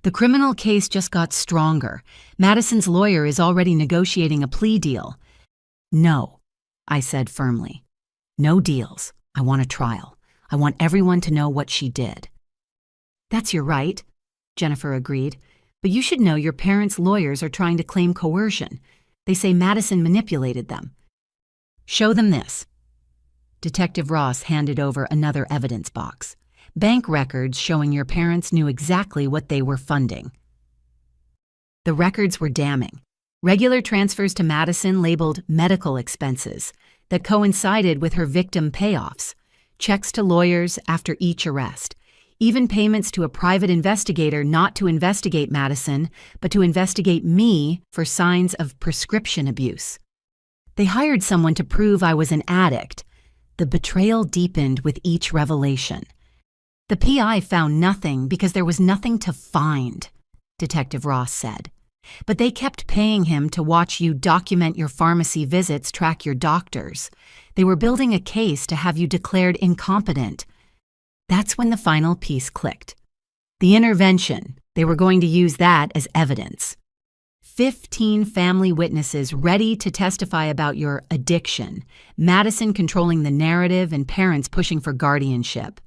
The criminal case just got stronger. Madison's lawyer is already negotiating a plea deal. "No," I said firmly. "No deals. I want a trial. I want everyone to know what she did." "That's your right," Jennifer agreed. "But you should know your parents' lawyers are trying to claim coercion. They say Madison manipulated them." "Show them this." Detective Ross handed over another evidence box. "Bank records showing your parents knew exactly what they were funding." The records were damning. Regular transfers to Madison labeled medical expenses that coincided with her victim payoffs, checks to lawyers after each arrest, even payments to a private investigator not to investigate Madison, but to investigate me for signs of prescription abuse. They hired someone to prove I was an addict. The betrayal deepened with each revelation. "The PI found nothing because there was nothing to find," Detective Ross said. "But they kept paying him to watch you document your pharmacy visits, track your doctors. They were building a case to have you declared incompetent." That's when the final piece clicked. The intervention. They were going to use that as evidence. 15 family witnesses ready to testify about your addiction, Madison controlling the narrative and parents pushing for guardianship.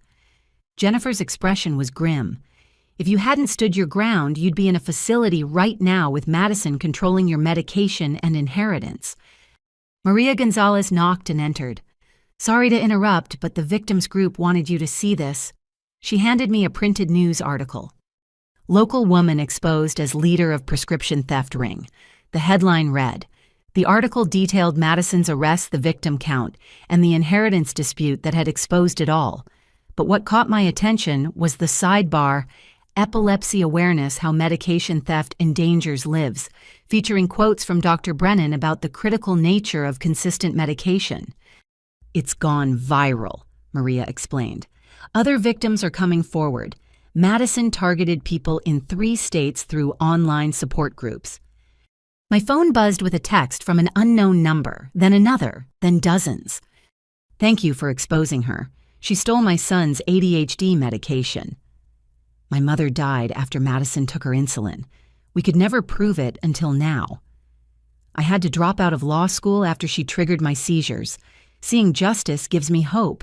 Jennifer's expression was grim. If you hadn't stood your ground, you'd be in a facility right now with Madison controlling your medication and inheritance. Maria Gonzalez knocked and entered. "Sorry to interrupt, but the victims group wanted you to see this." She handed me a printed news article. "Local woman exposed as leader of prescription theft ring." The headline read, The article detailed Madison's arrest, the victim count, and the inheritance dispute that had exposed it all. But what caught my attention was the sidebar, Epilepsy Awareness: How Medication Theft Endangers Lives, featuring quotes from Dr. Brennan about the critical nature of consistent medication. It's gone viral, Maria explained. Other victims are coming forward. Madison targeted people in 3 states through online support groups. My phone buzzed with a text from an unknown number, then another, then dozens. Thank you for exposing her. She stole my son's ADHD medication. My mother died after Madison took her insulin. We could never prove it until now. I had to drop out of law school after she triggered my seizures. Seeing justice gives me hope.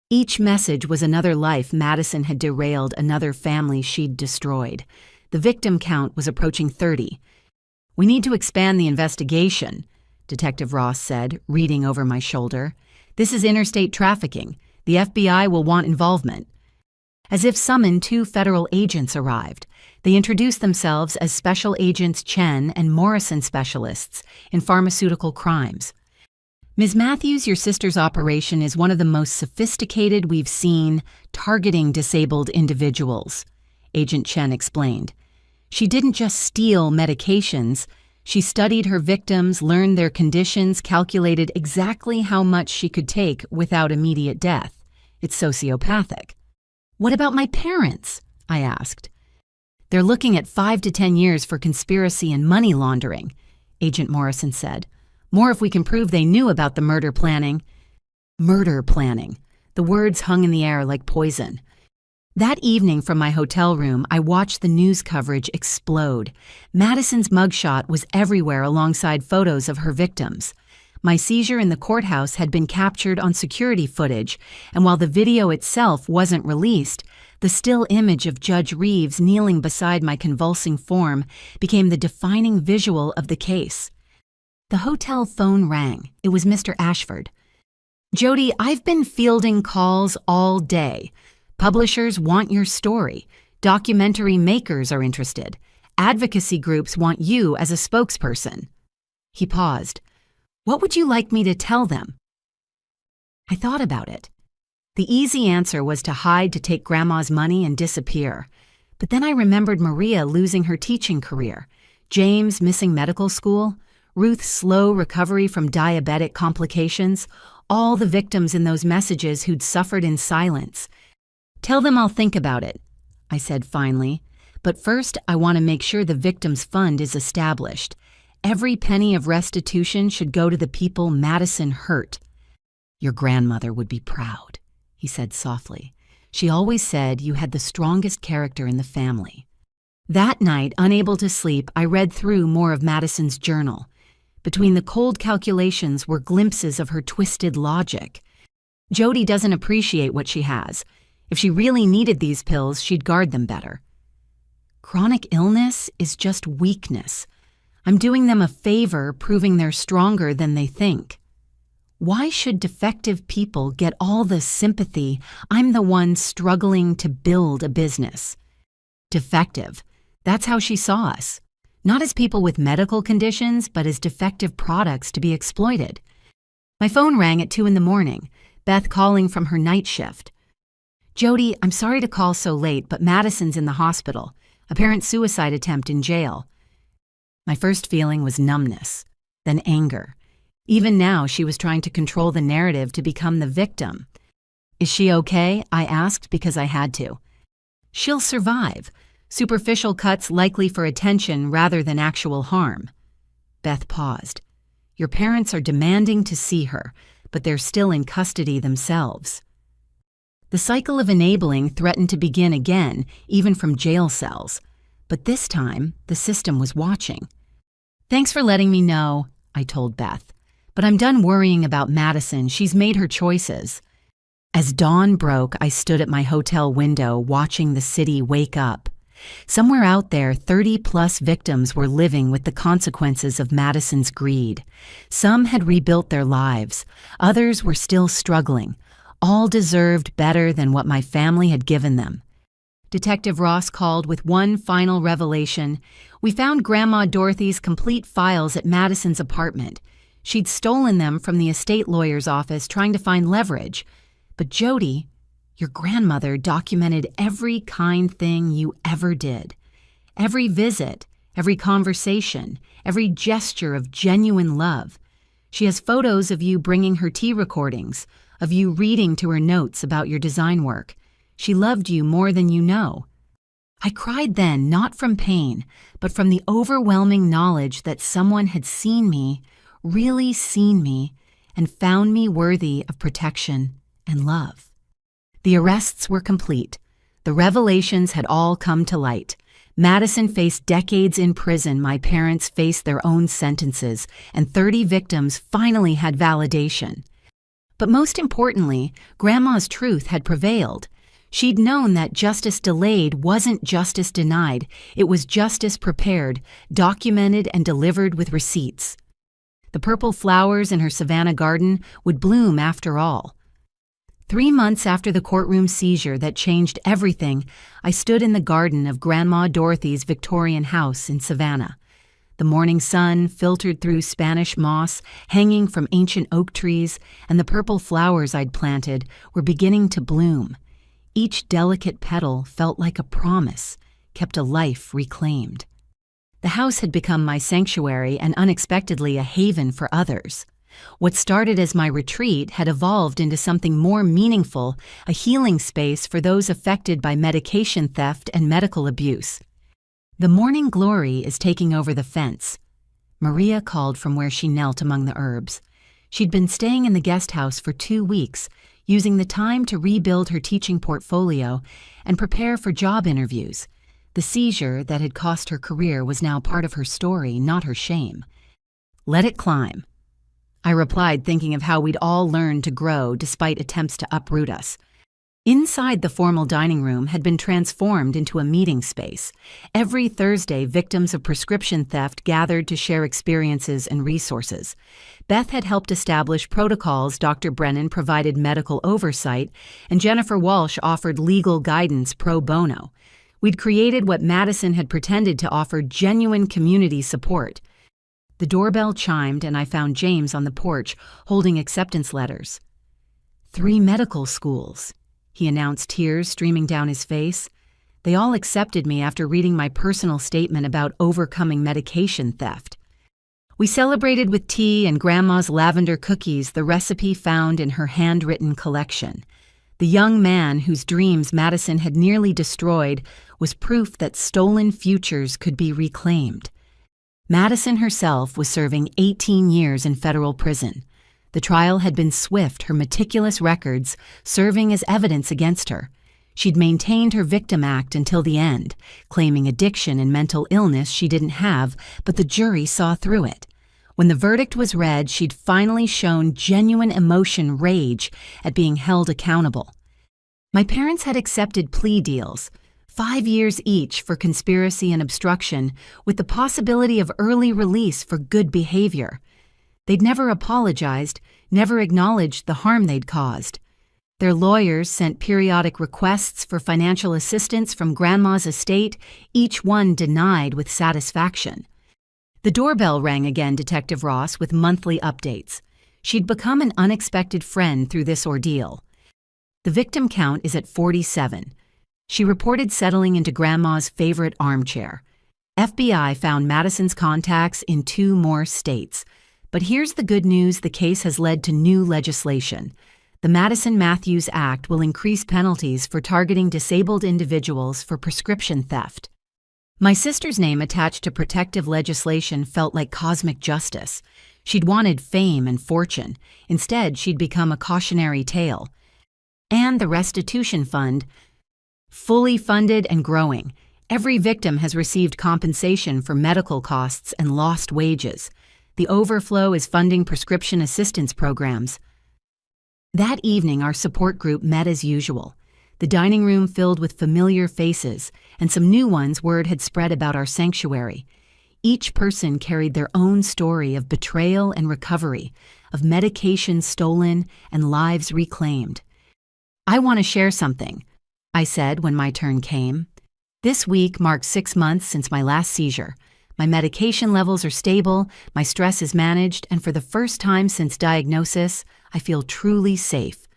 Each message was another life Madison had derailed, another family she'd destroyed. The victim count was approaching 30. We need to expand the investigation, Detective Ross said, reading over my shoulder. This is interstate trafficking. The FBI will want involvement. As if summoned, 2 federal agents arrived. They introduced themselves as Special Agents Chen and Morrison specialists in pharmaceutical crimes. Ms. Matthews, your sister's operation is one of the most sophisticated we've seen, targeting disabled individuals, Agent Chen explained. She didn't just steal medications. She studied her victims, learned their conditions, calculated exactly how much she could take without immediate death. It's sociopathic. What about my parents? I asked. They're looking at 5 to 10 years for conspiracy and money laundering, Agent Morrison said. More if we can prove they knew about the murder planning. Murder planning. The words hung in the air like poison. That evening from my hotel room, I watched the news coverage explode. Madison's mugshot was everywhere alongside photos of her victims. My seizure in the courthouse had been captured on security footage, and while the video itself wasn't released, the still image of Judge Reeves kneeling beside my convulsing form became the defining visual of the case. The hotel phone rang. It was Mr. Ashford. Jody, I've been fielding calls all day. Publishers want your story. Documentary makers are interested. Advocacy groups want you as a spokesperson. He paused. What would you like me to tell them? I thought about it. The easy answer was to hide, to take Grandma's money and disappear. But then I remembered Maria losing her teaching career, James missing medical school, Ruth's slow recovery from diabetic complications, all the victims in those messages who'd suffered in silence. Tell them I'll think about it, I said finally. But first, I want to make sure the victims' fund is established. Every penny of restitution should go to the people Madison hurt. Your grandmother would be proud, he said softly. She always said you had the strongest character in the family. That night, unable to sleep, I read through more of Madison's journal. Between the cold calculations were glimpses of her twisted logic. Jody doesn't appreciate what she has. If she really needed these pills, she'd guard them better. Chronic illness is just weakness. I'm doing them a favor, proving they're stronger than they think. Why should defective people get all the sympathy? I'm the one struggling to build a business. Defective. That's how she saw us. Not as people with medical conditions, but as defective products to be exploited. My phone rang at 2 a.m, Beth calling from her night shift. Jody, I'm sorry to call so late, but Madison's in the hospital. Apparent suicide attempt in jail. My first feeling was numbness, then anger. Even now, she was trying to control the narrative to become the victim. Is she okay? I asked because I had to. She'll survive. Superficial cuts likely for attention rather than actual harm. Beth paused. Your parents are demanding to see her, but they're still in custody themselves. The cycle of enabling threatened to begin again, even from jail cells. But this time, the system was watching. Thanks for letting me know, I told Beth. But I'm done worrying about Madison. She's made her choices. As dawn broke, I stood at my hotel window watching the city wake up. Somewhere out there, 30-plus victims were living with the consequences of Madison's greed. Some had rebuilt their lives. Others were still struggling. All deserved better than what my family had given them. Detective Ross called with one final revelation. We found Grandma Dorothy's complete files at Madison's apartment. She'd stolen them from the estate lawyer's office trying to find leverage. But Jody, Your grandmother documented every kind thing you ever did. Every visit, every conversation, every gesture of genuine love. She has photos of you bringing her tea recordings, of you reading to her notes about your design work. She loved you more than you know. I cried then, not from pain, but from the overwhelming knowledge that someone had seen me, really seen me, and found me worthy of protection and love. The arrests were complete. The revelations had all come to light. Madison faced decades in prison, my parents faced their own sentences, and 30 victims finally had validation. But most importantly, Grandma's truth had prevailed. She'd known that justice delayed wasn't justice denied, it was justice prepared, documented and delivered with receipts. The purple flowers in her Savannah garden would bloom after all. 3 months after the courtroom seizure that changed everything, I stood in the garden of Grandma Dorothy's Victorian house in Savannah. The morning sun filtered through Spanish moss hanging from ancient oak trees, and the purple flowers I'd planted were beginning to bloom. Each delicate petal felt like a promise, kept a life reclaimed. The house had become my sanctuary and unexpectedly a haven for others. What started as my retreat had evolved into something more meaningful, a healing space for those affected by medication theft and medical abuse. The morning glory is taking over the fence. Maria called from where she knelt among the herbs. She'd been staying in the guest house for 2 weeks, using the time to rebuild her teaching portfolio and prepare for job interviews. The seizure that had cost her career was now part of her story, not her shame. Let it climb, I replied, thinking of how we'd all learned to grow despite attempts to uproot us. Inside the formal dining room had been transformed into a meeting space. Every Thursday, victims of prescription theft gathered to share experiences and resources. Beth had helped establish protocols, Dr. Brennan provided medical oversight, and Jennifer Walsh offered legal guidance pro bono. We'd created what Madison had pretended to offer genuine community support. The doorbell chimed and I found James on the porch holding acceptance letters. 3 medical schools, he announced, tears streaming down his face. They all accepted me after reading my personal statement about overcoming medication theft. We celebrated with tea and Grandma's lavender cookies, the recipe found in her handwritten collection. The young man whose dreams Madison had nearly destroyed was proof that stolen futures could be reclaimed. Madison herself was serving 18 years in federal prison. The trial had been swift, her meticulous records serving as evidence against her. She'd maintained her victim act until the end, claiming addiction and mental illness she didn't have, but the jury saw through it. When the verdict was read, she'd finally shown genuine emotion, rage at being held accountable. My parents had accepted plea deals, 5 years each for conspiracy and obstruction, with the possibility of early release for good behavior. They'd never apologized, never acknowledged the harm they'd caused. Their lawyers sent periodic requests for financial assistance from Grandma's estate, each one denied with satisfaction. The doorbell rang again, Detective Ross, with monthly updates. She'd become an unexpected friend through this ordeal. The victim count is at 47. She reported settling into Grandma's favorite armchair. FBI found Madison's contacts in 2 more states. But here's the good news: the case has led to new legislation. The Madison-Matthews Act will increase penalties for targeting disabled individuals for prescription theft. My sister's name attached to protective legislation felt like cosmic justice. She'd wanted fame and fortune. Instead, she'd become a cautionary tale. And the restitution fund, fully funded and growing. Every victim has received compensation for medical costs and lost wages. The overflow is funding prescription assistance programs. That evening, our support group met as usual. The dining room filled with familiar faces, and some new ones word had spread about our sanctuary. Each person carried their own story of betrayal and recovery, of medication stolen and lives reclaimed. I want to share something, I said when my turn came. This week marks 6 months since my last seizure. My medication levels are stable, my stress is managed, and for the first time since diagnosis, I feel truly safe.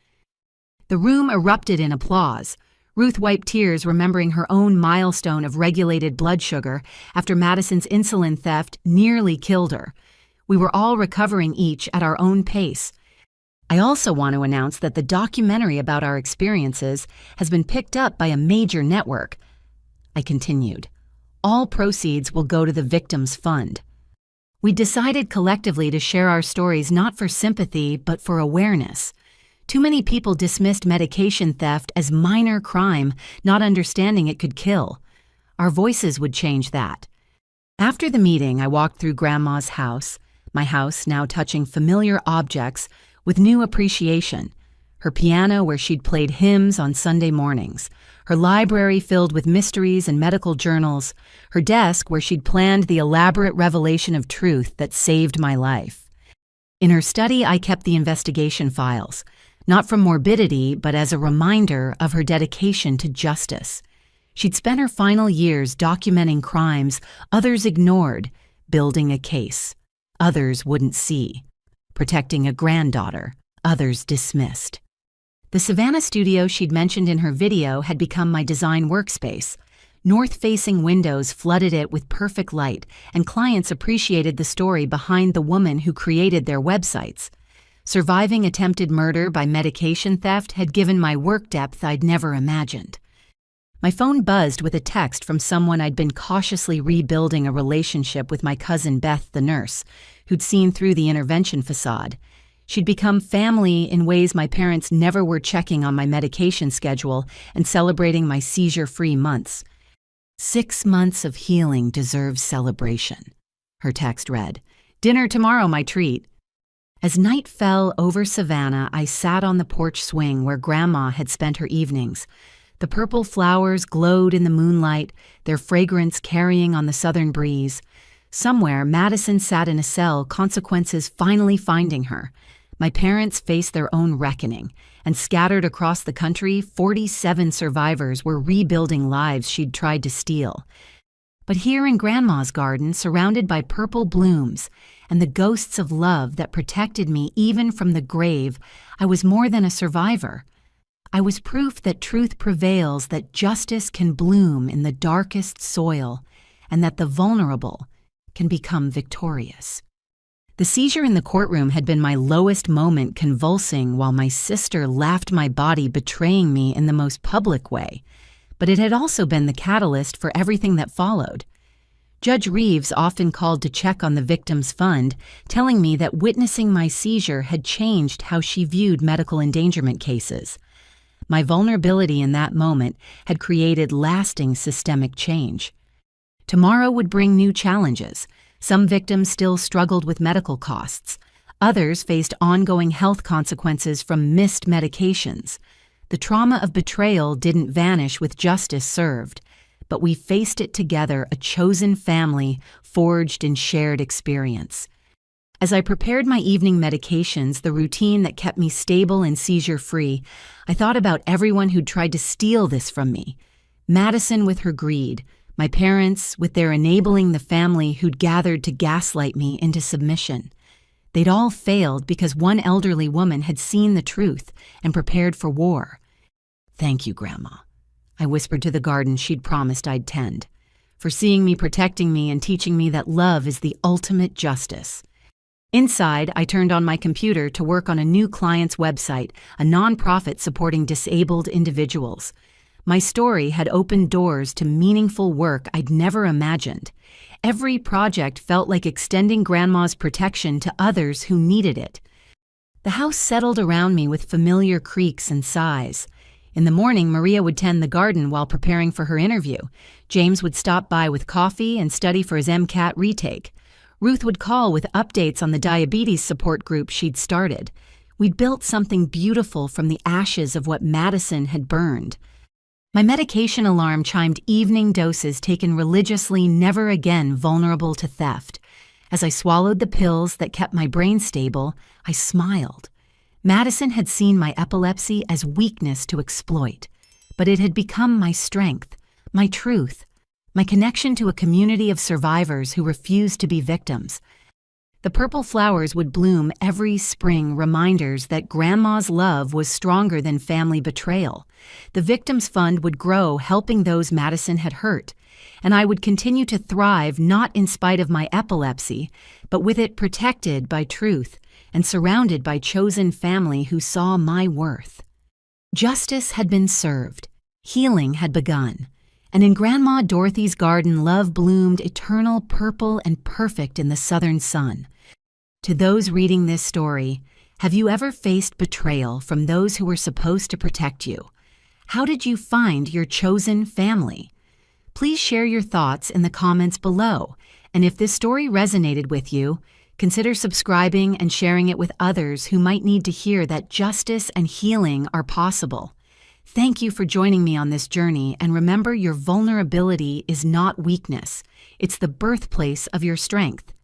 The room erupted in applause. Ruth wiped tears, remembering her own milestone of regulated blood sugar after Madison's insulin theft nearly killed her. We were all recovering each at our own pace. I also want to announce that the documentary about our experiences has been picked up by a major network. I continued. All proceeds will go to the Victims Fund. We decided collectively to share our stories not for sympathy, but for awareness. Too many people dismissed medication theft as minor crime, not understanding it could kill. Our voices would change that. After the meeting, I walked through Grandma's house, my house now touching familiar objects with new appreciation. Her piano where she'd played hymns on Sunday mornings, her library filled with mysteries and medical journals, her desk where she'd planned the elaborate revelation of truth that saved my life. In her study, I kept the investigation files, not from morbidity, but as a reminder of her dedication to justice. She'd spent her final years documenting crimes others ignored, building a case others wouldn't see, protecting a granddaughter others dismissed. The Savannah studio she'd mentioned in her video had become my design workspace. North-facing windows flooded it with perfect light, and clients appreciated the story behind the woman who created their websites. Surviving attempted murder by medication theft had given my work depth I'd never imagined. My phone buzzed with a text from someone I'd been cautiously rebuilding a relationship with, my cousin Beth, the nurse, who'd seen through the intervention facade. She'd become family in ways my parents never were, checking on my medication schedule and celebrating my seizure-free months. 6 months of healing deserves celebration, her text read. Dinner tomorrow, my treat. As night fell over Savannah, I sat on the porch swing where Grandma had spent her evenings. The purple flowers glowed in the moonlight, their fragrance carrying on the southern breeze. Somewhere, Madison sat in a cell, consequences finally finding her. My parents faced their own reckoning, and scattered across the country, 47 survivors were rebuilding lives she'd tried to steal. But here in Grandma's garden, surrounded by purple blooms and the ghosts of love that protected me even from the grave, I was more than a survivor. I was proof that truth prevails, that justice can bloom in the darkest soil, and that the vulnerable can become victorious. The seizure in the courtroom had been my lowest moment, convulsing while my sister laughed my body, betraying me in the most public way. But it had also been the catalyst for everything that followed. Judge Reeves often called to check on the Victims Fund, telling me that witnessing my seizure had changed how she viewed medical endangerment cases. My vulnerability in that moment had created lasting systemic change. Tomorrow would bring new challenges. Some victims still struggled with medical costs. Others faced ongoing health consequences from missed medications. The trauma of betrayal didn't vanish with justice served, but we faced it together, a chosen family forged in shared experience. As I prepared my evening medications, the routine that kept me stable and seizure-free, I thought about everyone who'd tried to steal this from me. Madison with her greed, my parents with their enabling, the family who'd gathered to gaslight me into submission. They'd all failed because one elderly woman had seen the truth and prepared for war. Thank you, Grandma, I whispered to the garden she'd promised I'd tend, for seeing me, protecting me, and teaching me that love is the ultimate justice. Inside, I turned on my computer to work on a new client's website, a nonprofit supporting disabled individuals. My story had opened doors to meaningful work I'd never imagined. Every project felt like extending Grandma's protection to others who needed it. The house settled around me with familiar creaks and sighs. In the morning, Maria would tend the garden while preparing for her interview. James would stop by with coffee and study for his MCAT retake. Ruth would call with updates on the diabetes support group she'd started. We'd built something beautiful from the ashes of what Madison had burned. My medication alarm chimed evening doses taken religiously, never again vulnerable to theft. As I swallowed the pills that kept my brain stable, I smiled. Madison had seen my epilepsy as weakness to exploit, but it had become my strength, my truth, my connection to a community of survivors who refused to be victims. The purple flowers would bloom every spring, reminders that Grandma's love was stronger than family betrayal. The Victims Fund would grow, helping those Madison had hurt. And I would continue to thrive, not in spite of my epilepsy, but with it protected by truth and surrounded by chosen family who saw my worth. Justice had been served. Healing had begun. And in Grandma Dorothy's garden, love bloomed eternal, purple, and perfect in the southern sun. To those reading this story, have you ever faced betrayal from those who were supposed to protect you? How did you find your chosen family? Please share your thoughts in the comments below. And if this story resonated with you, consider subscribing and sharing it with others who might need to hear that justice and healing are possible. Thank you for joining me on this journey, and remember, your vulnerability is not weakness. It's the birthplace of your strength.